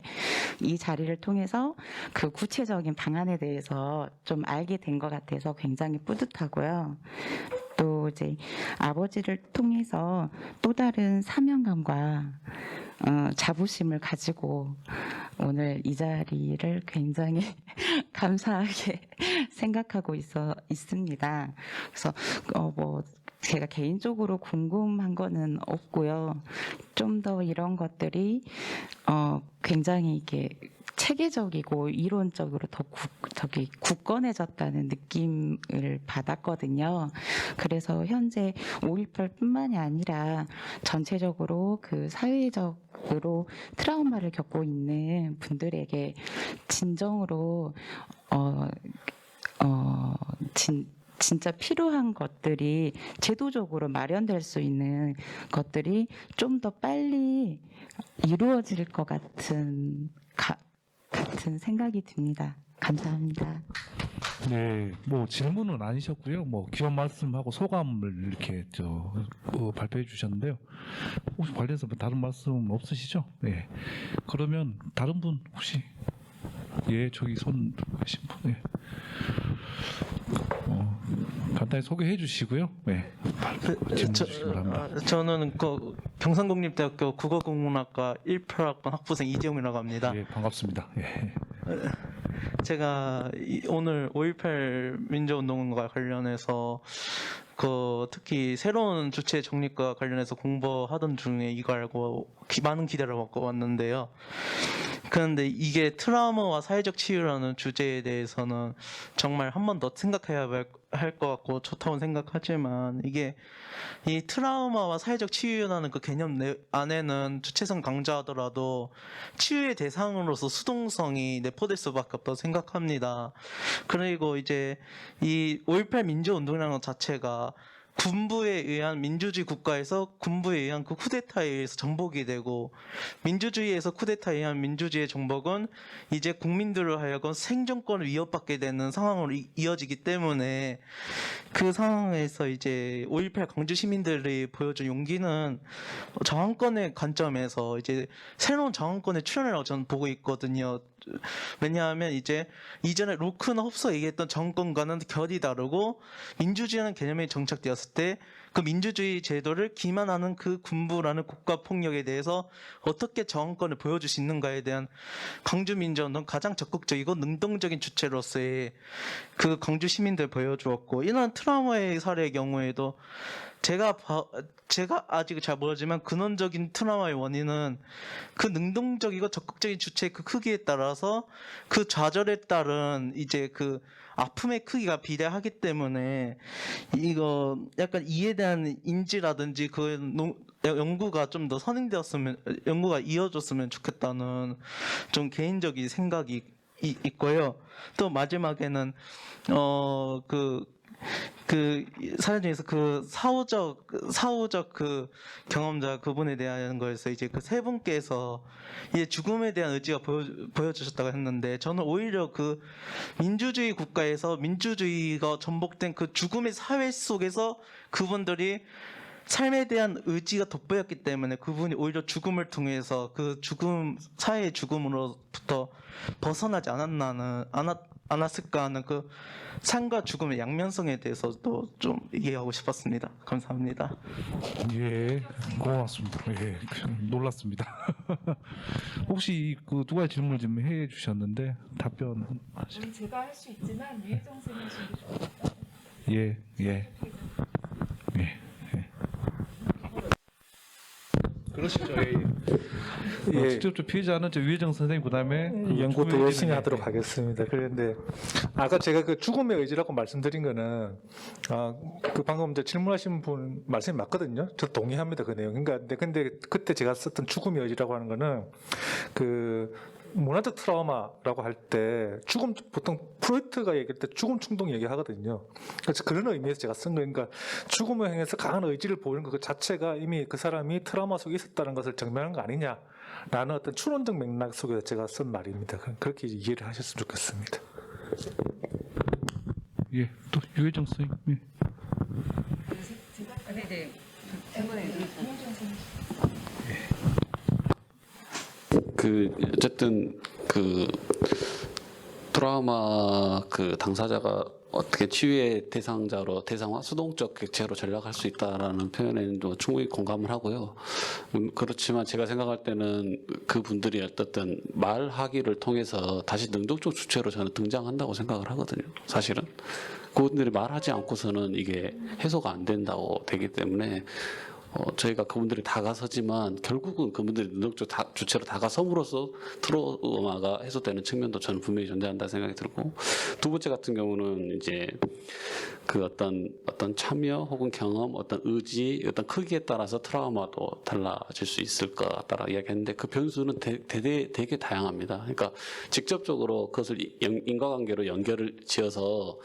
이 자리를 통해서 그 구체적인 방안에 대해서 좀 알게 된 것 같아서 굉장히 뿌듯하고요. 또 이제 아버지를 통해서 또 다른 사명감과 자부심을 가지고 오늘 이 자리를 굉장히 감사하게 생각하고 있습니다. 그래서 제가 개인적으로 궁금한 거는 없고요. 좀 더 이런 것들이 굉장히 이게 체계적이고 이론적으로 더 굳건해졌다는 느낌을 받았거든요. 그래서 현재 5.18뿐만이 아니라 전체적으로 그 사회적으로 트라우마를 겪고 있는 분들에게 진정으로 진짜 필요한 것들이 제도적으로 마련될 수 있는 것들이 좀 더 빨리 이루어질 것 같은 생각이 듭니다. 감사합니다. 네, 뭐 질문은 아니셨고요. 뭐 기원 말씀하고 소감을 이렇게 발표해 주셨는데요. 혹시 관련해서 뭐 다른 말씀 없으시죠? 네. 그러면 다른 분 혹시 저기 손 들고 계신 분. 네. 간단히 소개해 주시고요. 네. 질문 주시기 바랍니다. 저는 경상국립대학교 국어국문학과 18학번 학부생 이재용이라고 합니다. 예, 반갑습니다. 예. 제가 오늘 5.18 민주운동과 관련해서 특히 새로운 주체 정립과 관련해서 공부하던 중에 이거 알고 많은 기대를 갖고 왔는데요. 그런데 이게 트라우마와 사회적 치유라는 주제에 대해서는 정말 한 번 더 생각해야 할 것 같고 좋다고 생각하지만 이게 이 트라우마와 사회적 치유라는 그 개념 안에는 주체성 강조하더라도 치유의 대상으로서 수동성이 내포될 수밖에 없다고 생각합니다. 그리고 이제 이 5.18 민주운동이라는 것 자체가 군부에 의한 민주주의 국가에서 군부에 의한 그 쿠데타에 의해서 정복이 되고 민주주의에서 쿠데타에 의한 민주주의의 정복은 이제 국민들을 하여금 생존권을 위협받게 되는 상황으로 이어지기 때문에 그 상황에서 이제 5.18 광주 시민들이 보여준 용기는 저항권의 관점에서 이제 새로운 저항권의 출현이라고 저는 보고 있거든요. 왜냐하면 이제 이전에 로크나 홉스가 얘기했던 정권과는 결이 다르고 민주주의라는 개념이 정착되었을 때 그 민주주의 제도를 기만하는 그 군부라는 국가 폭력에 대해서 어떻게 저항권을 보여줄 수 있는가에 대한 광주 민주운동 가장 적극적이고 능동적인 주체로서의 그 광주 시민들 보여주었고, 이런 트라우마의 사례의 경우에도 제가 아직 잘 모르지만 근원적인 트라우마의 원인은 그 능동적이고 적극적인 주체의 그 크기에 따라서 그 좌절에 따른 이제 그 아픔의 크기가 비례하기 때문에 이거 약간 이에 대한 인지라든지 그 연구가 좀 더 선행되었으면, 연구가 이어졌으면 좋겠다는 좀 개인적인 생각이 있고요. 또 마지막에는 그 사연 중에서 그 사후적 그 경험자 그분에 대한 거에서 이제 그 세 분께서 이제 죽음에 대한 의지가 보여주셨다고 했는데, 저는 오히려 그 민주주의 국가에서 민주주의가 전복된 그 죽음의 사회 속에서 그분들이 삶에 대한 의지가 돋보였기 때문에 그분이 오히려 죽음을 통해서 그 죽음, 사회의 죽음으로부터 벗어나지 않았을까 하는 그 삶과 죽음의 양면성에 대해서도 좀 얘기하고 싶었습니다. 감사합니다. 예, 고맙습니다. 예, 놀랐습니다. 혹시 그 두 가지 질문을 좀 해주셨는데 답변. 제가 할 수 있지만 유혜정 선생님 하시는 게 좋겠다. 예. 그러시죠. 직접 피해자는 유혜정 선생님, 그다음에 연구도 열심히 하도록 하겠습니다. 그런데 아까 제가 그 죽음의 의지라고 말씀드린 거는 그 방금 이제 질문하신 분 말씀이 맞거든요. 저 동의합니다, 그 내용. 그러니까 근데 그때 제가 썼던 죽음의 의지라고 하는 거는 그 문화적 트라우마라고 할 때 죽음, 보통 프로이트가 얘기할 때 죽음 충동 얘기하거든요. 그래서 그런 의미에서 제가 쓴 거예요. 그러니까 죽음을 향해서 강한 의지를 보이는 것 자체가 이미 그 사람이 트라우마 속에 있었다는 것을 증명하는 거 아니냐라는 어떤 추론적 맥락 속에서 제가 쓴 말입니다. 그렇게 이해를 하셨으면 좋겠습니다. 예, 또 유혜정 선생님. 예. 네. 어쨌든 그 트라우마 그 당사자가 어떻게 치유의 대상화 수동적 객체로 전락할 수 있다라는 표현에는 충분히 공감을 하고요. 그렇지만 제가 생각할 때는 그 분들이 어떤 말하기를 통해서 다시 능동적 주체로 저는 등장한다고 생각을 하거든요. 사실은. 그분들이 말하지 않고서는 이게 해소가 안 된다고 되기 때문에 저희가 그분들이 다가서지만 결국은 그분들이 능력적 주체로 다가섬으로써 트라우마가 해소되는 측면도 저는 분명히 존재한다 생각이 들고, 두 번째 같은 경우는 이제 그 어떤 참여 혹은 경험, 어떤 의지, 어떤 크기에 따라서 트라우마도 달라질 수 있을 것 같다라고 이야기했는데, 그 변수는 되게 다양합니다. 그러니까 직접적으로 그것을 인과관계로 연결을 지어서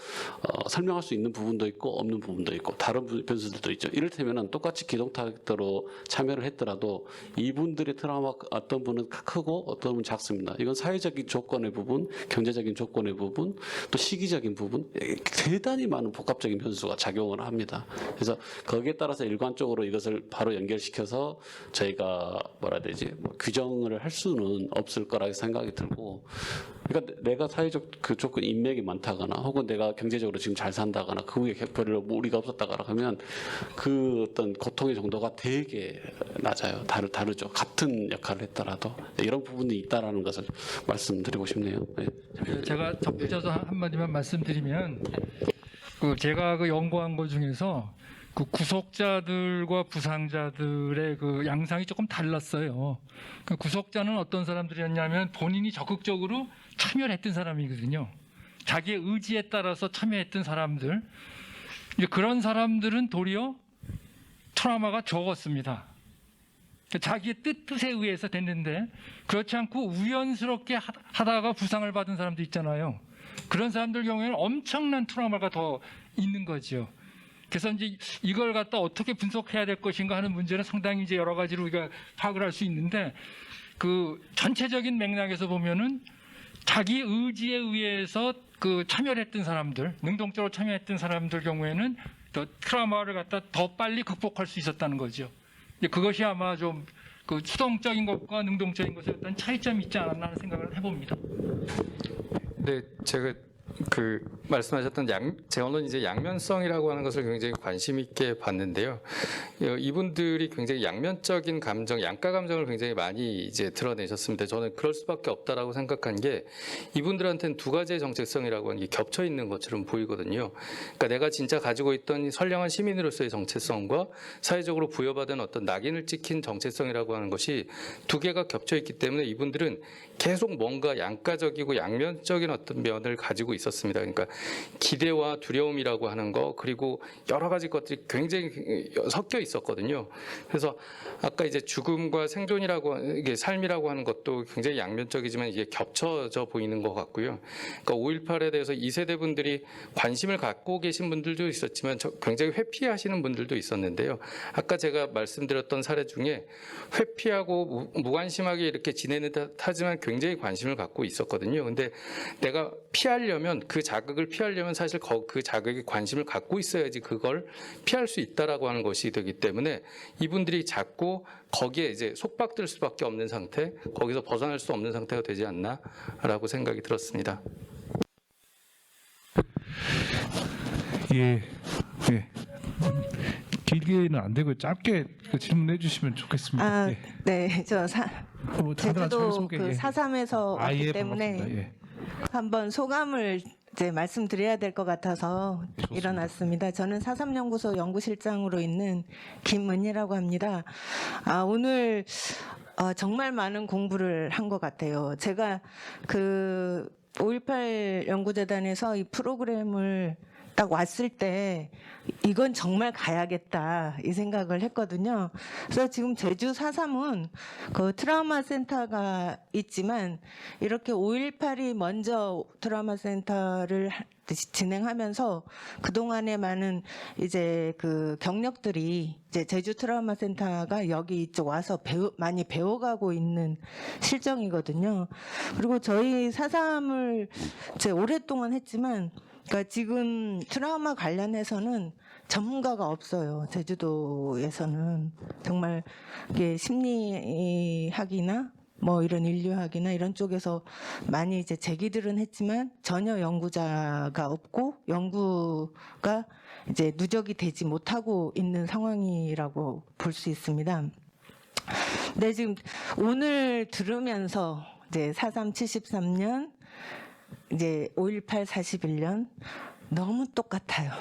설명할 수 있는 부분도 있고 없는 부분도 있고 다른 변수들도 있죠. 이를테면은 똑같이 기동타격대로 참여를 했더라도 이분들의 트라우마 어떤 분은 크고 어떤 분은 작습니다. 이건 사회적인 조건의 부분, 경제적인 조건의 부분, 또 시기적인 부분, 대단히 많은 복합적인 변수가 작용을 합니다. 그래서 거기에 따라서 일관적으로 이것을 바로 연결시켜서 저희가 뭐라 해야 되지, 규정을 할 수는 없을 거라고 생각이 들고, 그러니까 내가 사회적 그 조건 인맥이 많다거나 혹은 내가 경제적으로 지금 잘 산다거나 그게 별로 우리가 없었다거나 하면 그 어떤 고통의 정도가 되게 낮아요. 다르죠. 같은 역할을 했더라도 이런 부분이 있다라는 것을 말씀드리고 싶네요. 네. 제가 덧붙여서 한마디만 말씀드리면, 제가 그 연구한 것 중에서 그 구속자들과 부상자들의 그 양상이 조금 달랐어요. 그 구속자는 어떤 사람들이었냐면 본인이 적극적으로 참여를 했던 사람이거든요. 자기의 의지에 따라서 참여했던 사람들. 이제 그런 사람들은 도리어 트라우마가 적었습니다. 자기의 뜻에 의해서 됐는데, 그렇지 않고 우연스럽게 하다가 부상을 받은 사람도 있잖아요. 그런 사람들 경우에는 엄청난 트라우마가 더 있는 거죠. 그래서 이제 이걸 갖다 어떻게 분석해야 될 것인가 하는 문제는 상당히 이제 여러 가지로 우리가 파악을 할 수 있는데, 그 전체적인 맥락에서 보면은 자기 의지에 의해서 그 참여를 했던 사람들, 능동적으로 참여했던 사람들 경우에는 더 트라우마를 갖다 더 빨리 극복할 수 있었다는 거죠. 그것이 아마 좀 그 수동적인 것과 능동적인 것에 어떤 차이점이 있지 않았나 하는 생각을 해봅니다. 네, 제가 그 말씀하셨던 저는 이제 양면성이라고 하는 것을 굉장히 관심 있게 봤는데요. 이분들이 굉장히 양면적인 감정, 양가 감정을 굉장히 많이 이제 드러내셨습니다. 저는 그럴 수밖에 없다라고 생각한 게, 이분들한테는 두 가지의 정체성이라고 하는 게 겹쳐 있는 것처럼 보이거든요. 그러니까 내가 진짜 가지고 있던 선량한 시민으로서의 정체성과 사회적으로 부여받은 어떤 낙인을 찍힌 정체성이라고 하는 것이 두 개가 겹쳐 있기 때문에 이분들은 계속 뭔가 양가적이고 양면적인 어떤 면을 가지고 있었습니다. 그러니까 기대와 두려움이라고 하는 거, 그리고 여러 가지 것들이 굉장히 섞여 있었거든요. 그래서 아까 이제 죽음과 생존이라고, 이게 삶이라고 하는 것도 굉장히 양면적이지만 이게 겹쳐져 보이는 것 같고요. 그러니까 5.18에 대해서 2세대 분들이 관심을 갖고 계신 분들도 있었지만 굉장히 회피하시는 분들도 있었는데요. 아까 제가 말씀드렸던 사례 중에 회피하고 무관심하게 이렇게 지내는 듯하지만 굉장히 관심을 갖고 있었거든요. 근데 내가 피하려면, 그 자극을 피하려면 사실 그 자극에 관심을 갖고 있어야지 그걸 피할 수 있다라고 하는 것이 되기 때문에 이분들이 자꾸 거기에 이제 속박될 수밖에 없는 상태, 거기서 벗어날 수 없는 상태가 되지 않나라고 생각이 들었습니다. 예. 길게는 안 되고 짧게 질문해 주시면 좋겠습니다. 예. 네, 제주도 그 예. 4.3에서 왔기 예, 때문에 반갑습니다. 예. 한번 소감을 이제 말씀드려야 될 것 같아서 일어났습니다. 저는 4.3 연구소 연구실장으로 있는 김은희라고 합니다. 오늘 정말 많은 공부를 한 것 같아요. 제가 그 5.18 연구재단에서 이 프로그램을 딱 왔을 때 이건 정말 가야겠다 이 생각을 했거든요. 그래서 지금 제주 4.3은 그 트라우마 센터가 있지만 이렇게 5.18이 먼저 트라우마 센터를 진행하면서 그동안에 많은 이제 그 경력들이 이제 제주 트라우마 센터가 여기 이쪽 와서 많이 배워가고 있는 실정이거든요. 그리고 저희 4.3을 제 오랫동안 했지만, 그러니까 지금 트라우마 관련해서는 전문가가 없어요. 제주도에서는 정말 이게 심리학이나 뭐 이런 인류학이나 이런 쪽에서 많이 이제 제기들은 했지만 전혀 연구자가 없고 연구가 이제 누적이 되지 못하고 있는 상황이라고 볼 수 있습니다. 네, 지금 오늘 들으면서 이제 4.3 73년, 이제 5.18 41년, 너무 똑같아요.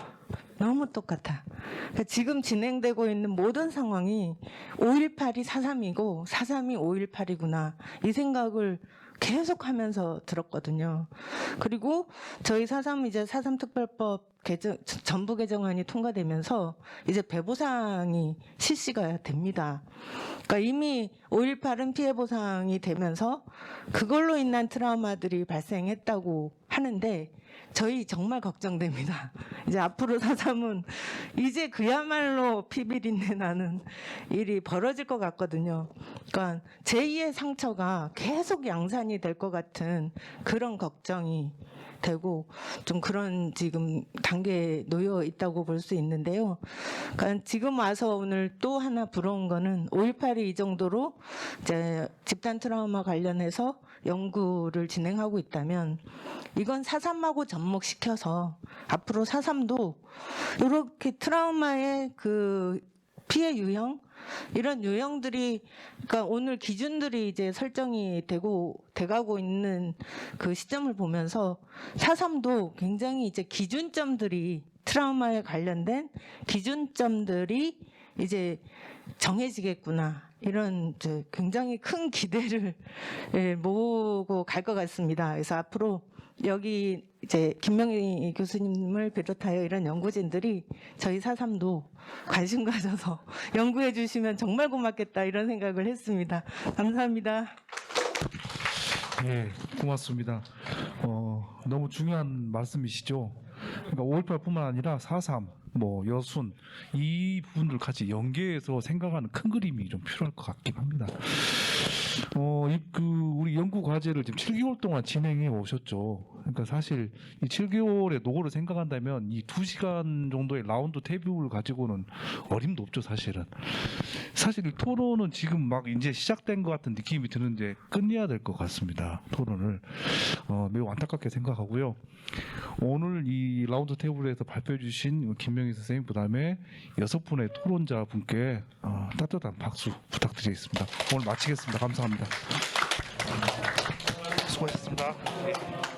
너무 똑같아. 그러니까 지금 진행되고 있는 모든 상황이 5.18이 4.3이고 4.3이 5.18이구나 이 생각을 계속하면서 들었거든요. 그리고 저희 4.3 이제 4.3 특별법 전부 개정안이 통과되면서 이제 배보상이 실시가 됩니다. 그러니까 이미 5.18은 피해 보상이 되면서 그걸로 인한 트라우마들이 발생했다고 하는데 저희 정말 걱정됩니다. 이제 앞으로 4.3은 이제 그야말로 피비린내 나는 일이 벌어질 것 같거든요. 그러니까 제2의 상처가 계속 양산이 될 것 같은 그런 걱정이 되고 좀 그런 지금 단계에 놓여 있다고 볼 수 있는데요. 그러니까 지금 와서 오늘 또 하나 부러운 거는 5.18이 이 정도로 이제 집단 트라우마 관련해서 연구를 진행하고 있다면 이건 4.3하고 접목시켜서 앞으로 4.3도 이렇게 트라우마의 그 피해 유형 이런 유형들이 그러니까 오늘 기준들이 이제 설정이 돼가고 있는 그 시점을 보면서 4.3도 굉장히 이제 기준점들이 트라우마에 관련된 기준점들이 이제 정해지겠구나 이런 이제 굉장히 큰 기대를 모으고 갈 것 같습니다. 그래서 앞으로 여기 이제 김명희 교수님을 비롯하여 이런 연구진들이 저희 4.3도 관심 가져서 연구해 주시면 정말 고맙겠다 이런 생각을 했습니다. 감사합니다. 네, 고맙습니다. 너무 중요한 말씀이시죠. 그러니까 5.18뿐만 아니라 4.3, 뭐 여순 이 부분들 같이 연계해서 생각하는 큰 그림이 좀 필요할 것 같긴 합니다. 우리 연구 과제를 지금 7개월 동안 진행해 오셨죠. 그러니까 사실 이 7개월의 노고를 생각한다면 이 2시간 정도의 라운드 테이블을 가지고는 어림도 없죠, 사실은. 사실 토론은 지금 막 이제 시작된 것 같은 느낌이 드는데 끝내야 될 것 같습니다. 토론을 매우 안타깝게 생각하고요. 오늘 이 라운드 테이블에서 발표해 주신 김명희 선생님 그다음에 6분의 토론자 분께 따뜻한 박수 부탁드리겠습니다. 오늘 마치겠습니다. 감사합니다. 수고하셨습니다.